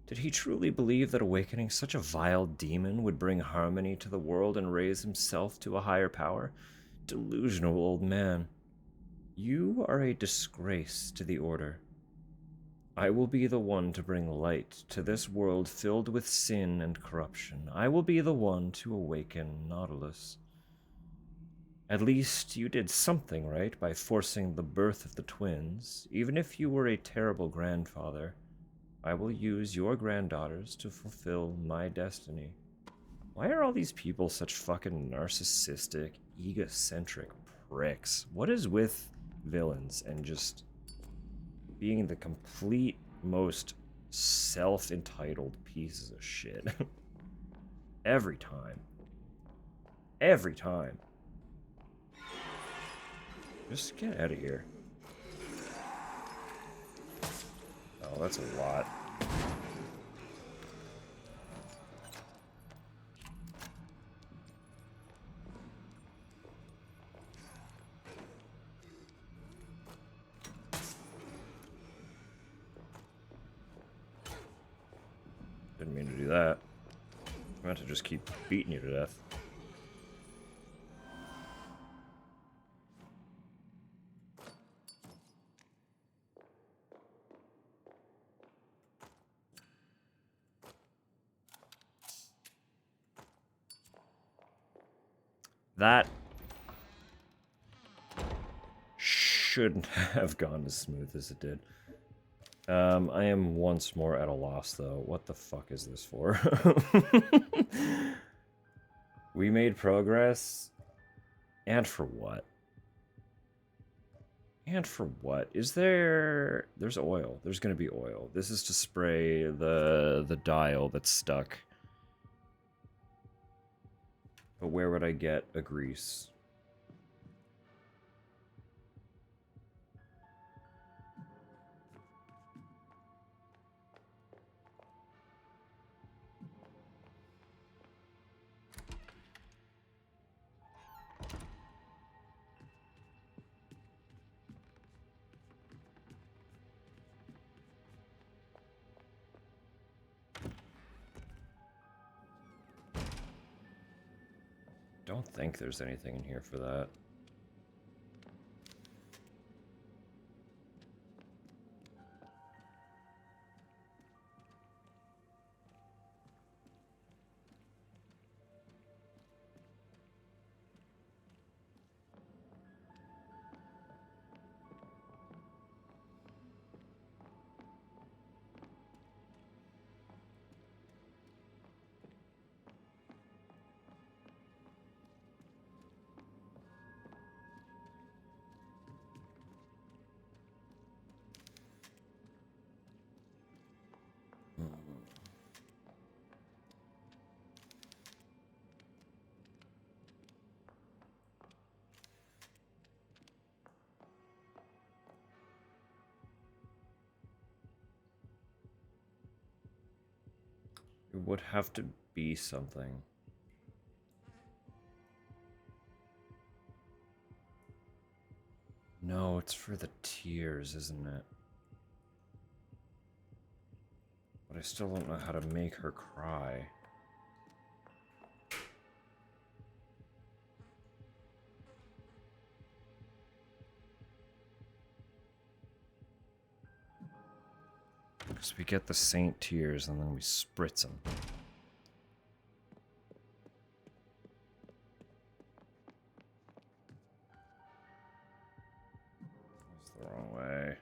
Did he truly believe that awakening such a vile demon would bring harmony to the world and raise himself to a higher power? Delusional old man. You are a disgrace to the Order. I will be the one to bring light to this world filled with sin and corruption. I will be the one to awaken Nautilus. At least you did something right by forcing the birth of the twins. Even if you were a terrible grandfather, I will use your granddaughters to fulfill my destiny. Why are all these people such fucking narcissistic, egocentric pricks? What is with villains and just being the complete most self-entitled pieces of shit? Every time. Every time. Just get out of here. Oh, that's a lot. Didn't mean to do that. I meant to just keep beating you to death. That shouldn't have gone as smooth as it did. I am once more at a loss, though. What the fuck is this for? We made progress? And for what? And for what? Is there... There's oil. There's gonna be oil. This is to spray the dial that's stuck. But where would I get a grease? Don't think there's anything in here for that. It would have to be something. No, it's for the tears, isn't it? But I still don't know how to make her cry. Because we get the saint tears and then we spritz them. That's the wrong way.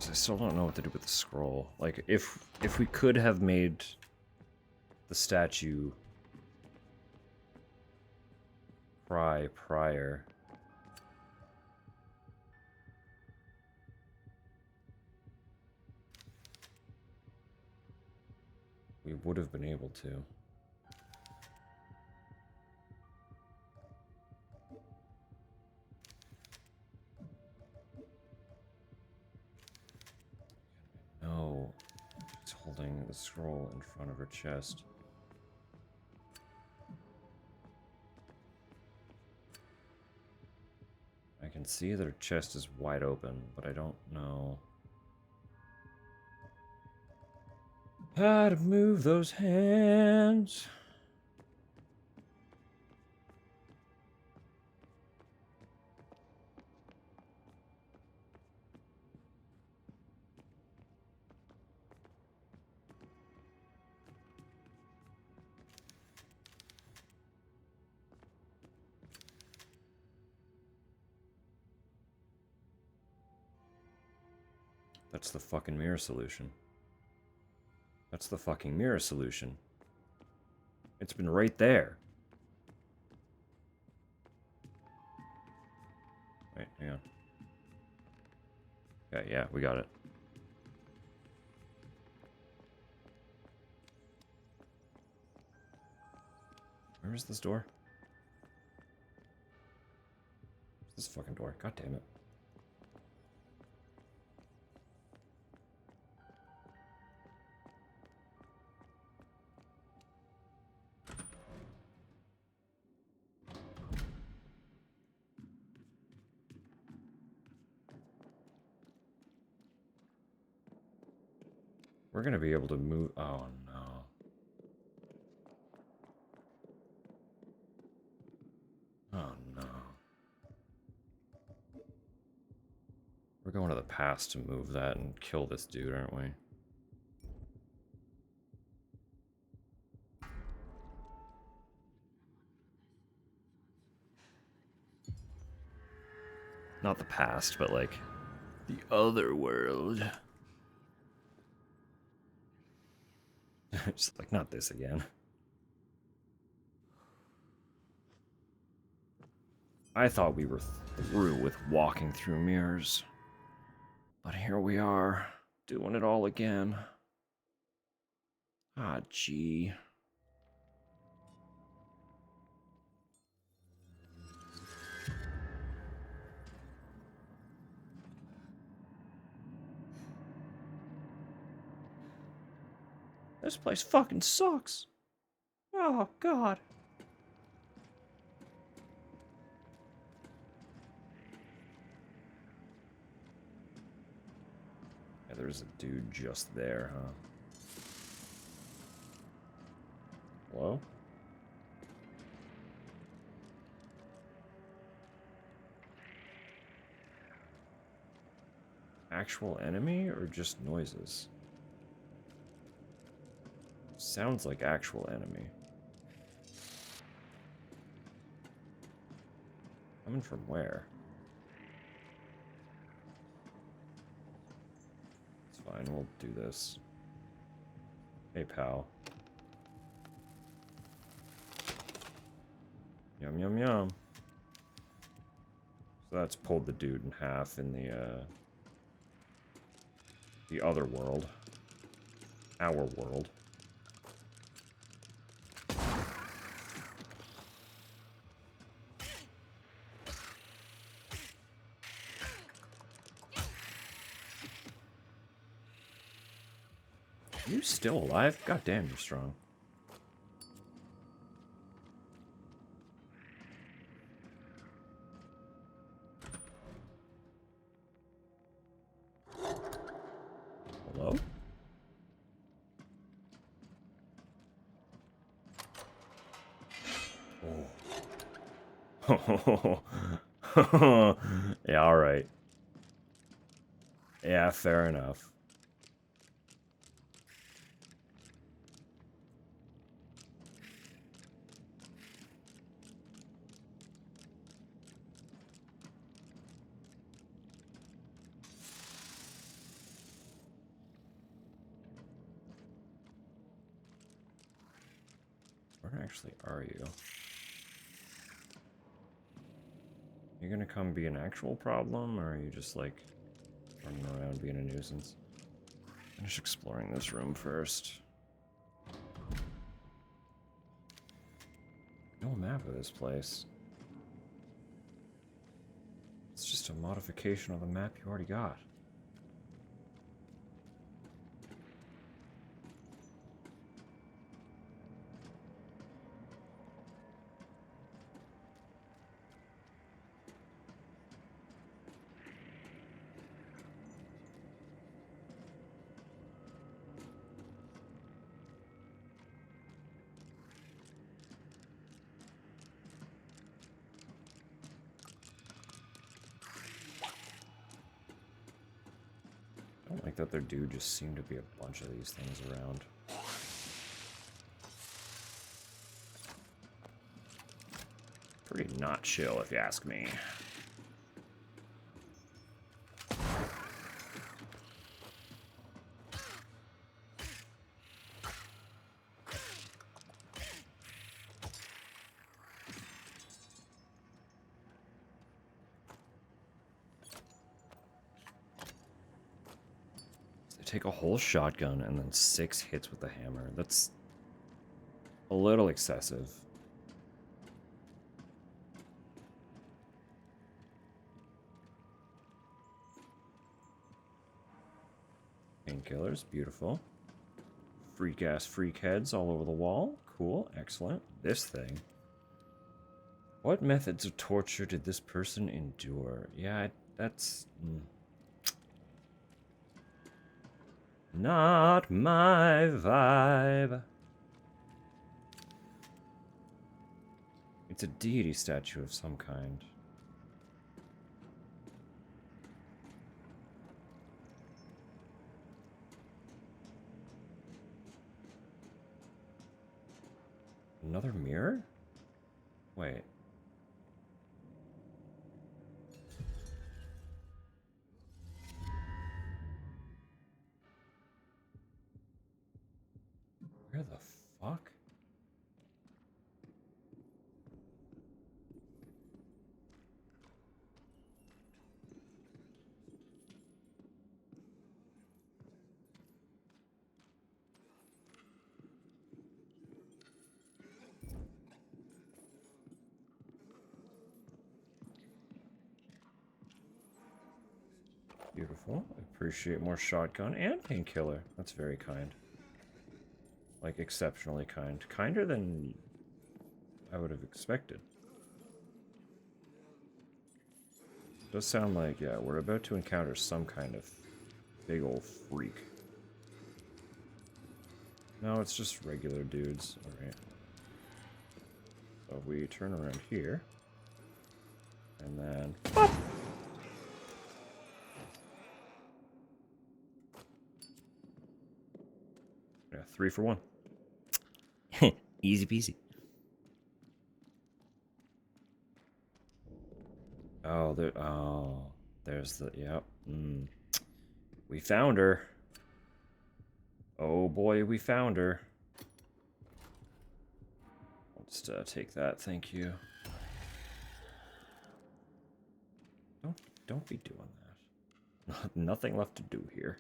I still don't know what to do with the scroll. Like, if we could have made the statue cry prior, we would have been able to. No, she's holding the scroll in front of her chest. I can see that her chest is wide open, but I don't know how to move those hands. That's the fucking mirror solution. That's the fucking mirror solution. It's been right there. Wait, hang on. Okay, yeah, we got it. Where is this door? Where's this fucking door? God damn it. We're gonna be able to move. Oh no. Oh no. We're going to the past to move that and kill this dude, aren't we? Not the past, but like the other world. Just like, not this again. I thought we were through with walking through mirrors. But here we are, doing it all again. Ah, gee. This place fucking sucks. Oh, God. Yeah, there's a dude just there, huh? Hello? Actual enemy or just noises? Sounds like actual enemy. Coming from where? It's fine, we'll do this. Hey, pal. Yum, yum, yum. So that's pulled the dude in half in the other world. Our world. You still alive? God damn, you're strong. Hello? Oh. Yeah, alright. Yeah, fair enough. Where actually are you? You gonna come be an actual problem, or are you just like running around being a nuisance? I'm just exploring this room first. No map of this place. It's just a modification of the map you already got. I don't like that there do just seem to be a bunch of these things around. Pretty not chill, if you ask me. take a whole shotgun and then 6 hits with the hammer. That's a little excessive. Painkillers, beautiful. Freak-ass freak heads all over the wall. Cool, excellent. This thing. What methods of torture did this person endure? Yeah, that's... not my vibe. It's a deity statue of some kind. Another mirror? Wait. Where the fuck? Beautiful. Appreciate more shotgun and painkiller. That's very kind. Like, exceptionally kind. Kinder than I would have expected. Does sound like, yeah, we're about to encounter some kind of big old freak. No, it's just regular dudes. Alright. So we turn around here. And then... Pop! Yeah, 3 for 1. Easy peasy. Oh, there's the, yep. We found her. Oh boy, we found her. I'll just take that, thank you. Don't be doing that. Nothing left to do here.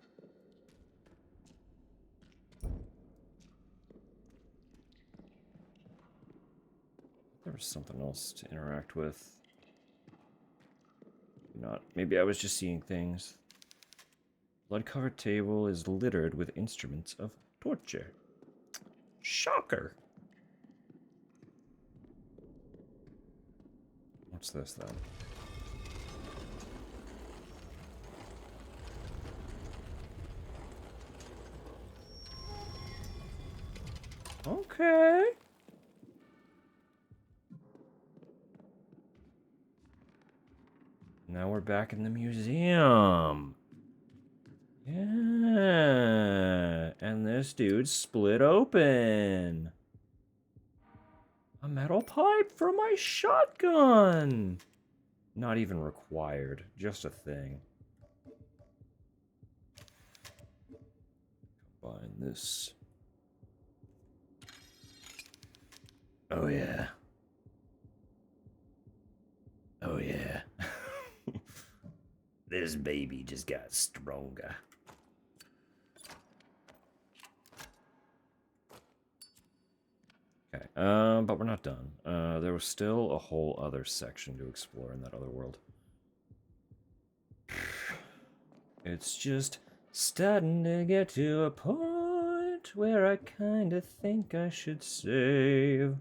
There was something else to interact with. Not. Maybe I was just seeing things. Blood-covered table is littered with instruments of torture. Shocker! What's this, then? Okay. Now we're back in the museum. Yeah. And this dude split open. A metal pipe for my shotgun. Not even required. Just a thing. Combine this. Oh yeah. Oh yeah. This baby just got stronger. Okay, but we're not done. There was still a whole other section to explore in that other world. It's just starting to get to a point where I kind of think I should save.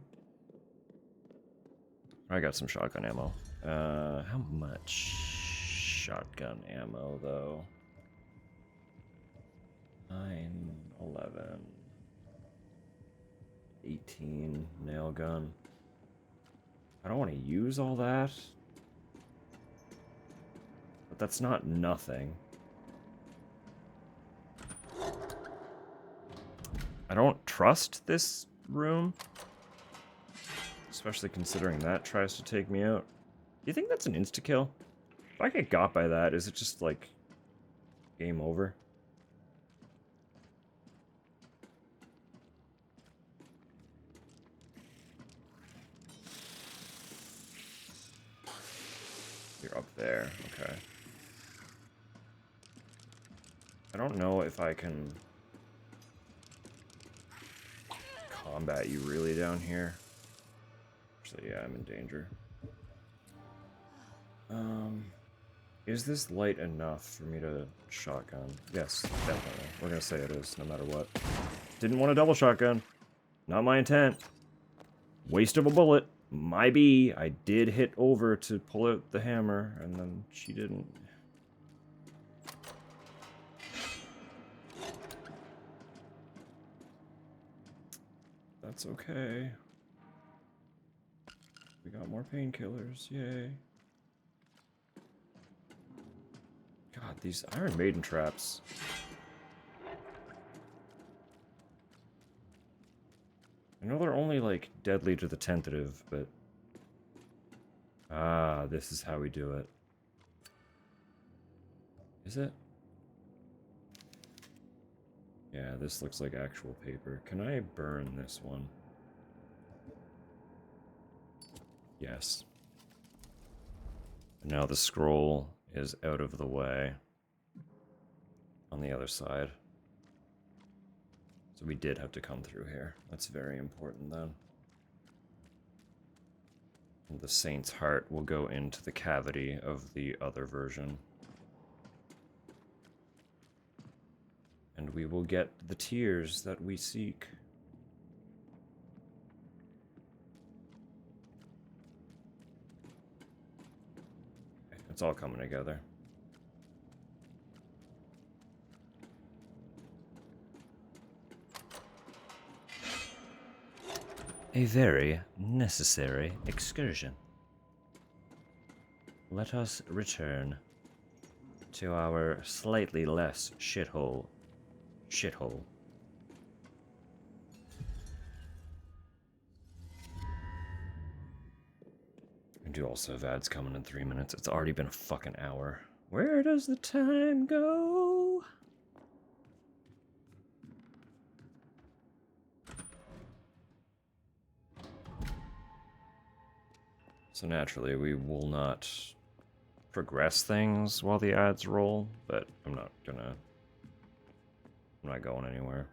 I got some shotgun ammo. How much shotgun ammo, though? 9, 11, 18, nail gun. I don't want to use all that. But that's not nothing. I don't trust this room. Especially considering that tries to take me out. Do you think that's an insta-kill? If I get got by that, is it just, like, game over? You're up there, okay. I don't know if I can combat you really down here. Actually, yeah, I'm in danger. Is this light enough for me to shotgun? Yes, definitely. We're gonna say it is, no matter what. Didn't want a double shotgun. Not my intent. Waste of a bullet. My bee. I did hit over to pull out the hammer, and then she didn't. That's okay. We got more painkillers. Yay. God, these Iron Maiden traps. I know they're only, like, deadly to the tentative, but... Ah, this is how we do it. Is it? Yeah, this looks like actual paper. Can I burn this one? Yes. Now the scroll is out of the way on the other side. So we did have to come through here. That's very important then. And the Saint's Heart will go into the cavity of the other version. And we will get the tears that we seek. Okay, it's all coming together. A very necessary excursion. Let us return to our slightly less shithole. I do also have ads coming in 3 minutes. It's already been a fucking hour. Where does the time go? So naturally, we will not progress things while the ads roll, but I'm not going anywhere.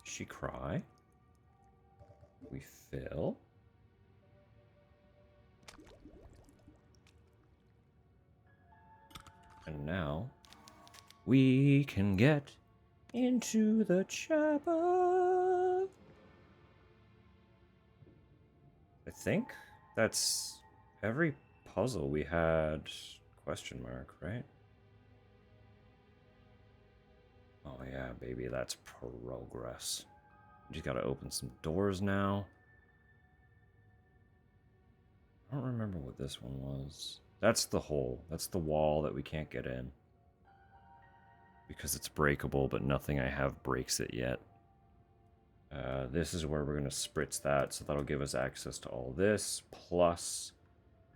She cry? We fill? And now, we can get into the chopper. I think that's every puzzle we had question mark, right? Oh yeah, baby, that's progress. You just gotta open some doors now. I don't remember what this one was. That's the hole. That's the wall that we can't get in. Because it's breakable, but nothing I have breaks it yet. This is where we're going to spritz that, so that'll give us access to all this, plus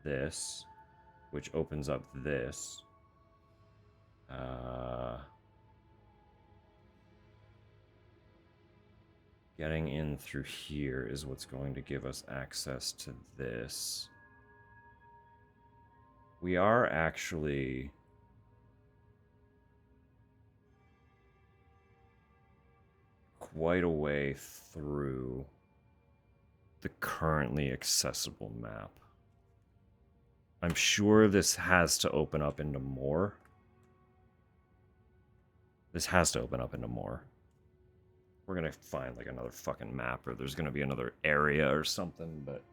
this, which opens up this. Getting in through here is what's going to give us access to this. We are actually... quite a way through the currently accessible map. I'm sure this has to open up into more. This has to open up into more. We're gonna find like another fucking map, or there's gonna be another area or something, but...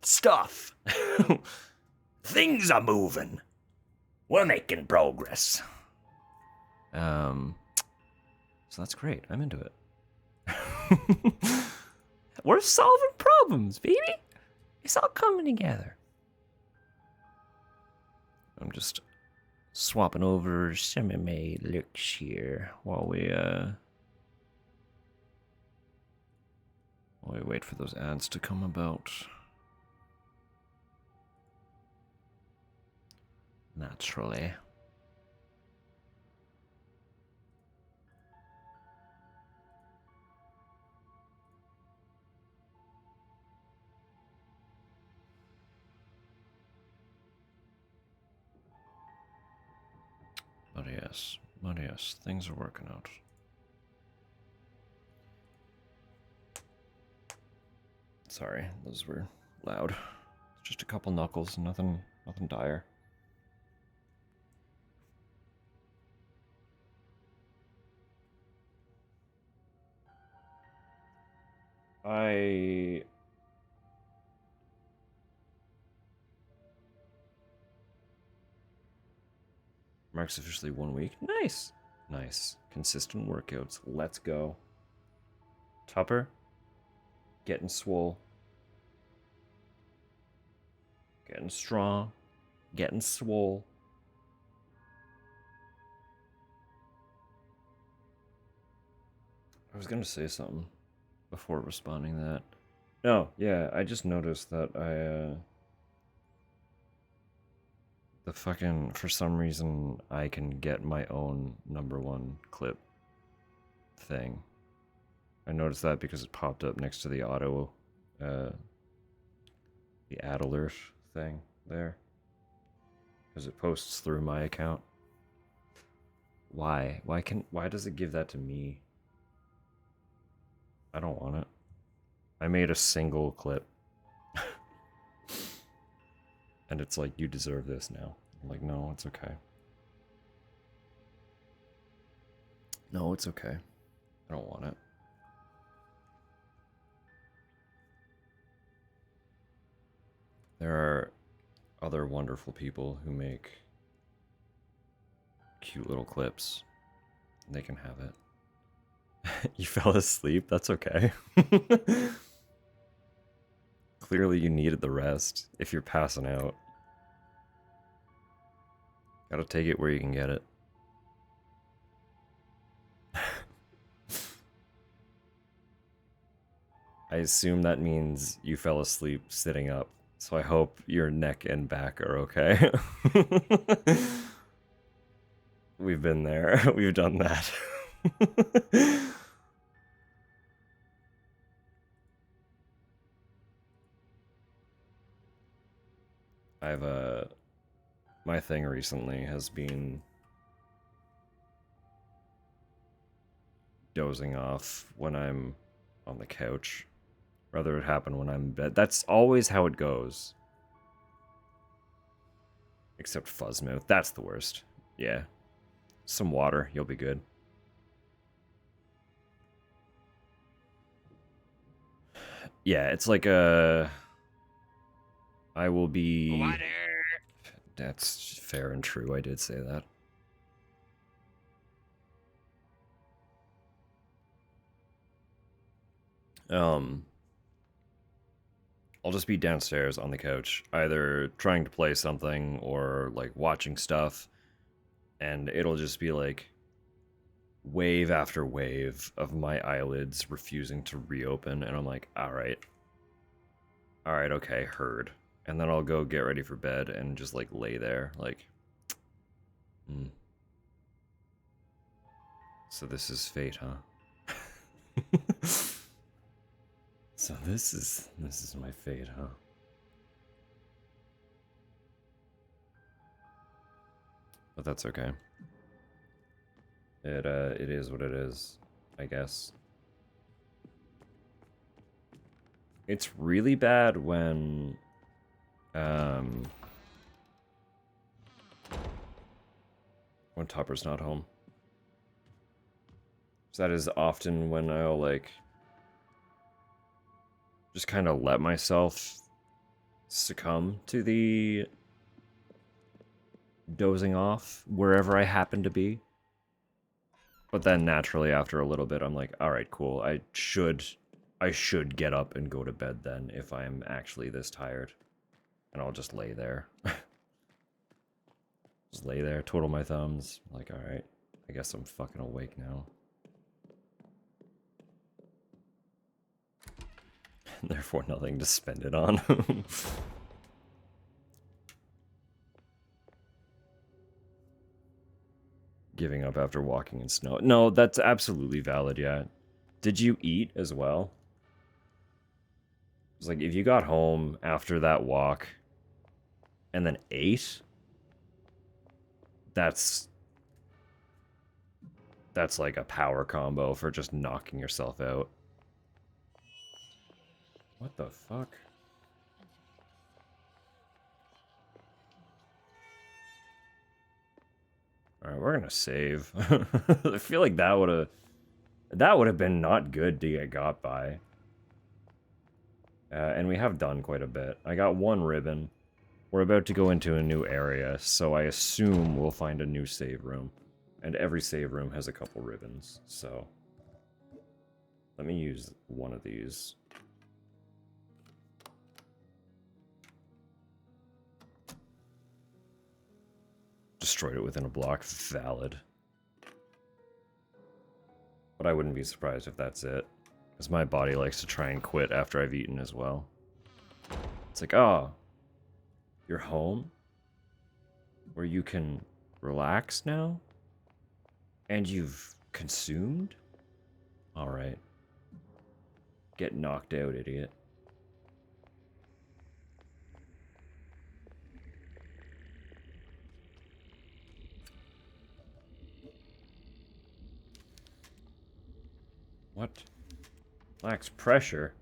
Stuff! Things are moving! We're making progress. So that's great. I'm into it. We're solving problems, baby. It's all coming together. I'm just swapping over some of my looks here while we wait for those ads to come about. Naturally. yes. But yes, things are working out. Sorry, those were loud. Just a couple knuckles, nothing dire. Mark's officially 1 week. Nice. Nice. Consistent workouts. Let's go. Tupper. Getting swole. Getting strong. Getting swole. I was gonna say something before responding to that. No, yeah, I just noticed that the fucking, for some reason, I can get my own #1 clip thing. I noticed that because it popped up next to the the ad alert thing there. Because it posts through my account. Why? Why does it give that to me? I don't want it. I made a single clip. And it's like, you deserve this now. I'm like, no, it's okay. No, it's okay. I don't want it. There are other wonderful people who make cute little clips. They can have it. You fell asleep? That's okay. Clearly you needed the rest if you're passing out. Gotta take it where you can get it. I assume that means you fell asleep sitting up, so I hope your neck and back are okay. We've been there. We've done that. My thing recently has been dozing off when I'm on the couch. Rather it happen when I'm in bed. That's always how it goes. Except Fuzzmouth. That's the worst. Yeah. Some water. You'll be good. Yeah, it's like a... I will be... Water! That's fair and true. I did say that. I'll just be downstairs on the couch, either trying to play something or like watching stuff, and it'll just be like wave after wave of my eyelids refusing to reopen, and I'm like, all right, okay, heard. And then I'll go get ready for bed and just like lay there, like, So this is fate, huh? So this is my fate, huh? But that's okay. It is what it is, I guess. It's really bad when Topper's not home. So that is often when I'll like just kind of let myself succumb to the dozing off wherever I happen to be. But then naturally after a little bit I'm like, all right, cool. I should get up and go to bed then if I'm actually this tired. And I'll just lay there. Just lay there, twiddle my thumbs, like, all right, I guess I'm fucking awake now. Therefore nothing to spend it on. Giving up after walking in snow. No, that's absolutely valid, yeah. Did you eat as well? It's like, if you got home after that walk and then ate, that's That's like a power combo for just knocking yourself out. What the fuck? Alright, we're gonna save. I feel like that would have been not good to get got by. And we have done quite a bit. I got 1 ribbon. We're about to go into a new area, so I assume we'll find a new save room. And every save room has a couple ribbons, so... Let me use one of these. Destroyed it within a block. Valid. But I wouldn't be surprised if that's it. Because my body likes to try and quit after I've eaten as well. It's like, oh, you're home? Where you can relax now? And you've consumed? Alright. Get knocked out, idiot. What? Lacks pressure.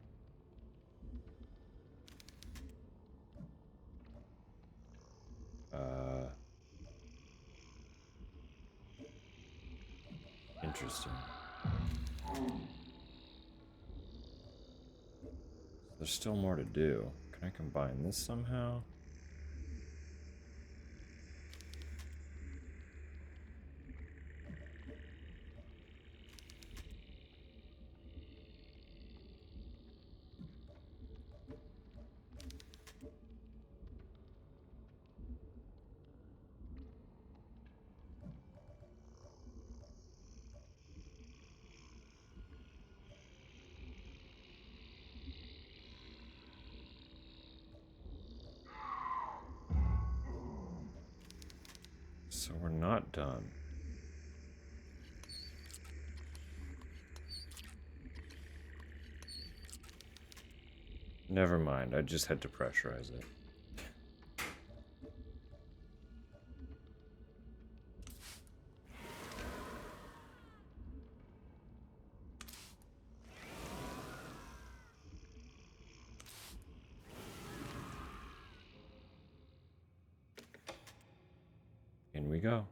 Interesting. There's still more to do. Can I combine this somehow? So we're not done. Never mind, I just had to pressurize it. In we go.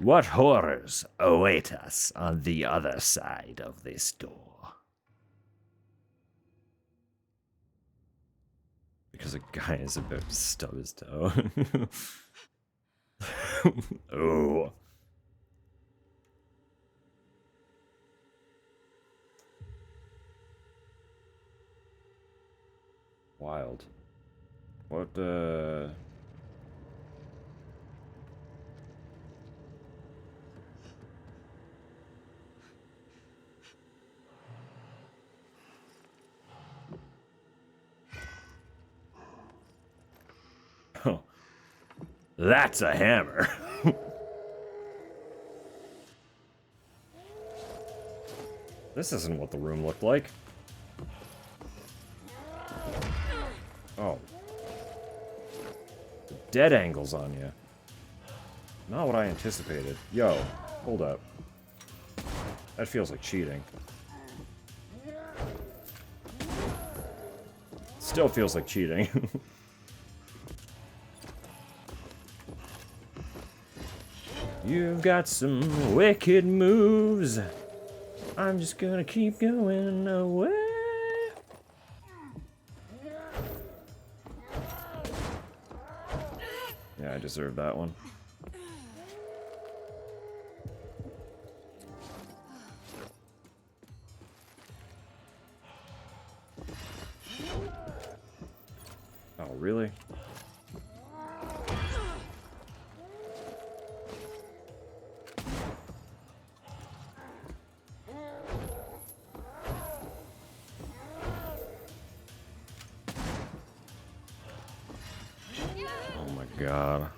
What horrors await us on the other side of this door? Because a guy is about to stub his toe. Oh. Wild. What, Oh. That's a hammer. This isn't what the room looked like. Oh. The dead angles on you. Not what I anticipated. Yo, hold up. That feels like cheating. Still feels like cheating. You've got some wicked moves. I'm just gonna keep going away. Yeah, I deserve that one. Oh, really? Oh my god.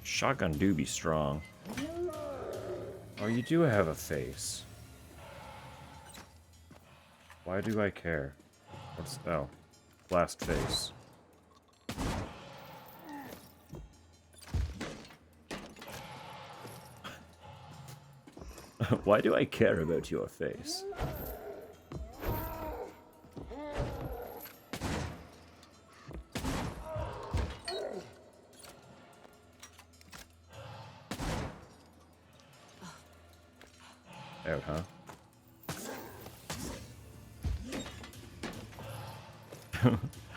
Shotgun do be strong. Oh, you do have a face. Why do I care? What's... oh. Blast face. Why do I care about your face? Out, huh?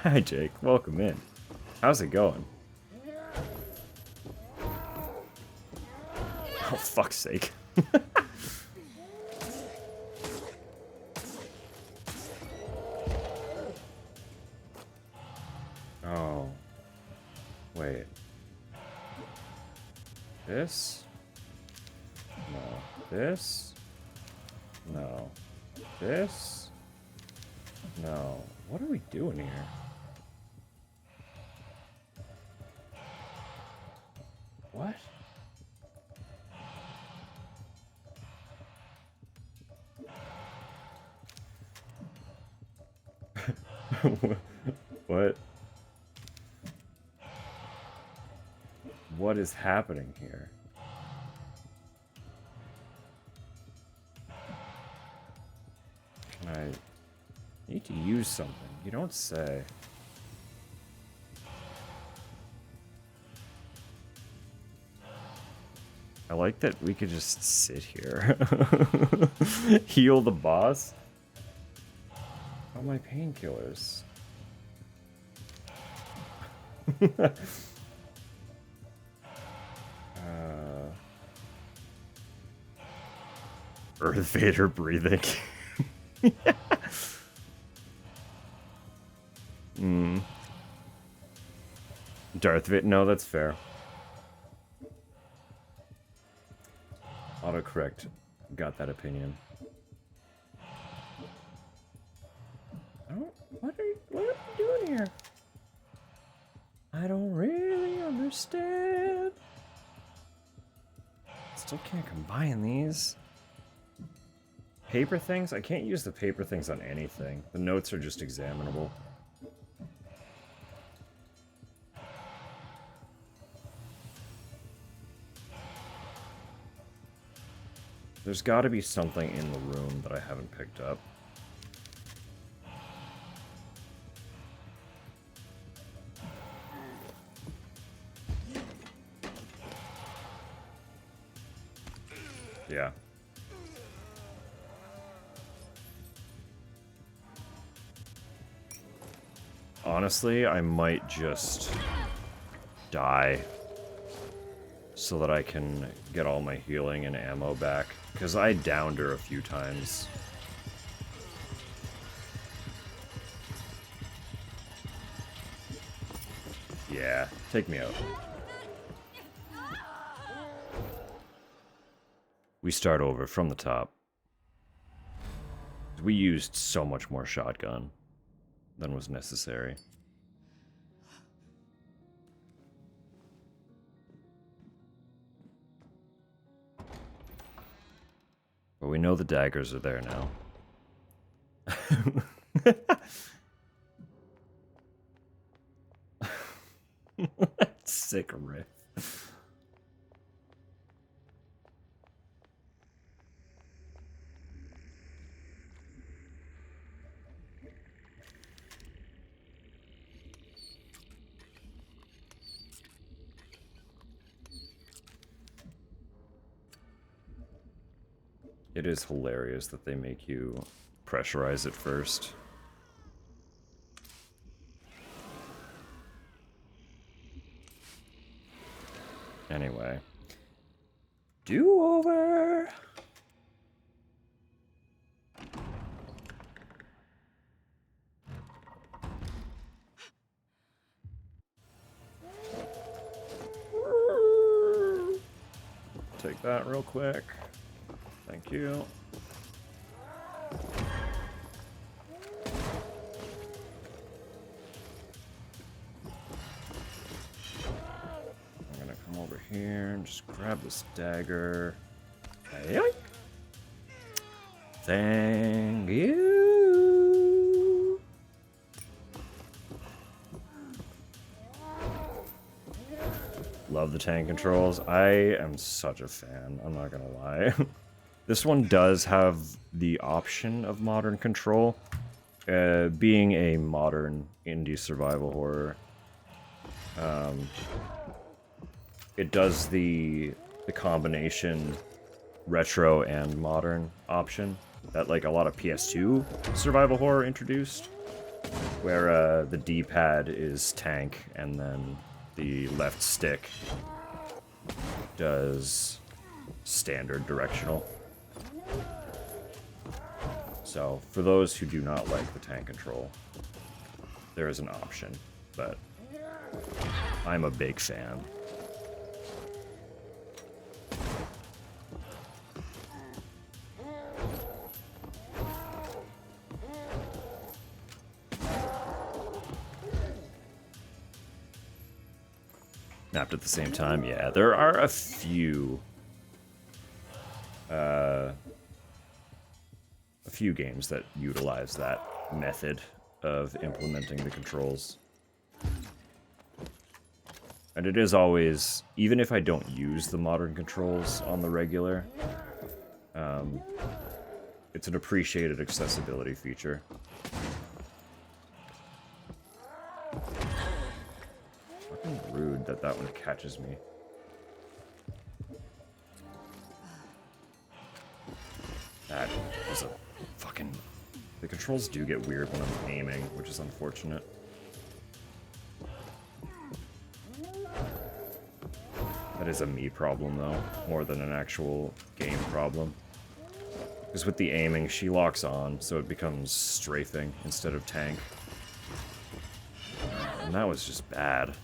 Hi, Jake. Welcome in. How's it going? Oh, fuck's sake. Oh. Wait. This? No. This? No. This? No. What are we doing here? What? What? What is happening here? Can I need to use something? You don't say. I like that we could just sit here. Heal the boss. Oh, my painkillers. Earth Vader breathing. Darth Vader. No, that's fair. Autocorrect got that opinion. What are you doing here? I don't really understand. Still can't combine these. Paper things? I can't use the paper things on anything. The notes are just examinable. There's got to be something in the room that I haven't picked up. Yeah. Honestly, I might just die so that I can get all my healing and ammo back, because I downed her a few times. Yeah, take me out. We start over from the top. We used so much more shotgun than was necessary. But we know the daggers are there now. Sick riff. It is hilarious that they make you pressurize it first. Anyway. Do-over! Take that real quick. Thank you. I'm gonna come over here and just grab this dagger. Yoink. Thank you. Love the tank controls. I am such a fan, I'm not gonna lie. This one does have the option of modern control. Being a modern indie survival horror, it does the combination retro and modern option that like a lot of PS2 survival horror introduced, where the D-pad is tank and then the left stick does standard directional. So for those who do not like the tank control, there is an option, but I'm a big fan. Napped at the same time, yeah. There are a few games that utilize that method of implementing the controls. And it is always, even if I don't use the modern controls on the regular, it's an appreciated accessibility feature. Fucking rude that that one catches me. That was a fucking... The controls do get weird when I'm aiming, which is unfortunate. That is a me problem, though, more than an actual game problem. Because with the aiming, she locks on, so it becomes strafing instead of tank. And that was just bad.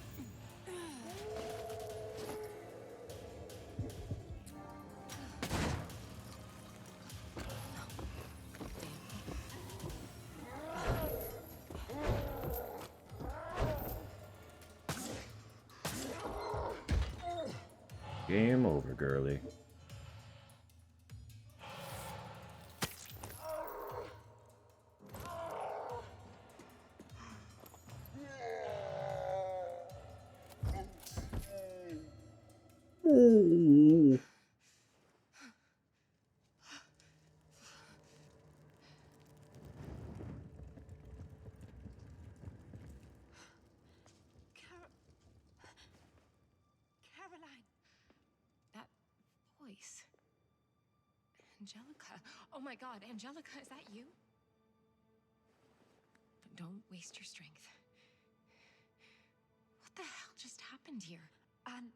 Game over, girly. Caroline. That voice. Angelica. Oh my god, Angelica, is that you? Don't waste your strength. What the hell just happened here? Anna.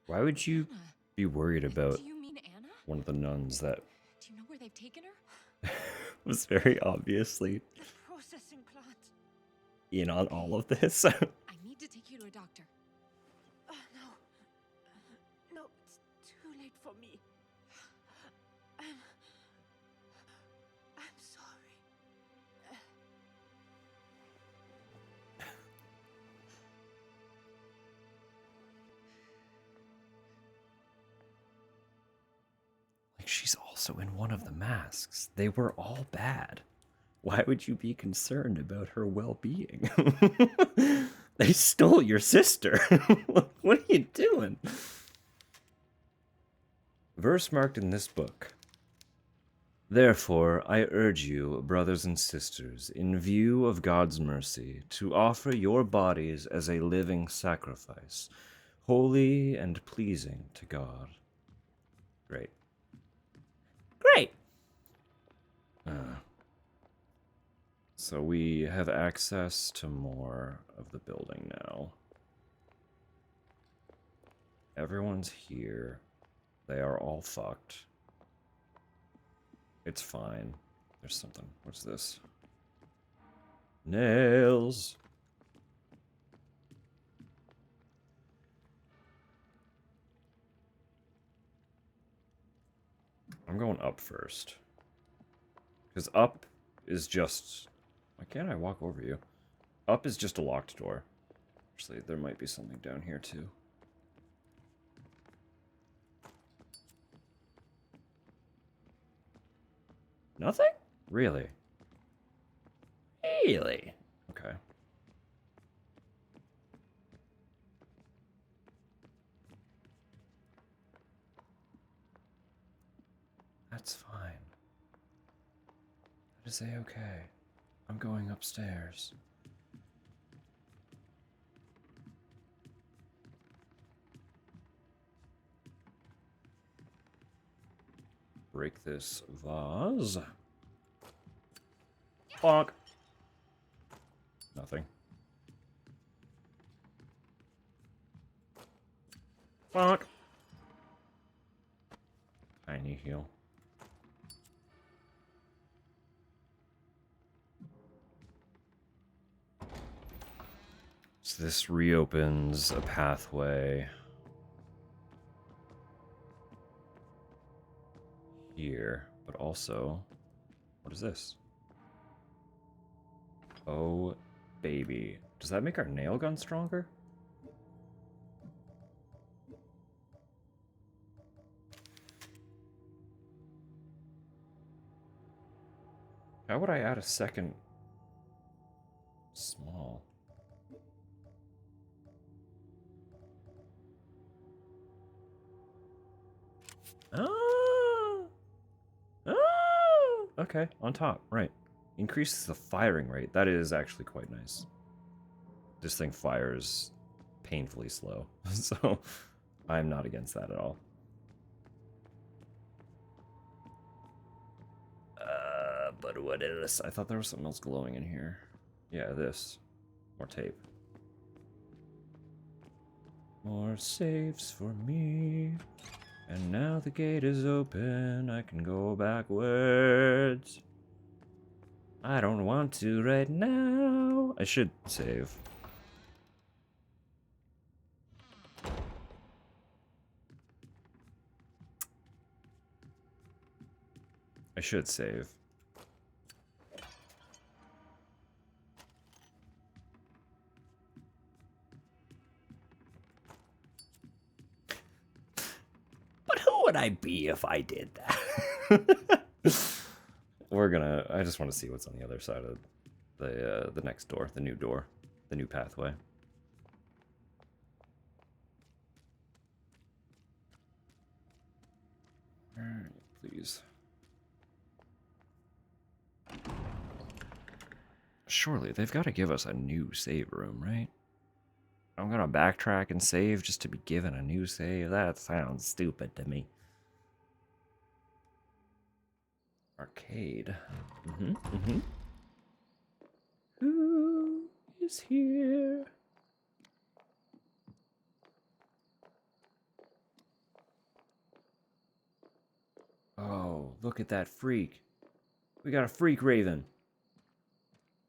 Why would you Anna. be worried about Do you mean Anna? one of the nuns that Do you know where they've taken her? was very obviously The processing plant. in on all of this? I need to take you to a doctor. No. No, it's too late for me. I'm sorry. Like, she's also in one of the masks. They were all bad. Why would you be concerned about her well-being? They stole your sister. What are you doing? Verse marked in this book. Therefore, I urge you, brothers and sisters, in view of God's mercy, to offer your bodies as a living sacrifice, holy and pleasing to God. Great. Great! So we have access to more of the building now. Everyone's here. They are all fucked. It's fine. There's something. What's this? Nails! I'm going up first. Because up is just... Why can't I walk over you? Up is just a locked door. Actually, there might be something down here too. Nothing? Really? Really? Okay. That's fine. That is a-okay. I'm going upstairs. Break this vase. Bonk. Nothing. Bonk. Tiny heal. So this reopens a pathway here, but also, what is this? Oh, baby. Does that make our nail gun stronger? How would I add a second small? Oh! Oh! Okay, on top, right. Increases the firing rate. That is actually quite nice. This thing fires painfully slow, so I'm not against that at all. But what is... I thought there was something else glowing in here. Yeah, this. More tape. More saves for me. And now the gate is open. I can go backwards. I don't want to right now. I should save. I should save. But who would I be if I did that? We're gonna... I just want to see what's on the other side of the next door, the new pathway. Alright, please. Surely, they've got to give us a new save room, right? I'm gonna backtrack and save just to be given a new save? That sounds stupid to me. Arcade. Who is here? Oh, look at that freak. We got a freak raven.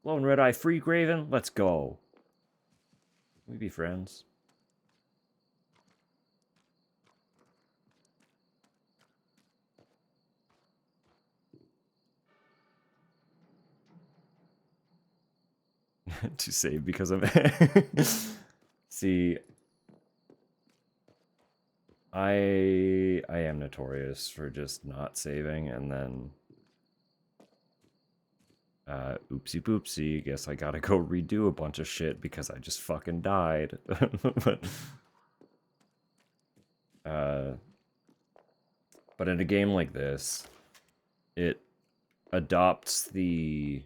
Lone red-eye freak raven? Let's go. Can we be friends? To save because of it. See, I am notorious for just not saving and then oopsie poopsie, guess I gotta go redo a bunch of shit because I just fucking died. But in a game like this, it adopts the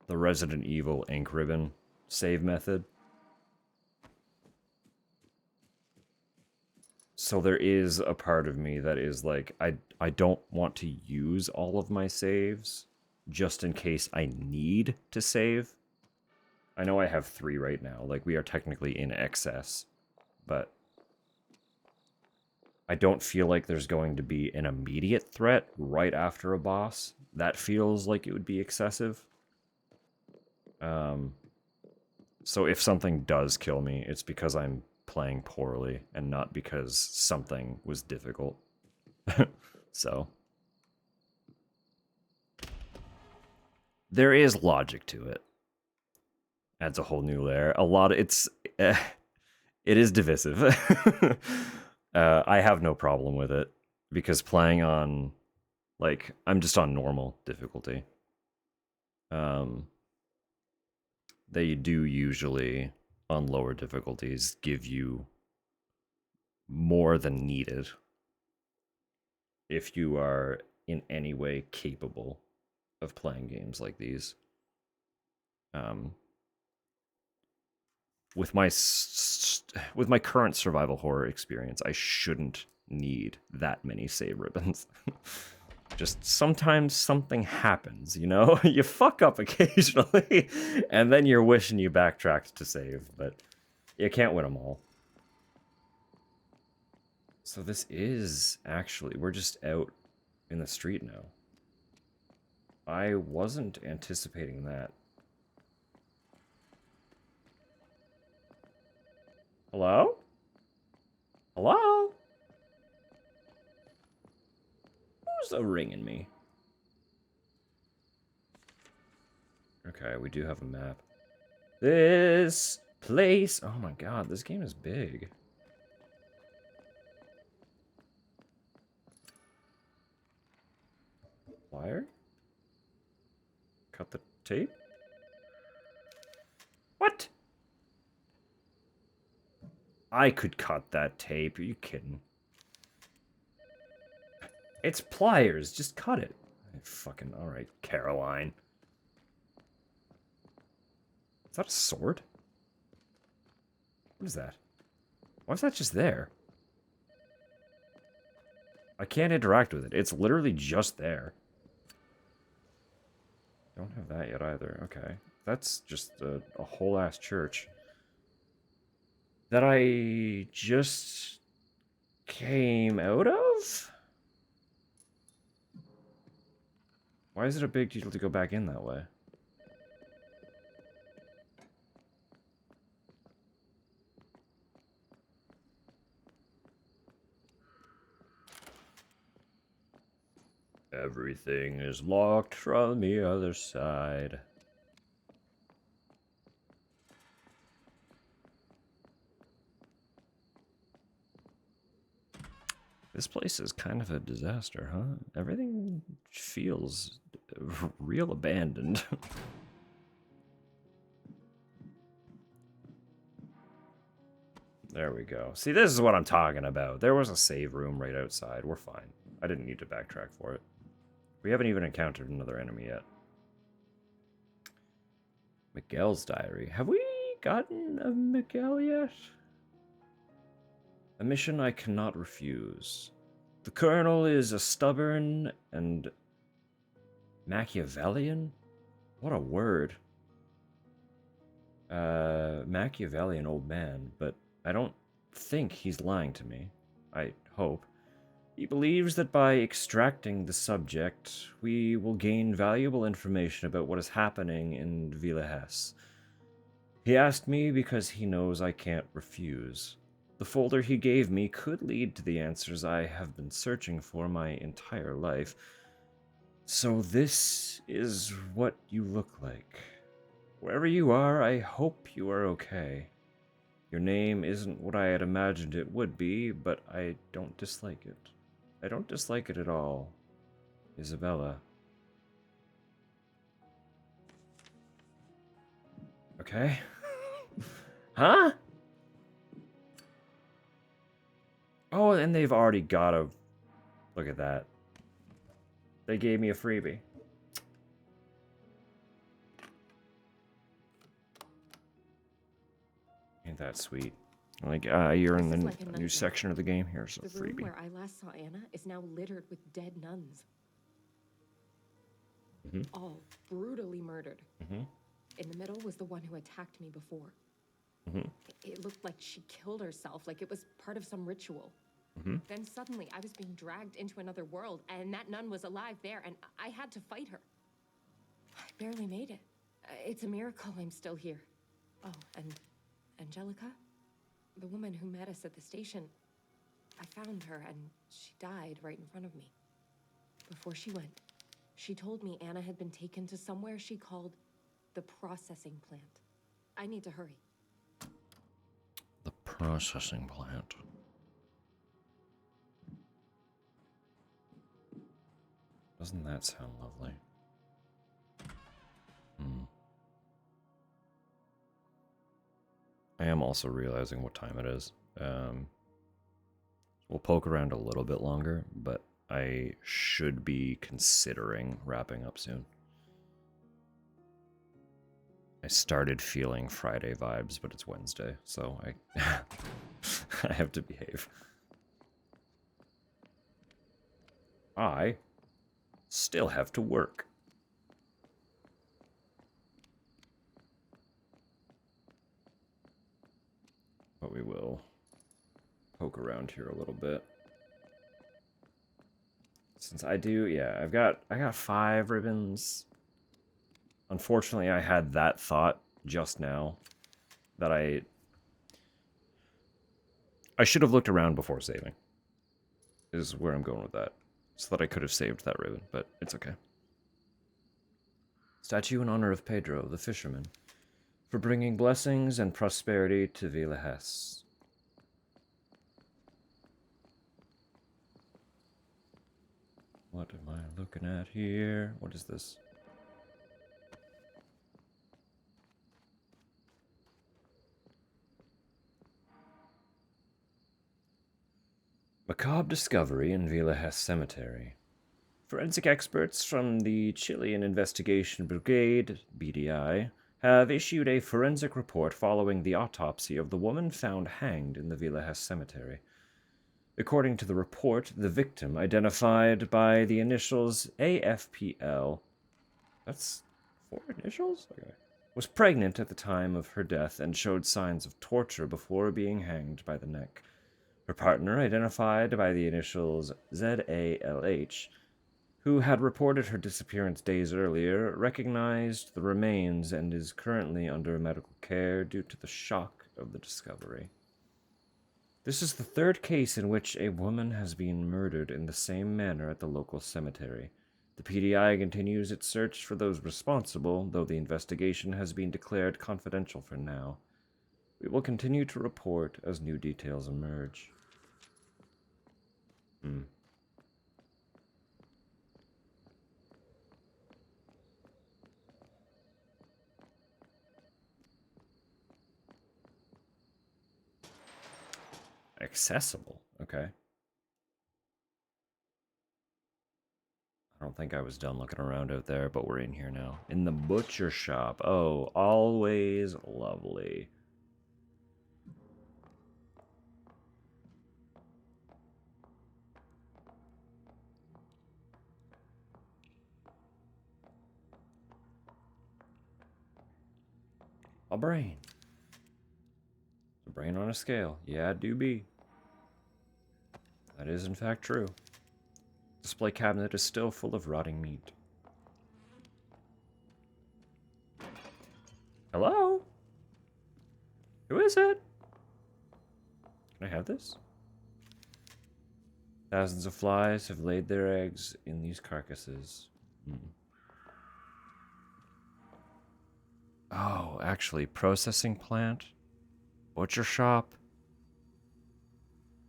Resident Evil ink ribbon save method. So there is a part of me that is like, I don't want to use all of my saves just in case I need to save. I know I have 3 right now, like we are technically in excess, but I don't feel like there's going to be an immediate threat right after a boss. That feels like it would be excessive. So if something does kill me, it's because I'm playing poorly and not because something was difficult. So there is logic to it. Adds a whole new layer. A lot of it is divisive. I have no problem with it because playing on, like, I'm just on normal difficulty. They do usually on lower difficulties give you more than needed if you are in any way capable of playing games like these. With my current survival horror experience, I shouldn't need that many save ribbons. Just sometimes something happens, you know? You fuck up occasionally, and then you're wishing you backtracked to save, but you can't win them all. So this is actually, we're just out in the street now. I wasn't anticipating that. Hello? Hello? Who's ringing me? Okay, we do have a map. This place... Oh my god, this game is big. Wire? Cut the tape? What? I could cut that tape. Are you kidding? It's pliers. Just cut it. Fucking alright, Caroline. Is that a sword? What is that? Why is that just there? I can't interact with it. It's literally just there. Don't have that yet either. Okay. That's just a whole ass church. That I just came out of? Why is it a big deal to go back in that way? Everything is locked from the other side. This place is kind of a disaster, huh? Everything feels real abandoned. There we go. See, this is what I'm talking about. There was a save room right outside. We're fine. I didn't need to backtrack for it. We haven't even encountered another enemy yet. Miguel's diary. Have we gotten a Miguel yet? A mission I cannot refuse. The Colonel is a stubborn and Machiavellian? What a word. Machiavellian old man, but I don't think he's lying to me. I hope. He believes that by extracting the subject, we will gain valuable information about what is happening in Villahess. He asked me because he knows I can't refuse. The folder he gave me could lead to the answers I have been searching for my entire life. So this is what you look like. Wherever you are, I hope you are okay. Your name isn't what I had imagined it would be, but I don't dislike it. I don't dislike it at all. Isabella. Okay. Huh? Oh, and they've already got a... Look at that. They gave me a freebie. Ain't that sweet? Like, you're in the This is like a new nightmare. section of the game. Here's a The room freebie. where I last saw Anna is now littered with dead nuns. Mhm. All brutally murdered. Mhm. In the middle was the one who attacked me before. Mhm. It looked like she killed herself, like it was part of some ritual. Mhm. Then suddenly I was being dragged into another world, and that nun was alive there, and I had to fight her. I barely made it. It's a miracle I'm still here. Oh, and Angelica? The woman who met us at the station. I found her, and she died right in front of me. Before she went, She told me Anna had been taken to somewhere she called the processing plant. I need to hurry. The processing plant. Doesn't that sound lovely? I am also realizing what time it is. We'll poke around a little bit longer, but I should be considering wrapping up soon. I started feeling Friday vibes, but it's Wednesday, so I I have to behave. I still have to work. But we will poke around here a little bit. Since I do, yeah, I got 5 ribbons. Unfortunately, I had that thought just now that I should have looked around before saving. Is where I'm going with that. So that I could have saved that ribbon, but it's okay. Statue in honor of Pedro, the fisherman, for bringing blessings and prosperity to Villa Hess. What am I looking at here? What is this? Macabre discovery in Villa Hess Cemetery. Forensic experts from the Chilean Investigation Brigade, BDI, have issued a forensic report following the autopsy of the woman found hanged in the Villa Hess Cemetery. According to the report, the victim, identified by the initials AFPL, that's 4 initials? Okay, was pregnant at the time of her death and showed signs of torture before being hanged by the neck. Her partner, identified by the initials ZALH, who had reported her disappearance days earlier, recognized the remains and is currently under medical care due to the shock of the discovery. This is the 3rd case in which a woman has been murdered in the same manner at the local cemetery. The PDI continues its search for those responsible, though the investigation has been declared confidential for now. We will continue to report as new details emerge. Accessible. Okay. I don't think I was done looking around out there, but we're in here now. In the butcher shop. Oh, always lovely. A brain. A brain on a scale. Yeah, do be. That is in fact true. Display cabinet is still full of rotting meat. Hello? Who is it? Can I have this? Thousands of flies have laid their eggs in these carcasses. Oh, actually, processing plant? Butcher shop?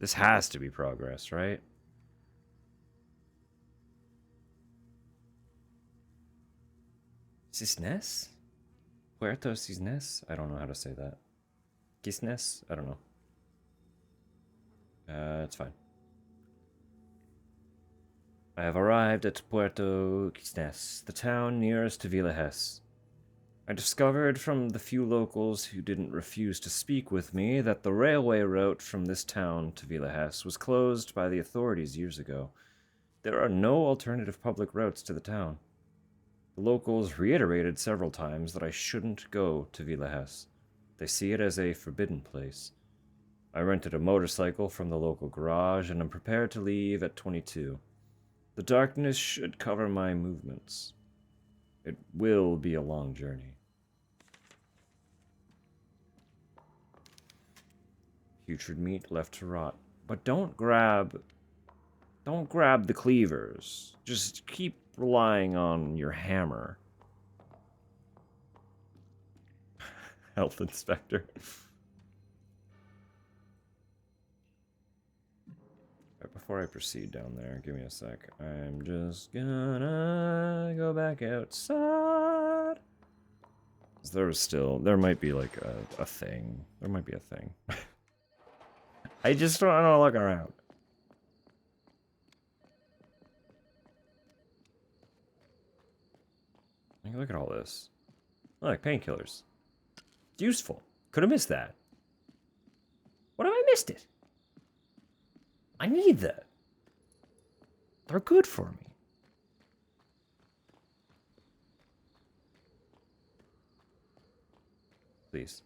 This has to be progress, right? Cisnes? Puerto Cisnes? I don't know how to say that. Cisnes? I don't know. It's fine. I have arrived at Puerto Cisnes, the town nearest to Villa Hess. I discovered from the few locals who didn't refuse to speak with me that the railway route from this town to Villa Hess was closed by the authorities years ago. There are no alternative public routes to the town. The locals reiterated several times that I shouldn't go to Villa Hess. They see it as a forbidden place. I rented a motorcycle from the local garage and am prepared to leave at 22. The darkness should cover my movements. It will be a long journey. Putrid meat left to rot. But don't grab the cleavers. Just keep relying on your hammer. Health inspector. Right, before I proceed down there, give me a sec. I'm just gonna go back outside. There might be like a thing. There might be a thing. I just don't want to look around. Like, look at all this. Look, painkillers. It's useful. Could have missed that. What have I missed it? I need that. They're good for me. Please.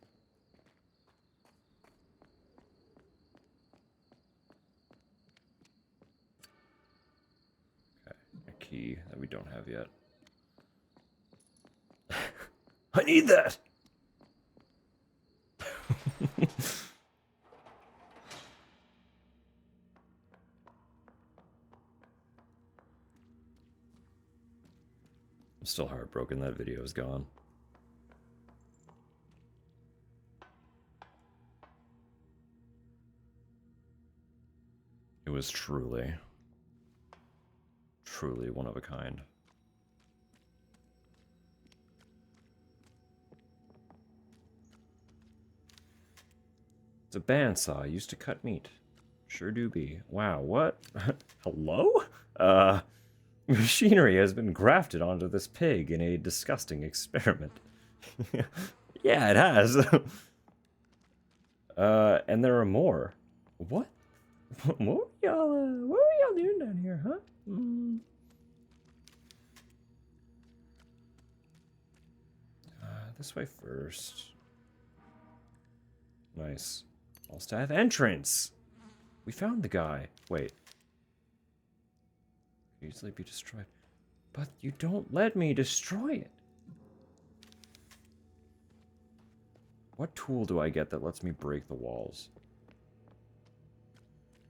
Okay, a key that we don't have yet. I need that! I'm still heartbroken that video is gone. It was truly, truly one of a kind. It's a bandsaw used to cut meat. Sure do be. Wow, what? Hello? Machinery has been grafted onto this pig in a disgusting experiment. Yeah, it has. And there are more. What? What were y'all doing down here, huh? This way first. Nice. All staff entrance. We found the guy. Wait. Could easily be destroyed. But you don't let me destroy it. What tool do I get that lets me break the walls?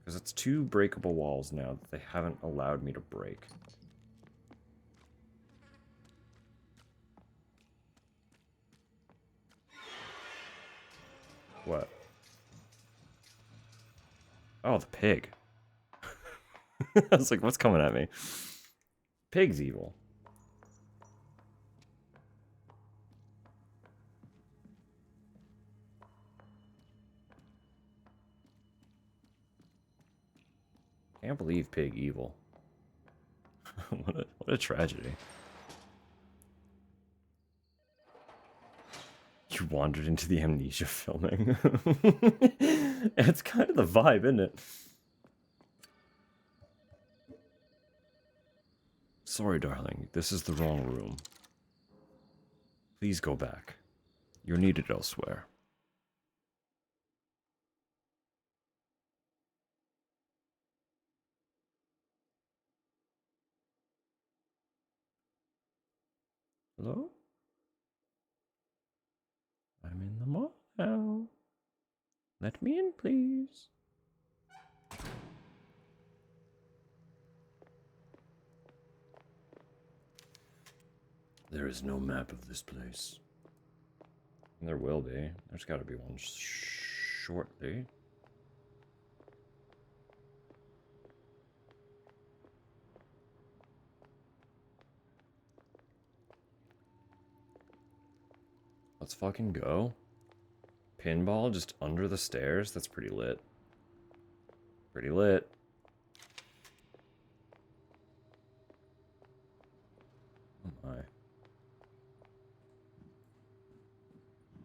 Because it's 2 breakable walls now that they haven't allowed me to break. What? Oh, the pig. I was like, what's coming at me? Pig's evil. Can't believe pig evil. What a tragedy. You wandered into the Amnesia filming. It's kind of the vibe, isn't it? Sorry, darling. This is the wrong room. Please go back. You're needed elsewhere. Hello? I'm in the mall now. Let me in, please. There is no map of this place. There will be. There's got to be one shortly. Let's fucking go. Pinball just under the stairs? That's pretty lit. Pretty lit. Oh my.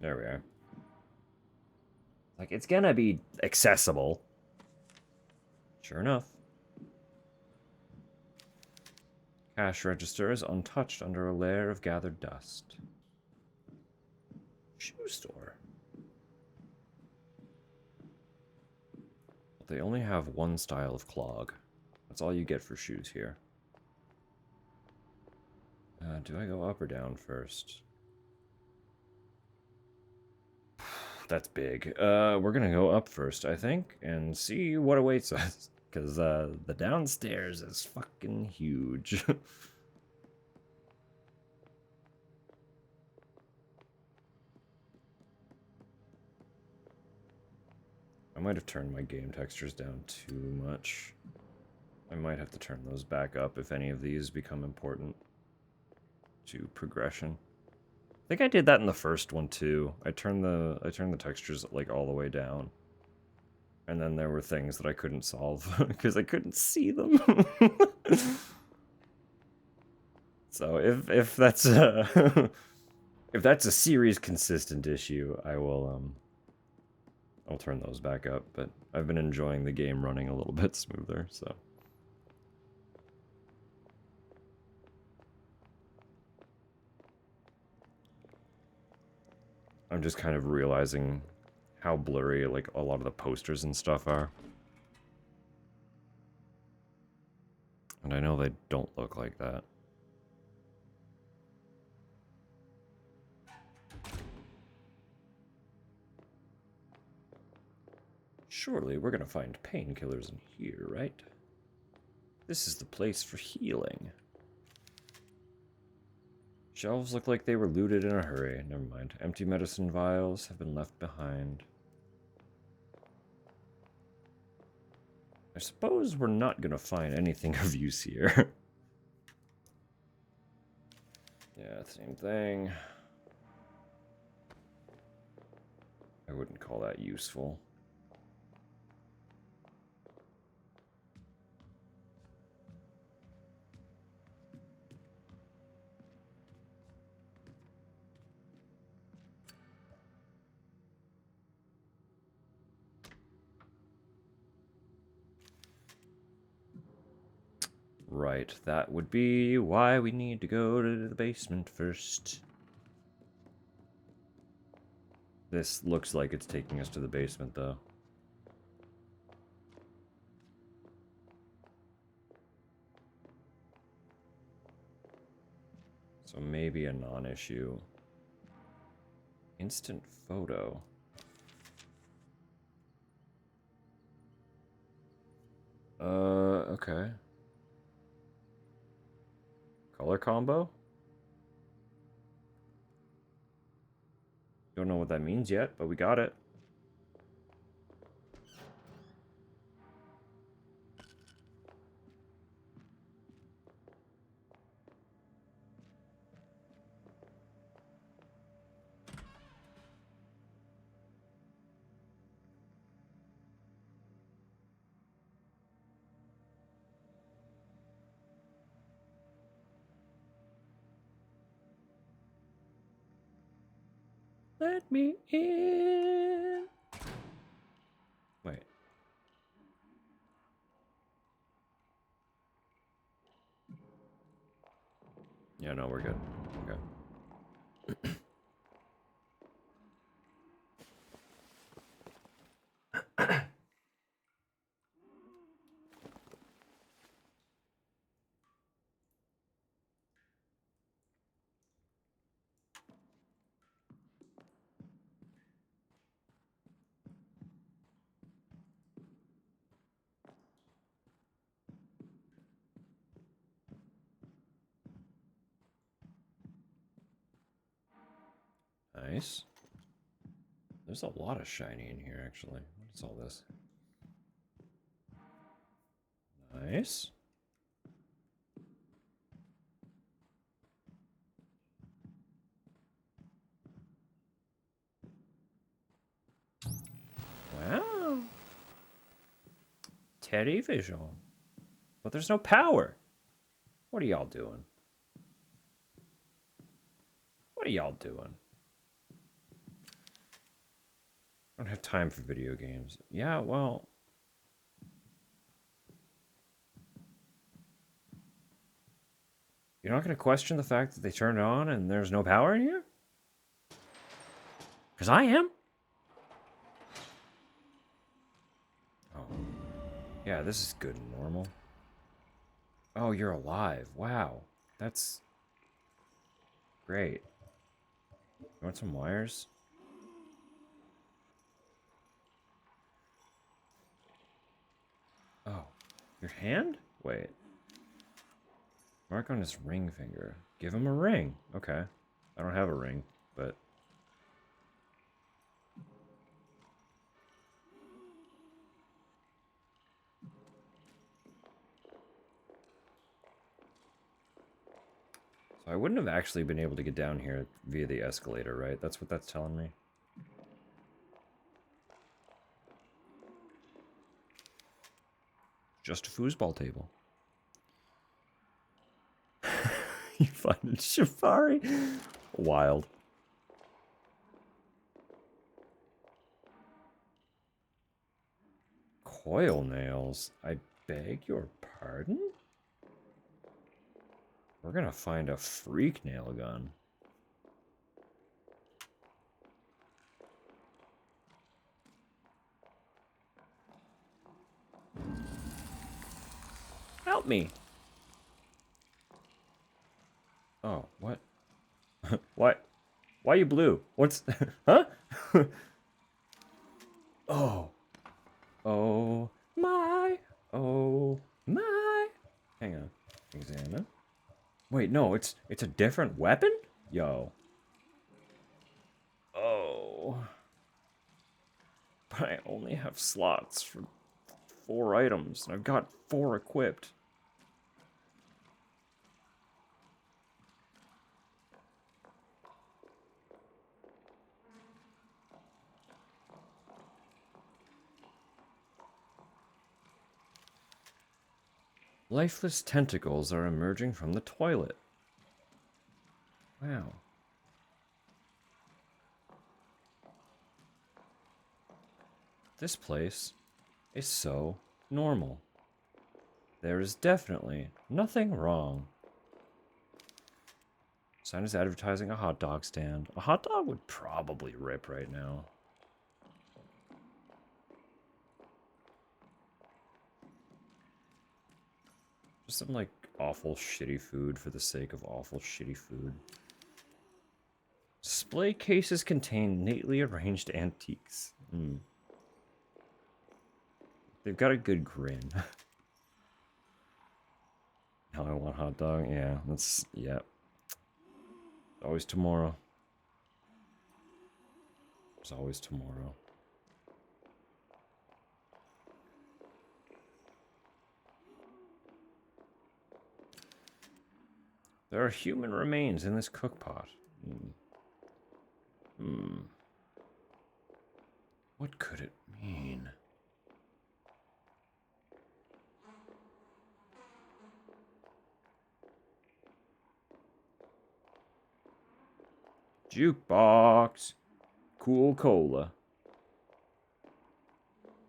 There we are. Like, it's gonna be accessible. Sure enough. Cash register is untouched under a layer of gathered dust. Shoe store. They only have one style of clog. That's all you get for shoes here. Do I go up or down first? That's big. We're gonna go up first, I think, and see what awaits us. Because the downstairs is fucking huge. might have turned my game textures down too much. I might have to turn those back up if any of these become important to progression. I think I did that in the first one too. I turned the textures like all the way down. And then there were things that I couldn't solve because I couldn't see them. So if that's a if that's a series consistent issue, I'll turn those back up, but I've been enjoying the game running a little bit smoother, so. I'm just kind of realizing how blurry like a lot of the posters and stuff are. And I know they don't look like that. Surely we're gonna find painkillers in here, right? This is the place for healing. Shelves look like they were looted in a hurry. Never mind. Empty medicine vials have been left behind. I suppose we're not gonna find anything of use here. Yeah, same thing. I wouldn't call that useful. Right, that would be why we need to go to the basement first. This looks like it's taking us to the basement, though. So maybe a non-issue. Instant photo. Okay. Color combo? Don't know what that means yet, but we got it. Let me in. Wait. Yeah, no, we're good. Okay. Nice. There's a lot of shiny in here, actually. What's all this? Nice. Wow. Teddy visual. But there's no power. What are y'all doing? What are y'all doing? I don't have time for video games. Yeah, well... You're not going to question the fact that they turned it on and there's no power in here? Because I am. Oh. Yeah, this is good and normal. Oh, you're alive. Wow. That's... great. You want some wires? Oh. Your hand? Wait. Mark on his ring finger. Give him a ring. Okay. I don't have a ring, but... I wouldn't have actually been able to get down here via the escalator, right? That's what that's telling me. Just a foosball table. You find it, Shafari? Wild. Coil nails? I beg your pardon? We're gonna find a freak nail gun. Help me! Oh, what? What? Why you blue? What's... Huh? Oh. Oh my. Oh my. Hang on. Examine. Wait, no, it's a different weapon? Yo. Oh. But I only have slots for 4 items, and I've got 4 equipped. Lifeless tentacles are emerging from the toilet. Wow. This place is so normal. There is definitely nothing wrong. Sign is advertising a hot dog stand. A hot dog would probably rip right now. Just some, like, awful shitty food for the sake of awful shitty food. Display cases contain neatly arranged antiques. They've got a good grin. Now I want hot dog. Yeah, that's... Yep. Always tomorrow. It's always tomorrow. There are human remains in this cookpot. What could it mean? Jukebox. Cool cola.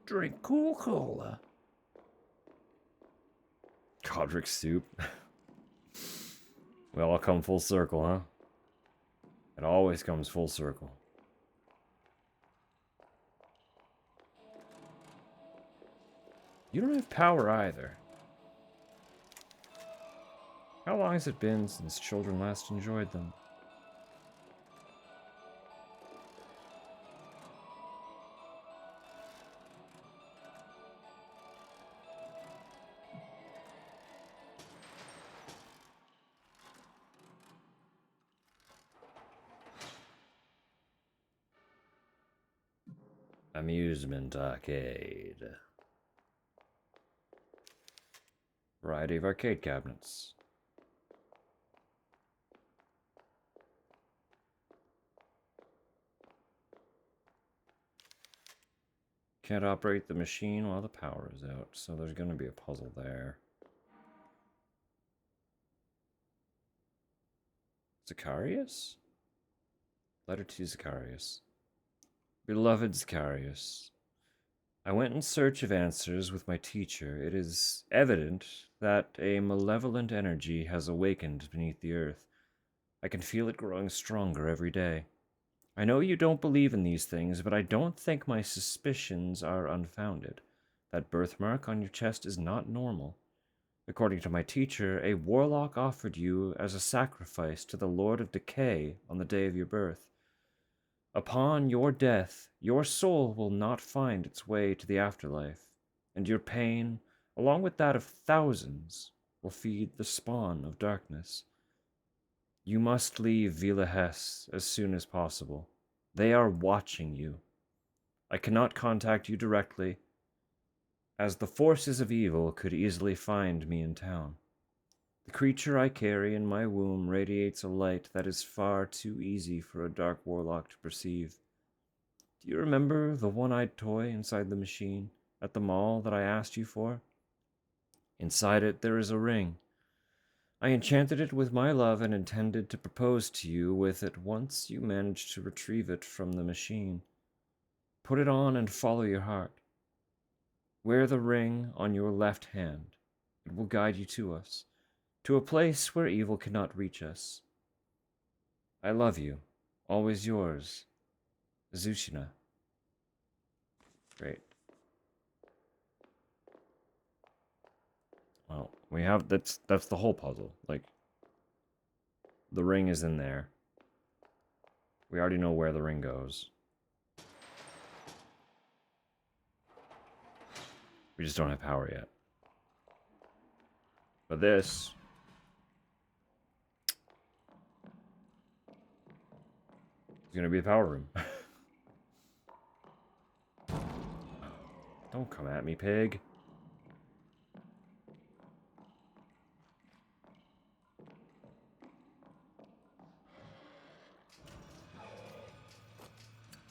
Drink cool cola. Godric soup. Well, I'll come full circle, huh? It always comes full circle. You don't have power either. How long has it been since children last enjoyed them? Amusement arcade. Variety of arcade cabinets. Can't operate the machine while the power is out, so there's going to be a puzzle there. Zacharias? Letter to Zacharias. Beloved Zacharias, I went in search of answers with my teacher. It is evident that a malevolent energy has awakened beneath the earth. I can feel it growing stronger every day. I know you don't believe in these things, but I don't think my suspicions are unfounded. That birthmark on your chest is not normal. According to my teacher, a warlock offered you as a sacrifice to the Lord of Decay on the day of your birth. Upon your death, your soul will not find its way to the afterlife, and your pain, along with that of thousands, will feed the spawn of darkness. You must leave Vila Hess as soon as possible. They are watching you. I cannot contact you directly, as the forces of evil could easily find me in town. The creature I carry in my womb radiates a light that is far too easy for a dark warlock to perceive. Do you remember the one-eyed toy inside the machine at the mall that I asked you for? Inside it there is a ring. I enchanted it with my love and intended to propose to you with it once you managed to retrieve it from the machine. Put it on and follow your heart. Wear the ring on your left hand. It will guide you to us, to a place where evil cannot reach us. I love you. Always yours, Azushina. Great. Well, we have that's the whole puzzle. Like, the ring is in there. We already know where the ring goes. We just don't have power yet. But this is gonna be the power room. Don't come at me, pig.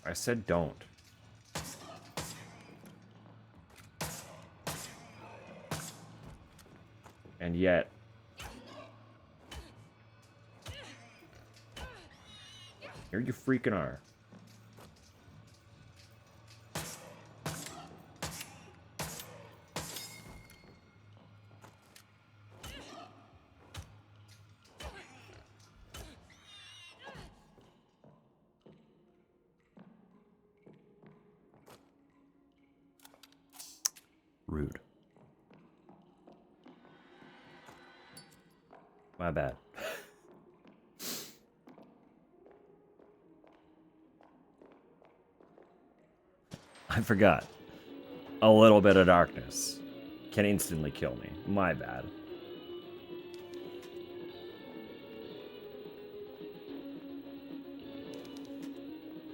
I said don't. And yet... here you freaking are. Rude. My bad. I forgot. A little bit of darkness can instantly kill me. My bad.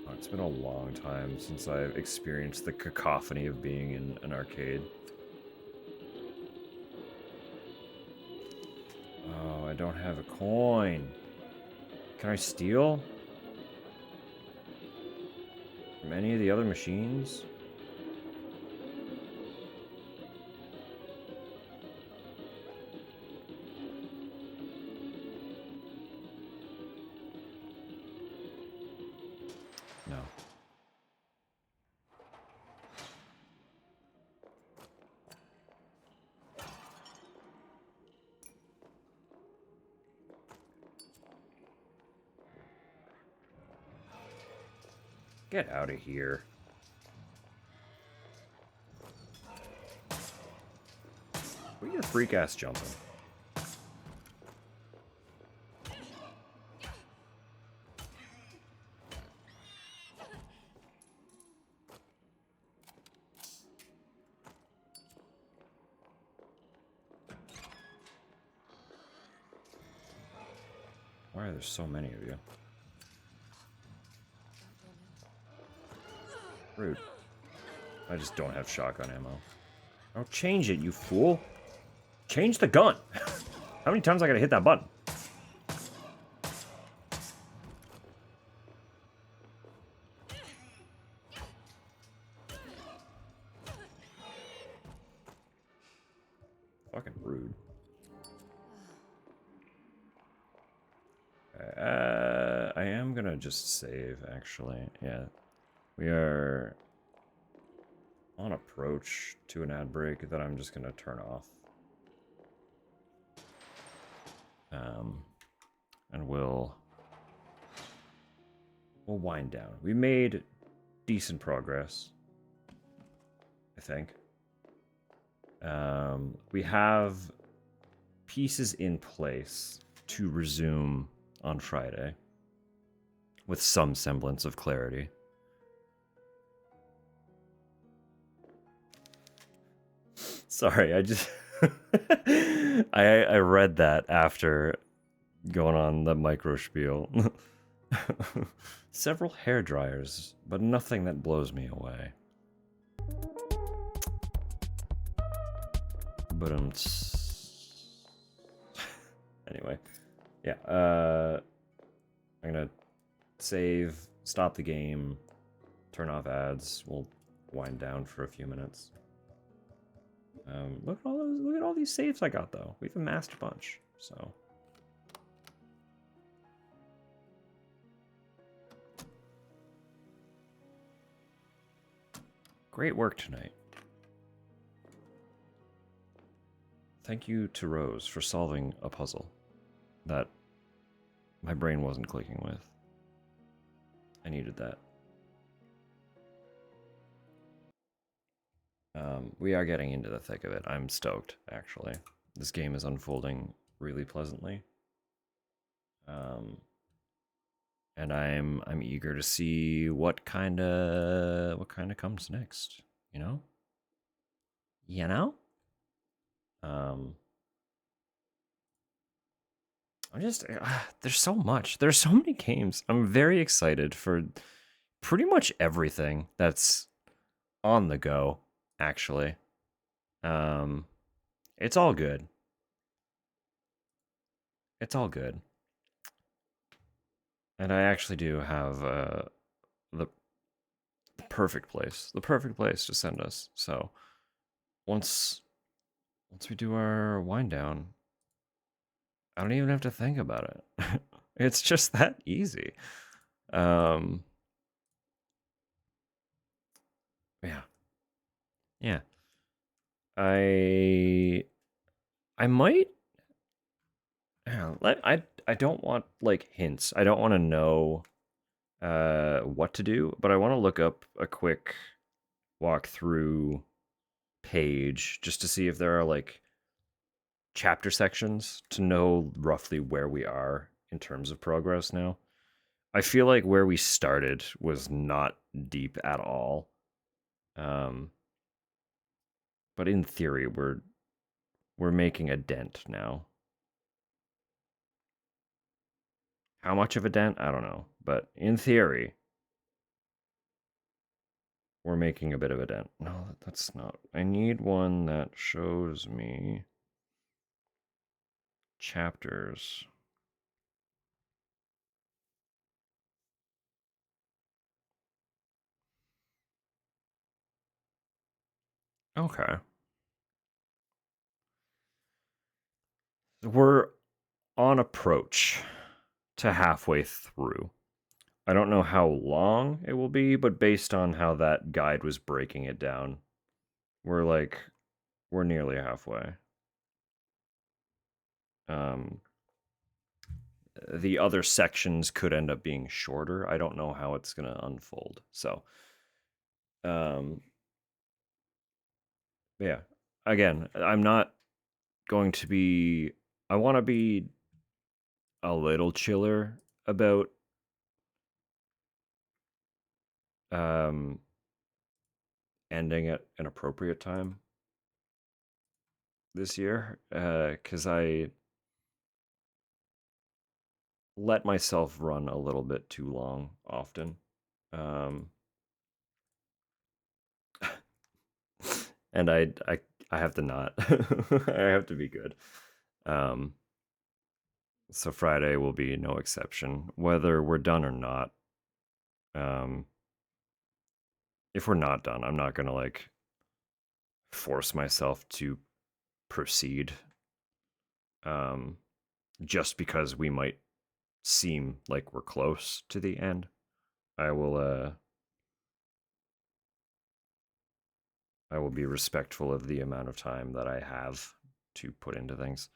Oh, it's been a long time since I've experienced the cacophony of being in an arcade. Oh, I don't have a coin. Can I steal from any of the other machines? No. Get out of here. Where are you freak ass jumping? Why are there so many of you? Rude. I just don't have shotgun ammo. Oh, change it, you fool. Change the gun. How many times I gotta hit that button? Fucking rude. I am gonna just save, actually. Yeah. We are on approach to an ad break that I'm just gonna turn off. And we'll wind down. We made decent progress, I think. We have pieces in place to resume on Friday with some semblance of clarity. Sorry, I just I read that after going on the micro spiel. Several hair dryers, but nothing that blows me away. But Anyway, yeah. I'm gonna save, stop the game, turn off ads. We'll wind down for a few minutes. Look at all these saves I got though. We've amassed a bunch. So. Great work tonight. Thank you to Rose for solving a puzzle that my brain wasn't clicking with. I needed that. We are getting into the thick of it. I'm stoked, actually. This game is unfolding really pleasantly. And I'm eager to see what kind of comes next, you know? You know? I'm just there's so much. There's so many games. I'm very excited for pretty much everything that's on the go, actually. It's all good. It's all good. And I actually do have the perfect place to send us. So once we do our wind down, I don't even have to think about it. It's just that easy. Yeah. Yeah. I might I don't want like hints. I don't want to know what to do, but I want to look up a quick walkthrough page just to see if there are like chapter sections to know roughly where we are in terms of progress now. I feel like where we started was not deep at all. But in theory, we're making a dent now. How much of a dent? I don't know. But in theory, we're making a bit of a dent. No, that's not. I need one that shows me chapters. Okay. We're on approach to halfway through. I don't know how long it will be, but based on how that guide was breaking it down, we're nearly halfway. The other sections could end up being shorter. I don't know how it's going to unfold. So, yeah. Again, I'm not going to be. I want to be a little chiller about ending at an appropriate time this year, because I let myself run a little bit too long often. And I have to not. I have to be good. So Friday will be no exception, whether we're done or not. If we're not done, I'm not gonna like force myself to proceed. Just because we might seem like we're close to the end, I will be respectful of the amount of time that I have to put into things.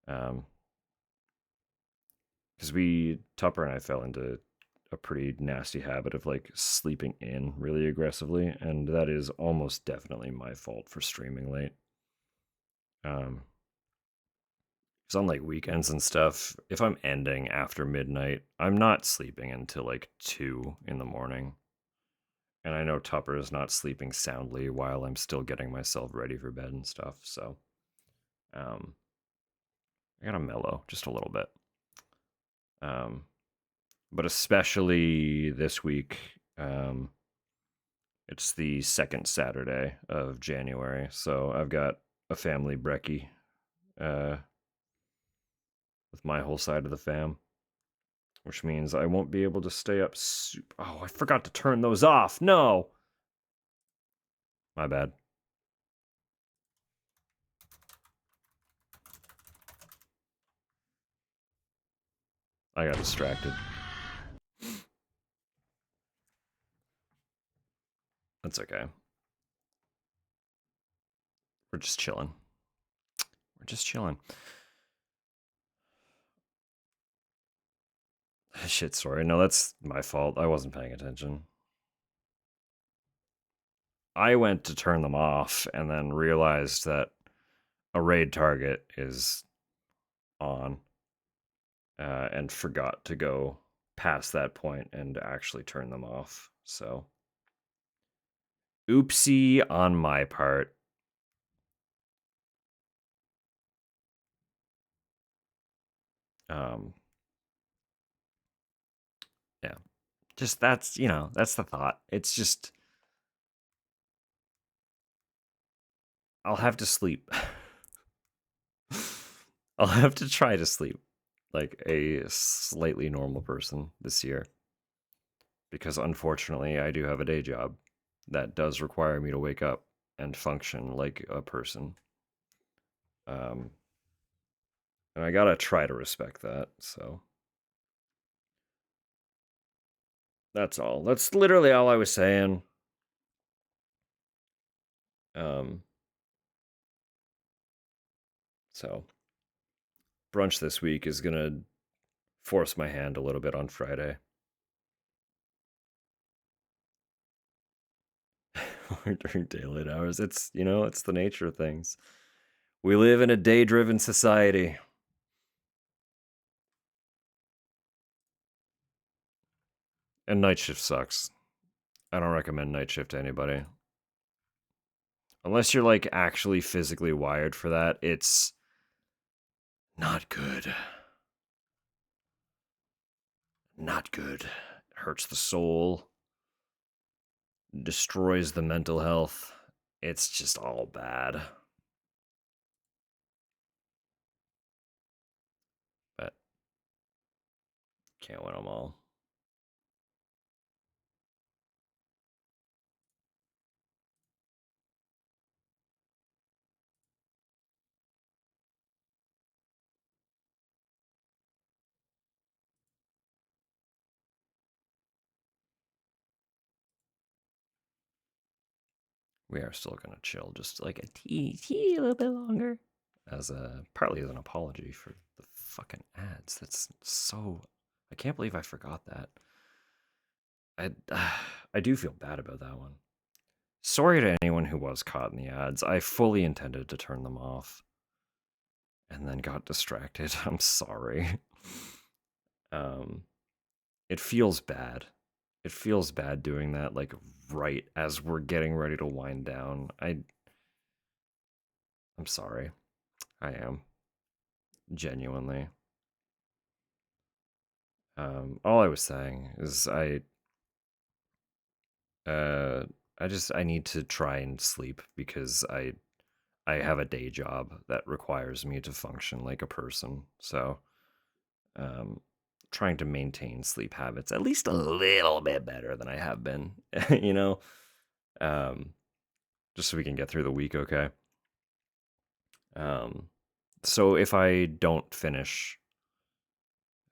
Because Tupper and I fell into a pretty nasty habit of like sleeping in really aggressively, and that is almost definitely my fault for streaming late. Because on like weekends and stuff, if I'm ending after midnight, I'm not sleeping until like 2 in the morning. And I know Tupper is not sleeping soundly while I'm still getting myself ready for bed and stuff. So, I gotta mellow just a little bit. But especially this week, it's the second Saturday of January, so I've got a family brekkie with my whole side of the fam, which means I won't be able to stay up. Oh, I forgot to turn those off. No, my bad. I got distracted. That's okay. We're just chilling. We're just chilling. Shit, sorry. No, that's my fault. I wasn't paying attention. I went to turn them off and then realized that a raid target is on, and forgot to go past that point and actually turn them off. So, oopsie on my part. Yeah, just that's, that's the thought. It's just, I'll have to sleep. I'll have to try to sleep like a slightly normal person this year, because unfortunately I do have a day job that does require me to wake up and function like a person. And I gotta try to respect that, so that's all. That's literally all I was saying. So brunch this week is gonna force my hand a little bit on Friday. During daylight hours. It's, it's the nature of things. We live in a day-driven society. And night shift sucks. I don't recommend night shift to anybody. Unless you're like actually physically wired for that, it's not good. Not good. It hurts the soul. Destroys the mental health. It's just all bad. But can't win them all. We are still gonna chill just like a teeny little bit longer, as partly as an apology for the fucking ads. That's so, I can't believe I forgot that. I do feel bad about that one. Sorry to anyone who was caught in the ads. I fully intended to turn them off and then got distracted. I'm sorry. It feels bad. It feels bad doing that, like, right as we're getting ready to wind down. I'm sorry. I am. Genuinely. All I was saying is I need to try and sleep, because I have a day job that requires me to function like a person. So, trying to maintain sleep habits at least a little bit better than I have been, just so we can get through the week, okay? So if I don't finish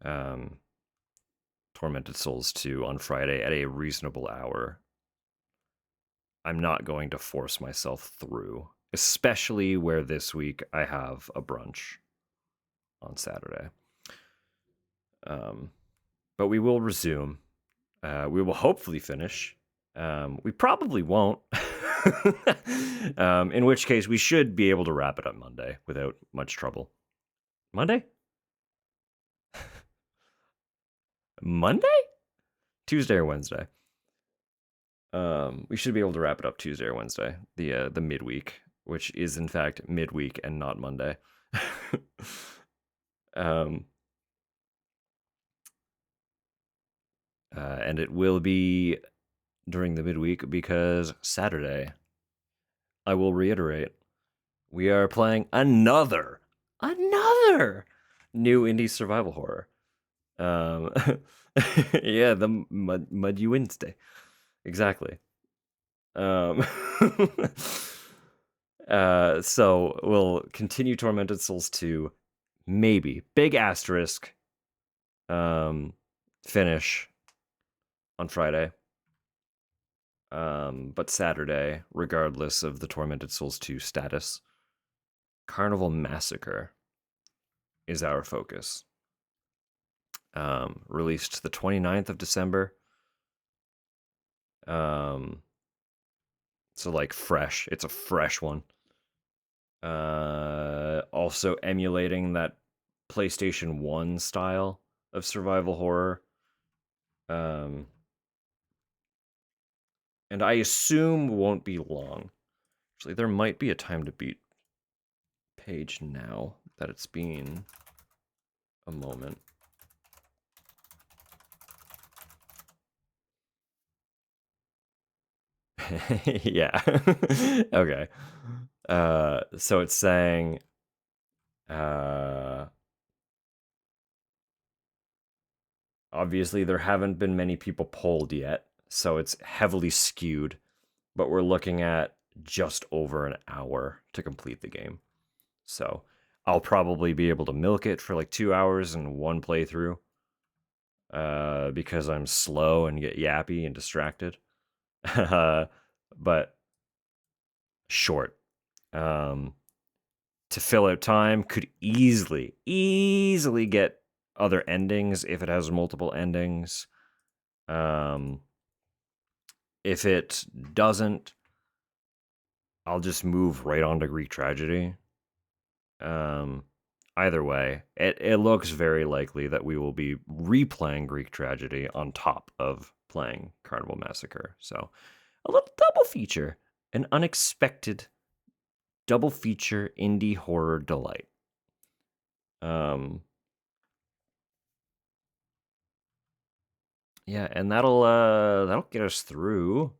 Tormented Souls 2 on Friday at a reasonable hour, I'm not going to force myself through, especially where this week I have a brunch on Saturday. But we will resume. We will hopefully finish. We probably won't. In which case, we should be able to wrap it up Monday without much trouble. Monday? Monday? Tuesday or Wednesday. We should be able to wrap it up Tuesday or Wednesday, the midweek, which is in fact midweek and not Monday. And it will be during the midweek, because Saturday, I will reiterate, we are playing another New indie survival horror. Um, yeah, the Muddy Wednesday. Exactly. Um, so we'll continue Tormented Souls 2, maybe. Big asterisk. Finish on Friday. But Saturday, regardless of the Tormented Souls 2 status, Carnival Massacre is our focus. Released the 29th of December. So like fresh. It's a fresh one. Also emulating that PlayStation 1 style of survival horror. And I assume won't be long. Actually, there might be a time to beat page now that it's been a moment. Yeah. Okay. So it's saying obviously there haven't been many people polled yet, so it's heavily skewed, but we're looking at just over an hour to complete the game. So I'll probably be able to milk it for like 2 hours in one playthrough. Because I'm slow and get yappy and distracted. But short. To fill out time could easily get other endings if it has multiple endings. If it doesn't, I'll just move right on to Greek Tragedy. Either way, it looks very likely that we will be replaying Greek Tragedy on top of playing Carnival Massacre. So a little double feature, an unexpected double feature indie horror delight. Yeah, and that'll get us through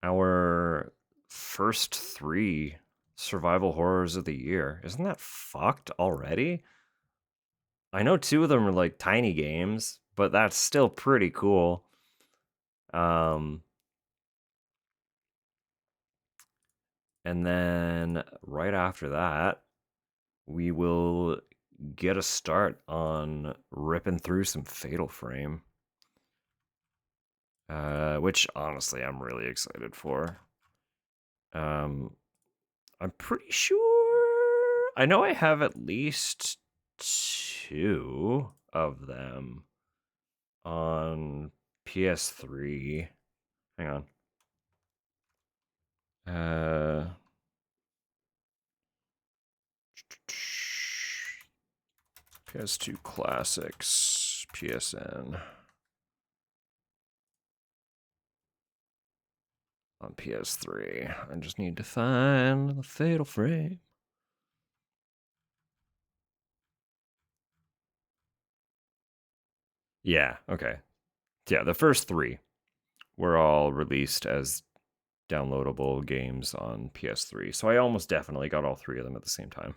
our first 3 survival horrors of the year. Isn't that fucked already? I know 2 of them are like tiny games, but that's still pretty cool. And then right after that, we will get a start on ripping through some Fatal Frame. Which honestly I'm really excited for. I'm pretty sure I know I have at least 2 of them on PS3. Hang on. PS2 Classics, PSN. On PS3. I just need to find the Fatal Frame. Yeah, okay. Yeah, the first 3 were all released as downloadable games on PS3. So I almost definitely got all 3 of them at the same time.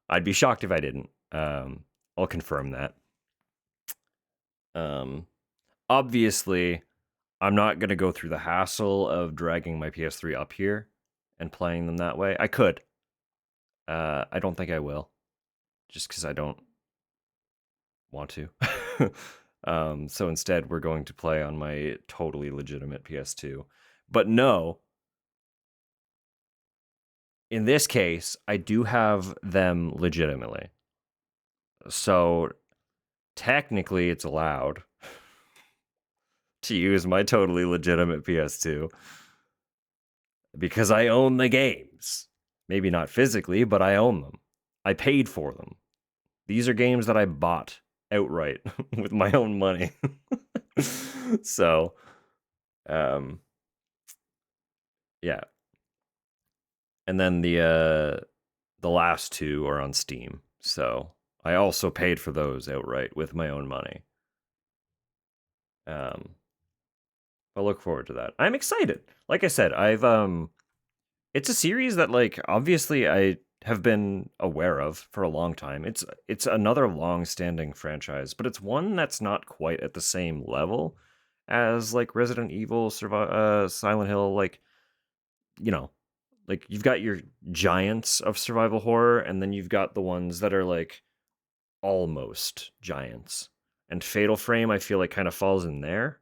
I'd be shocked if I didn't. I'll confirm that. Obviously, I'm not going to go through the hassle of dragging my PS3 up here and playing them that way. I could. I don't think I will. Just because I don't want to. So instead, we're going to play on my totally legitimate PS2. But no, in this case, I do have them legitimately. So technically, it's allowed to use my totally legitimate PS2 because I own the games. Maybe not physically, but I own them. I paid for them. These are games that I bought outright with my own money. So, yeah. And then the last 2 are on Steam. So, I also paid for those outright with my own money. I look forward to that. I'm excited. Like I said, it's a series that like obviously I have been aware of for a long time. It's another long-standing franchise, but it's one that's not quite at the same level as like Resident Evil, Silent Hill. Like, you know, like you've got your giants of survival horror, and then you've got the ones that are like almost giants. And Fatal Frame, I feel like, kind of falls in there.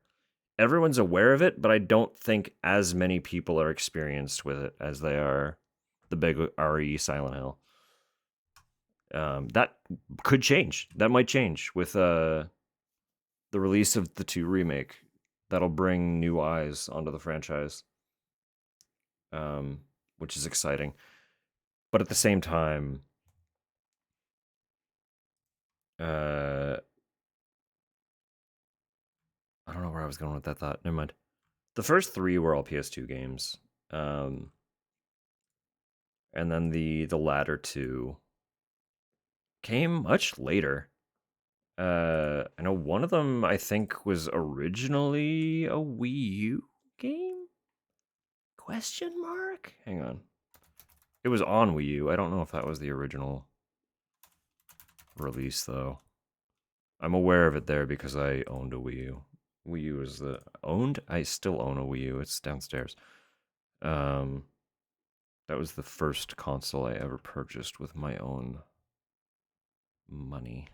Everyone's aware of it, but I don't think as many people are experienced with it as they are the big RE Silent Hill. That could change. That might change with the release of the 2 remake. That'll bring new eyes onto the franchise, which is exciting. But at the same time, I don't know where I was going with that thought. Never mind. The first 3 were all PS2 games, and then the latter 2 came much later. I know one of them I think was originally a Wii U game? Question mark? Hang on. It was on Wii U. I don't know if that was the original release though. I'm aware of it there because I owned a Wii U. Wii U is the owned? I still own a Wii U. It's downstairs. That was the first console I ever purchased with my own money.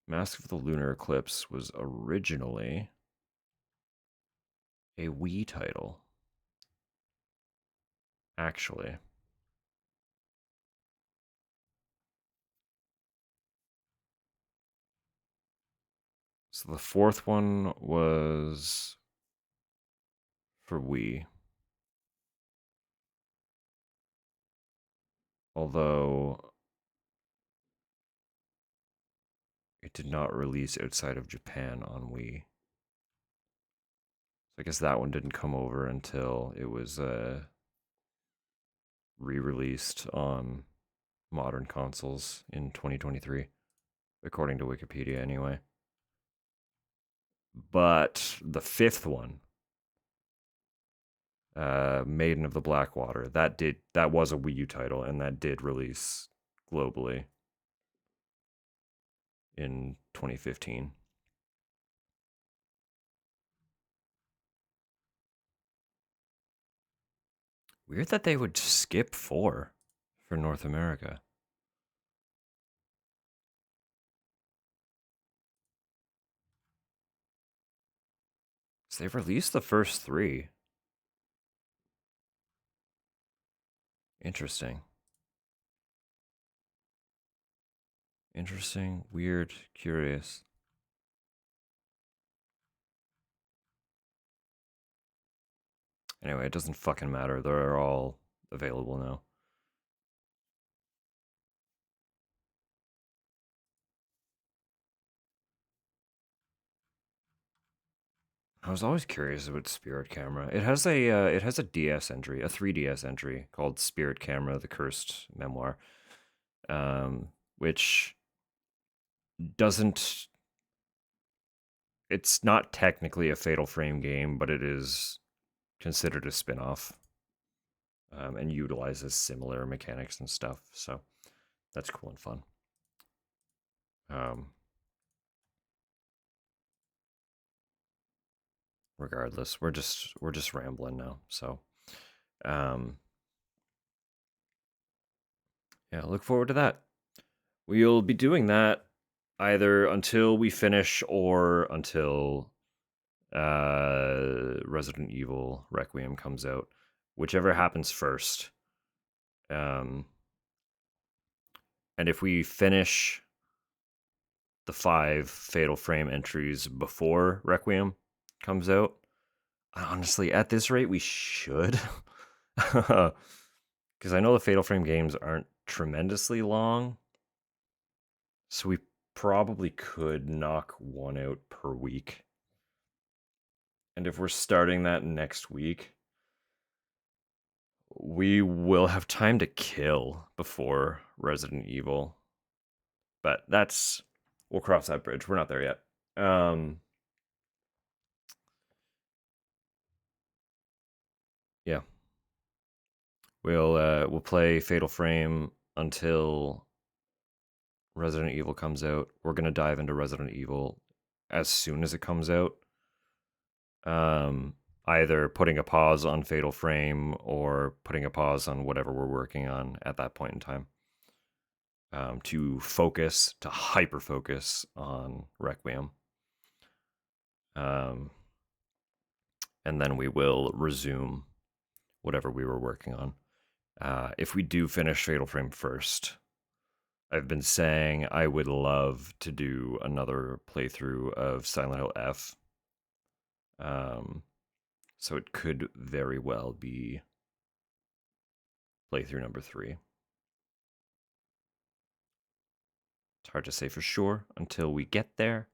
Mask of the Lunar Eclipse was originally a Wii title. Actually. So the 4th one was for Wii. Although it did not release outside of Japan on Wii. So I guess that one didn't come over until it was re-released on modern consoles in 2023, according to Wikipedia anyway. But the 5th one, Maiden of the Blackwater, that was a Wii U title, and that did release globally in 2015. Weird that they would skip 4 for North America. So they've released the first 3. Interesting. Interesting, weird, curious. Anyway, it doesn't fucking matter. They're all available now. I was always curious about Spirit Camera. It has a DS entry, a 3DS entry called Spirit Camera: The Cursed Memoir, which doesn't. It's not technically a Fatal Frame game, but it is considered a spin-off, and utilizes similar mechanics and stuff. So that's cool and fun. Regardless, we're just rambling now. So, yeah, look forward to that. We'll be doing that either until we finish or until Resident Evil Requiem comes out, whichever happens first. And if we finish the 5 Fatal Frame entries before Requiem comes out, honestly, at this rate, we should. Because I know the Fatal Frame games aren't tremendously long. So we probably could knock one out per week. And if we're starting that next week, we will have time to kill before Resident Evil. But we'll cross that bridge. We're not there yet. Yeah, We'll play Fatal Frame until Resident Evil comes out. We're gonna dive into Resident Evil as soon as it comes out. Either putting a pause on Fatal Frame or putting a pause on whatever we're working on at that point in time. To hyper focus on Requiem. And then we will resume whatever we were working on. If we do finish Fatal Frame first, I've been saying I would love to do another playthrough of Silent Hill F. So it could very well be playthrough number 3. It's hard to say for sure until we get there,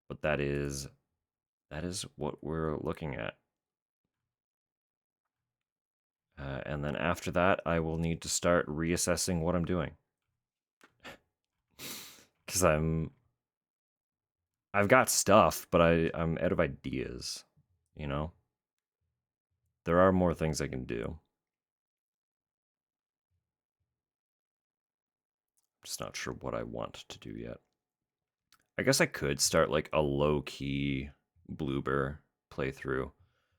but that is what we're looking at. And then after that, I will need to start reassessing what I'm doing. Because I've got stuff, but I'm out of ideas, you know? There are more things I can do. I'm just not sure what I want to do yet. I guess I could start like a low-key Bloober playthrough.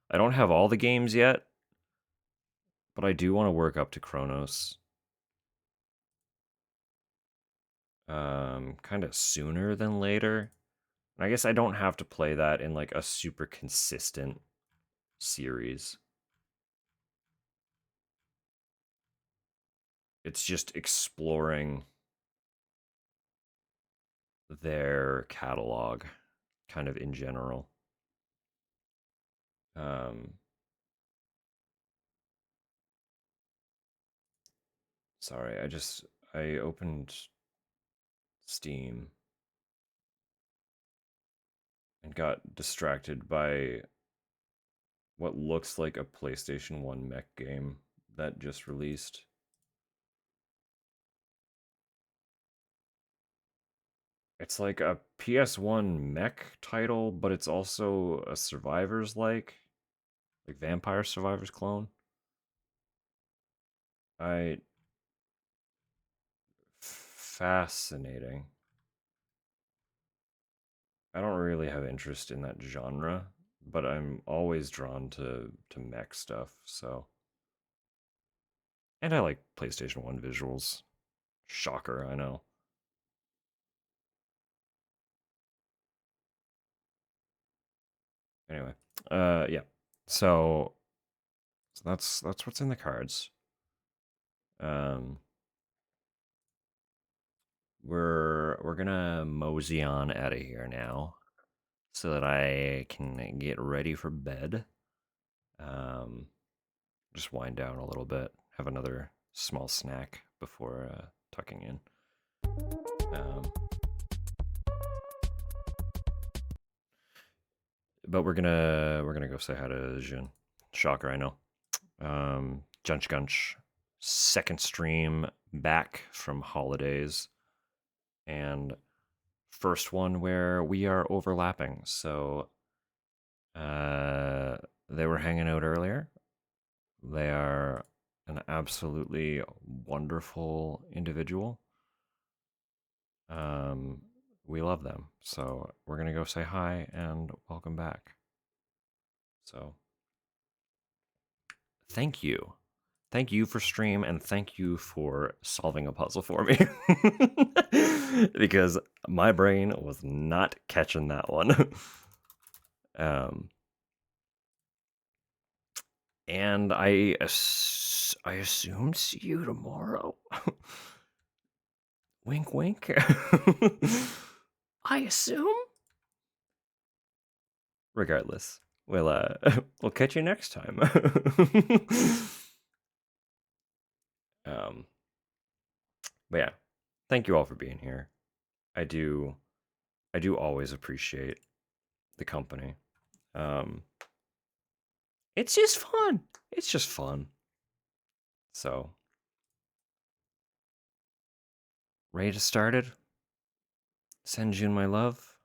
I don't have all the games yet, but I do want to work up to Chronos. Kind of sooner than later. And I guess I don't have to play that in like a super consistent series. It's just exploring their catalog kind of in general. Sorry, I opened Steam and got distracted by what looks like a PlayStation 1 mech game that just released. It's like a PS1 mech title, but it's also a Survivors like Vampire Survivors clone. Fascinating. I don't really have interest in that genre, but I'm always drawn to mech stuff, so. And I like PlayStation 1 visuals. Shocker, I know. Anyway, yeah. So that's what's in the cards. We're gonna mosey on out of here now, so that I can get ready for bed. Just wind down a little bit, have another small snack before tucking in. But we're gonna go say hi to Jun. Shocker, I know. Junch Gunch, second stream back from holidays, and first one where we are overlapping. So they were hanging out earlier. They are an absolutely wonderful individual. We love them. So we're gonna go say hi and welcome back. So thank you. Thank you for stream, and thank you for solving a puzzle for me. Because my brain was not catching that one. And I assume see you tomorrow. Wink, wink. I assume. Regardless, we'll catch you next time. But yeah, thank you all for being here. I do always appreciate the company. It's just fun. It's just fun. So, ready to start it? Send June my love.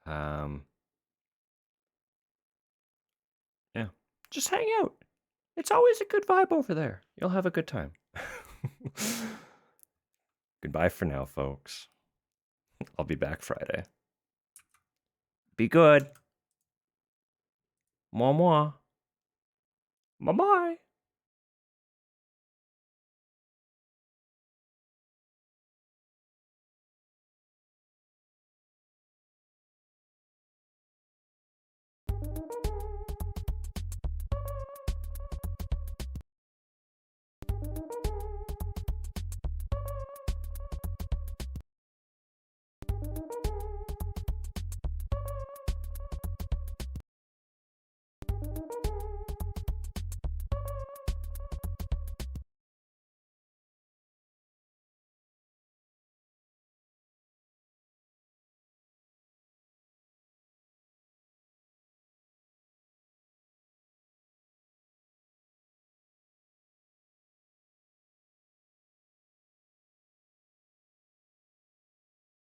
Yeah, just hang out. It's always a good vibe over there. You'll have a good time. Goodbye for now, folks. I'll be back Friday. Be good. Moi moi. Bye-bye.